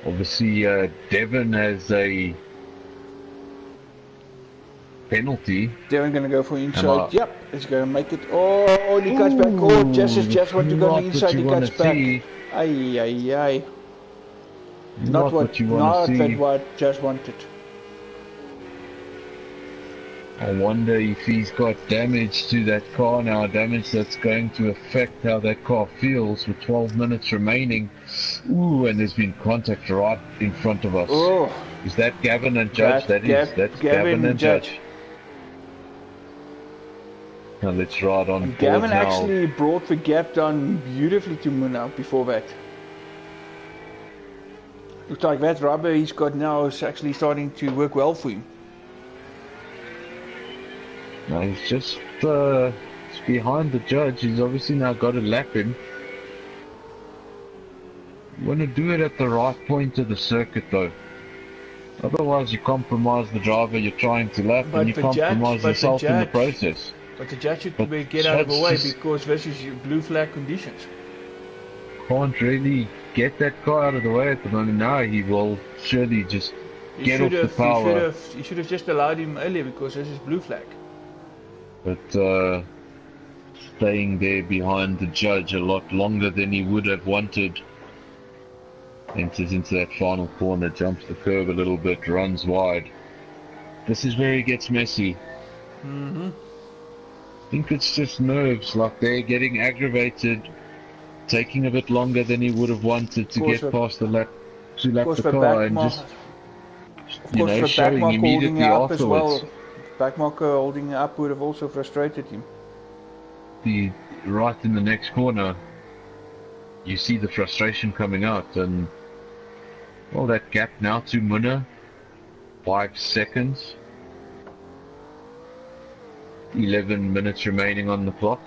Obviously, Devon has a penalty. Devon gonna go for inside. Yep, he's gonna make it. Oh, he cuts back. Oh, just want to go inside. He cuts back. Aye, aye, aye. Not what you want to see. Not that what just wanted. I wonder if he's got damage to that car now, damage that's going to affect how that car feels with 12 minutes remaining. Ooh, and there's been contact right in front of us. Oh. Is that Gavin and Judge? That's Gavin and Judge. Now let's ride on board. Gavin actually brought the gap down beautifully to Munna before that. Looks like that rubber he's got now is actually starting to work well for him. No, he's just behind the judge. He's obviously now got to lap him. You want to do it at the right point of the circuit though. Otherwise you compromise the driver you're trying to lap, and you compromise yourself in the process. But the judge should get out of the way because this is blue flag conditions. Can't really get that car out of the way at the moment. Now he will surely just get off the power. You should have just allowed him earlier because this is blue flag. But staying there behind the judge a lot longer than he would have wanted. Enters into that final corner, jumps the curb a little bit, runs wide. This is where he gets messy. I think it's just nerves, like they're getting aggravated, taking a bit longer than he would have wanted to get past the lap, to lap the car, and just, you know, showing immediately afterwards. Backmarker holding it up would have also frustrated him. Right in the next corner, you see the frustration coming out, and well, that gap now to Munna, 5 seconds. 11 minutes remaining on the clock,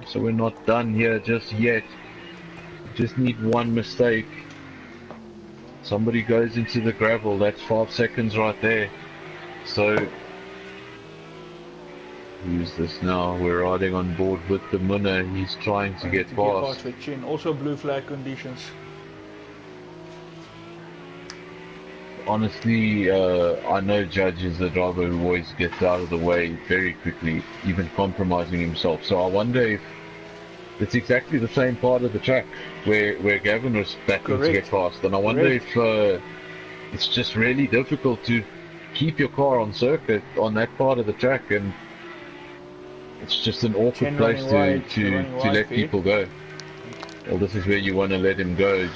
so we're not done here just yet. We just need one mistake. Somebody goes into the gravel, that's 5 seconds right there. So who's this now? We're riding on board with the Munna. He's trying to get past. The chin. Also blue flag conditions. Honestly, I know Judge is the driver who always gets out of the way very quickly, even compromising himself. So I wonder if it's exactly the same part of the track where Gavin was battling to get past. And I wonder if it's just really difficult to keep your car on circuit on that part of the track, and it's just an awkward place to let people go. Well, this is where you want to let him go.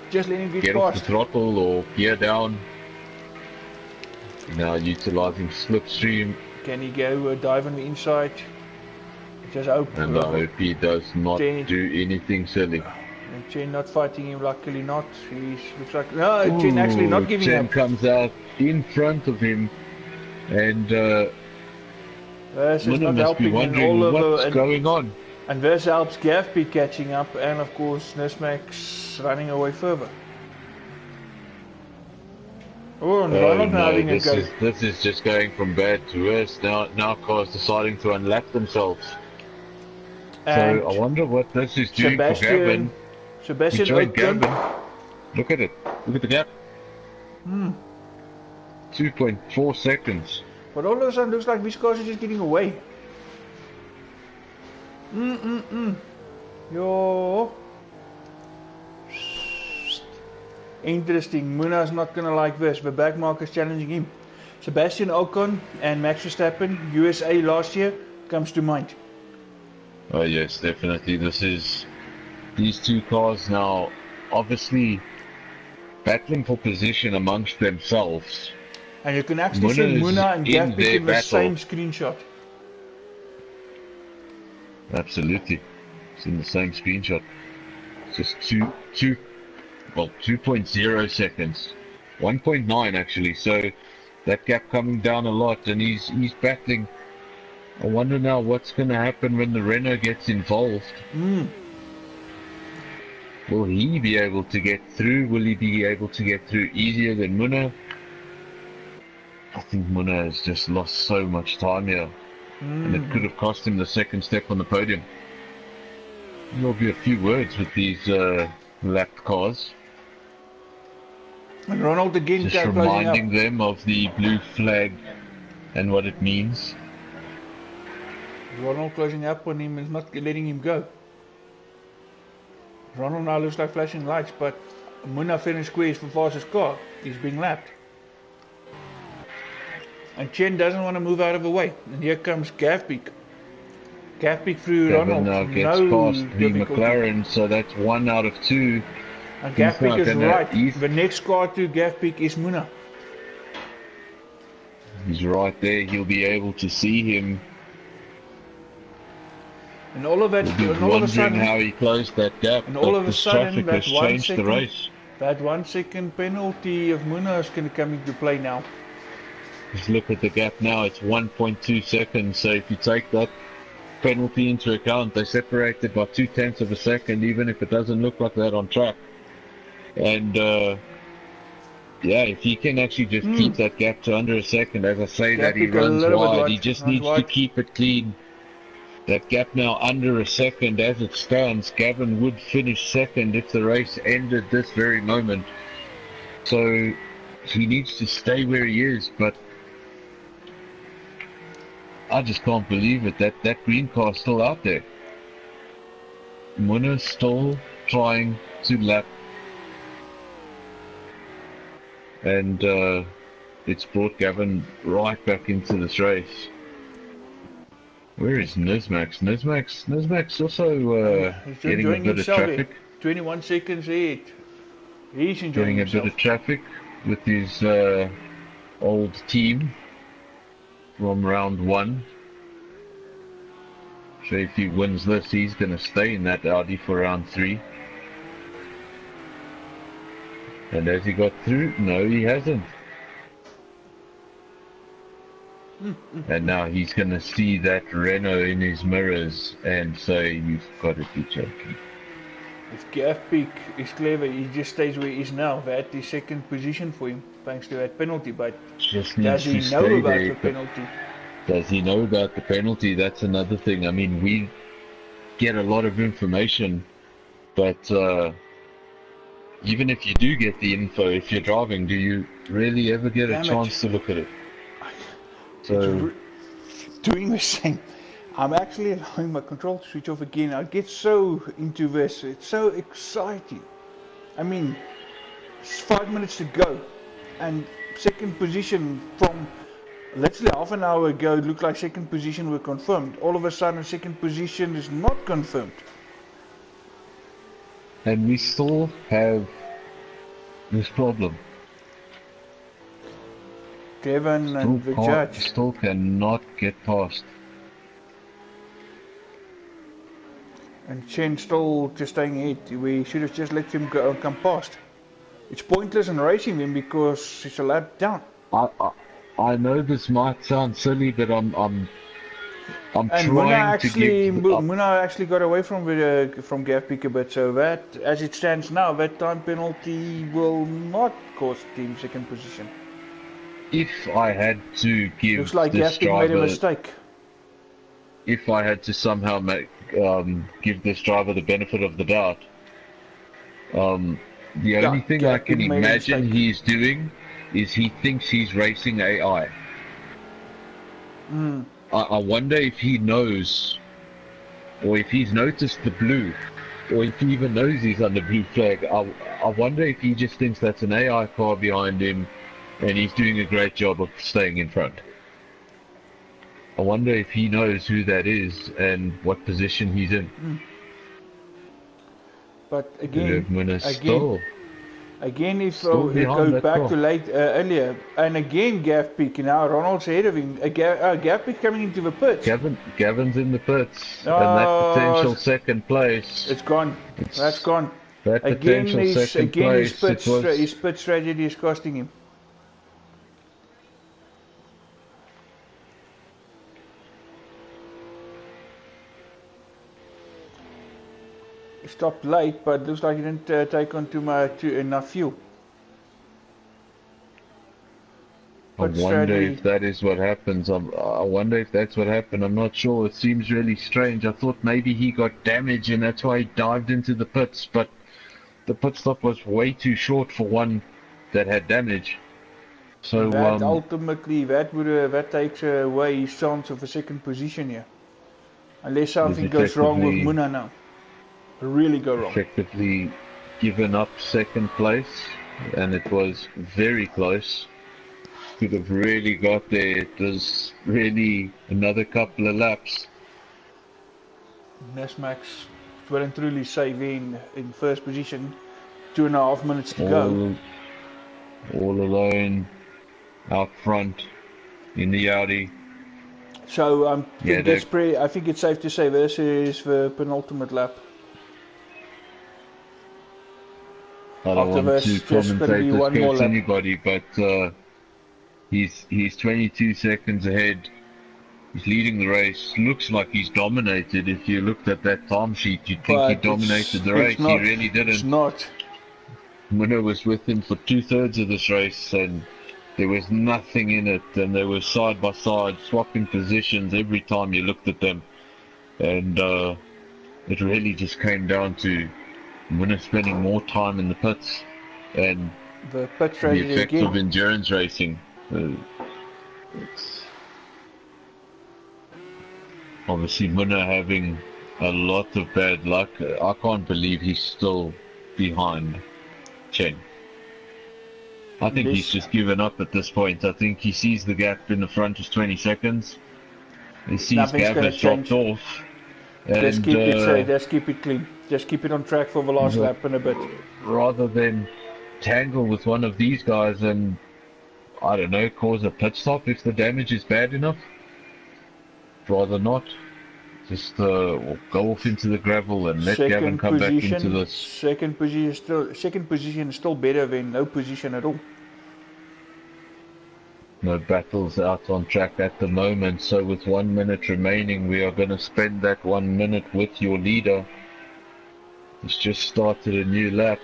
Just let him get off the throttle or gear down. Now utilizing slipstream. Can he go dive on the inside? Just hope. And I hope he does not do anything silly. And Chen not fighting him, luckily not. He looks like Chen actually not giving Chen up. Comes out in front of him, and Munna must be wondering what's going on. And this helps Gavby catching up, and of course Nismax running away further. Oh, and Ronald now having a go. This is just going from bad to worse. Now cars deciding to unlap themselves. And so I wonder what this is doing for Gavin. Sebastian Gavin. Look at it. Look at the gap. 2.4 seconds. But all of a sudden looks like these cars are just getting away. Yo. Interesting. Munna's not gonna like this. The back marker's challenging him. Sebastian Ocon and Max Verstappen, USA last year, comes to mind. Oh yes, definitely. These two cars now obviously battling for position amongst themselves. And you can actually see Munna and Gavby in the same screenshot. Absolutely. It's in the same screenshot. It's just 2.0 seconds. 1.9 actually, so that gap coming down a lot, and he's battling. I wonder now what's going to happen when the Renault gets involved. Will he be able to get through? Will he be able to get through easier than Munna? I think Munna has just lost so much time here, and it could have cost him the second step on the podium. There'll be a few words with these lapped cars. And Ronald again just reminding them of the blue flag and what it means. Ronald closing up on him and not letting him go. Ronald now looks like flashing lights, but Munna fair and square is the fastest car. He's being lapped. And Chen doesn't want to move out of the way. And here comes Gavby. Gavby through Gavin Ronald. Now gets past the McLaren, so that's 1 out of 2. And Gavby is right. The next car to Gavby is Munna. He's right there. He'll be able to see him. And all of that, and all of a sudden, how he closed that gap. And all of a sudden, that changed the race. That 1 second penalty of Munna is going to come into play now. Just look at the gap now. It's 1.2 seconds. So if you take that penalty into account, they separated by 0.2 of a second, even if it doesn't look like that on track. And yeah, if he can actually just keep that gap to under a second, as I say, that he runs wide, he just needs to keep it clean. That gap now under a second as it stands. Gavin would finish second if the race ended this very moment. So he needs to stay where he is, but I just can't believe it. That green car's still out there. Muna's still trying to lap, and it's brought Gavin right back into this race. Where is Nismax? Nismax also He's getting a enjoying bit of himself. traffic. 21 seconds ahead. He's enjoying Getting a himself. bit of traffic with his old team from round 1. So if he wins this, he's going to stay in that Audi for round 3. And has he got through? No, he hasn't. And now he's going to see that Renault in his mirrors and say, you've got to be joking. If Gavpeak is clever, he just stays where he is now. That is second position for him, thanks to that penalty. But Just does he needs to know stay about there, the but penalty? does he know about the penalty? That's another thing. I mean, we get a lot of information, but even if you do get the info, if you're driving, do you really ever get a chance to look at it? So Doing the same. I'm actually allowing my control to switch off again. I get so into this. It's so exciting. I mean, it's 5 minutes to go, and second position from literally half an hour ago, it looked like second position were confirmed. All of a sudden, second position is not confirmed. and we still have this problem. Kevin and the judge. Still cannot get past. And Chen still just staying ahead. We should have just let him go, come past. It's pointless in racing him because he's a lap down. I know this might sound silly, but I'm And trying to give. Muna actually got away from Gavpeak a bit, so that, as it stands now, that time penalty will not cost him second position. If I had to give Looks like this Gavpeak made a driver, mistake. if I had to somehow give this driver the benefit of the doubt, the only thing I can imagine he's doing is he thinks he's racing AI. I wonder if he knows, or if he's noticed the blue, or if he even knows he's on the blue flag. I wonder if he just thinks that's an AI car behind him, and he's doing a great job of staying in front. I wonder if he knows who that is and what position he's in. But again, if we go back to earlier, and again Gavpeak, now Ronald's ahead of him. Gavpeak coming into the pits. Gavin's in the pits, and that potential second place. It's gone. That's gone. That potential second place. His pit strategy is costing him. Stopped late, but looks like he didn't take on enough fuel. I wonder if that is what happens. I wonder if that's what happened. I'm not sure. It seems really strange. I thought maybe he got damaged and that's why he dived into the pits, but the pit stop was way too short for one that had damage. So that ultimately that takes away his chance of a second position here, unless something goes wrong with Muna now. Really go wrong. Effectively given up second place, and it was very close. Could have really got there. It was really another couple of laps. Nesmax well and truly saving in first position. 2.5 minutes to go. All alone out front in the Audi. So I think it's safe to say this is the penultimate lap. I don't want to commentate or curse anybody, but he's 22 seconds ahead. He's leading the race. Looks like he's dominated. If you looked at that time sheet, you'd think he dominated the race. He really didn't. It's not. Muna was with him for 2/3 of this race, and there was nothing in it. And they were side by side, swapping positions every time you looked at them. And it really just came down to Muna spending more time in the pits and the effect of endurance racing. Obviously, Munna having a lot of bad luck. I can't believe he's still behind Chen. I think he's just given up at this point. I think he sees the gap in the front is 20 seconds. He sees Gav has dropped off. Just keep it just keep it clean. Just keep it on track for the last lap and a bit. Rather than tangle with one of these guys and, I don't know, cause a pit stop if the damage is bad enough. Rather not. Just go off into the gravel and let Gavin come back into this. Second position is still better than no position at all. No battles out on track at the moment, so with 1 minute remaining we are going to spend that 1 minute with your leader. He's just started a new lap.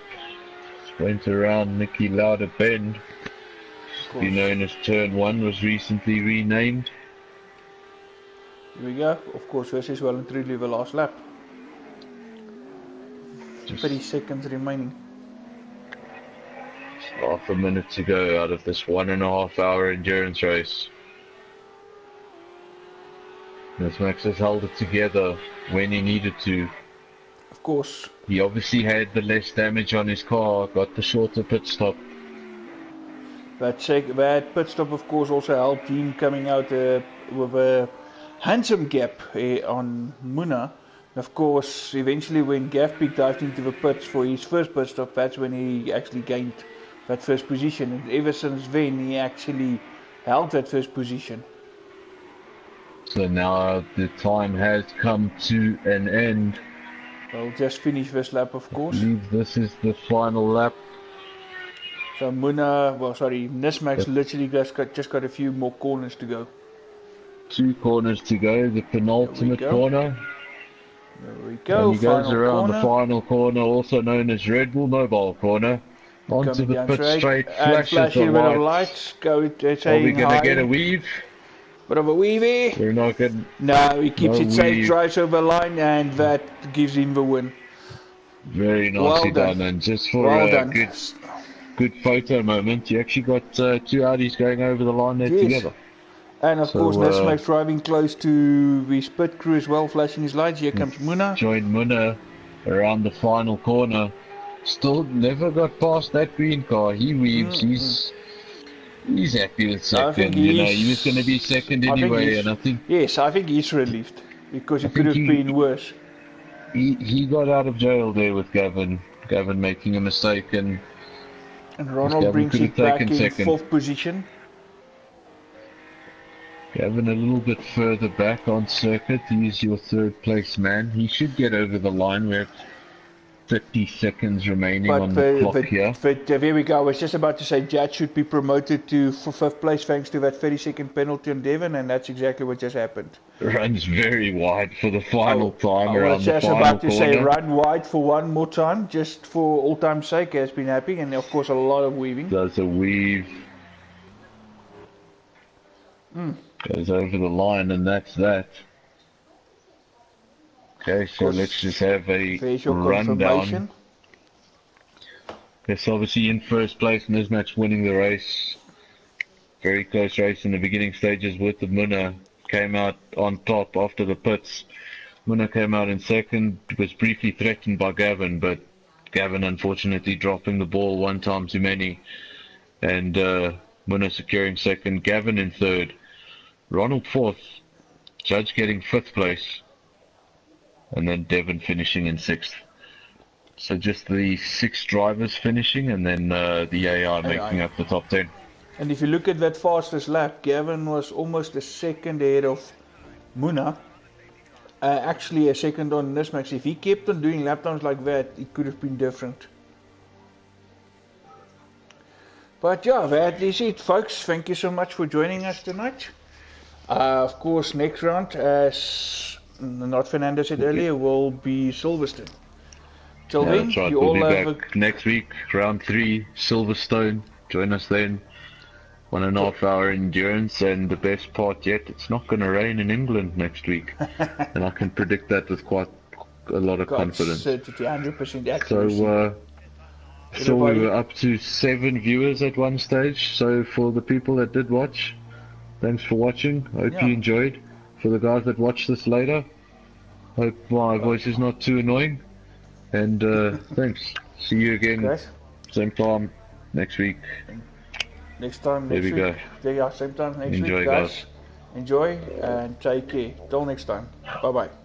Just went around Nicky Lauda Bend. Be known as Turn 1, was recently renamed. Here we go. Of course, this is well and truly the last lap. Just 30 seconds remaining. Half a minute to go out of this 1.5 hour endurance race. Max has held it together when he needed to. Of course. He obviously had the less damage on his car, got the shorter pit stop. That pit stop, of course, also helped him coming out with a handsome gap on Munna. Of course, eventually when Gav dived into the pits for his first pit stop, that's when he actually gained that first position. And ever since then, he actually held that first position. So now the time has come to an end. We'll just finish this lap, of course. I believe this is the final lap. So Nismax literally just got a few more corners to go. 2 corners to go, the penultimate corner. There we go. And he goes around the final corner, also known as Red Bull Mobile Corner. Onto the pit straight, flashes the lights. Are we going to get a weave? Bit of a weavy. We're not getting. No, he keeps it safe, drives over the line, and that gives him the win. Very nicely done. And just for a good photo moment, you actually got 2 Audis going over the line there together. And of course, Nesmax driving close to the pit crew as well, flashing his lights. Here comes Munna. Joined Munna around the final corner. Still never got past that green car. He weaves. He's happy with second. He was going to be second anyway, and I think. Yes, I think he's relieved because it could have been worse. He got out of jail there with Gavin. Gavin making a mistake, and Ronald brings it back in 4th position. Gavin a little bit further back on circuit. He's your 3rd place man. He should get over the line. We have 30 seconds remaining on the clock here. But there we go. I was just about to say Jad should be promoted to 5th place thanks to that 30-second penalty on Devon, and that's exactly what just happened. Runs very wide for the final time around the final corner. I was just about to say run wide for one more time, just for all time's sake. Has been happening, and of course a lot of weaving. Does a weave. Goes over the line, and that's that. Okay, so let's just have a rundown. Yes, obviously in 1st place, Nismax winning the race. Very close race in the beginning stages with the Munna. Came out on top after the pits. Munna came out in 2nd, was briefly threatened by Gavin, but Gavin unfortunately dropping the ball 1 time too many. And Munna securing 2nd, Gavin in 3rd. Ronald 4th, Judge getting 5th place. And then Devon finishing in 6th. So just the 6 drivers finishing, and then the AI making up the top 10. And if you look at that fastest lap, Gavin was almost a second ahead of Munna. Actually a second on Nismax. If he kept on doing lap times like that, it could have been different. But yeah, that is it, folks. Thank you so much for joining us tonight. Of course, next round, as Not Fernando said earlier, will be Silverstone. Till then, that's right. you we'll all be have back next week, round 3, Silverstone. Join us then. 1.5 hour endurance, and the best part yet, it's not going to rain in England next week. And I can predict that with quite a lot of confidence. Certainty, 100% accuracy. So we were up to 7 viewers at one stage. So for the people that did watch, thanks for watching. Hope you enjoyed. for the guys that watch this later. Hope my voice is not too annoying. And thanks. See you again. Guys, Same time next week. next time There next we week. go. Yeah, same time next Enjoy, week, guys. guys. Enjoy and take care. Till next time. Bye bye.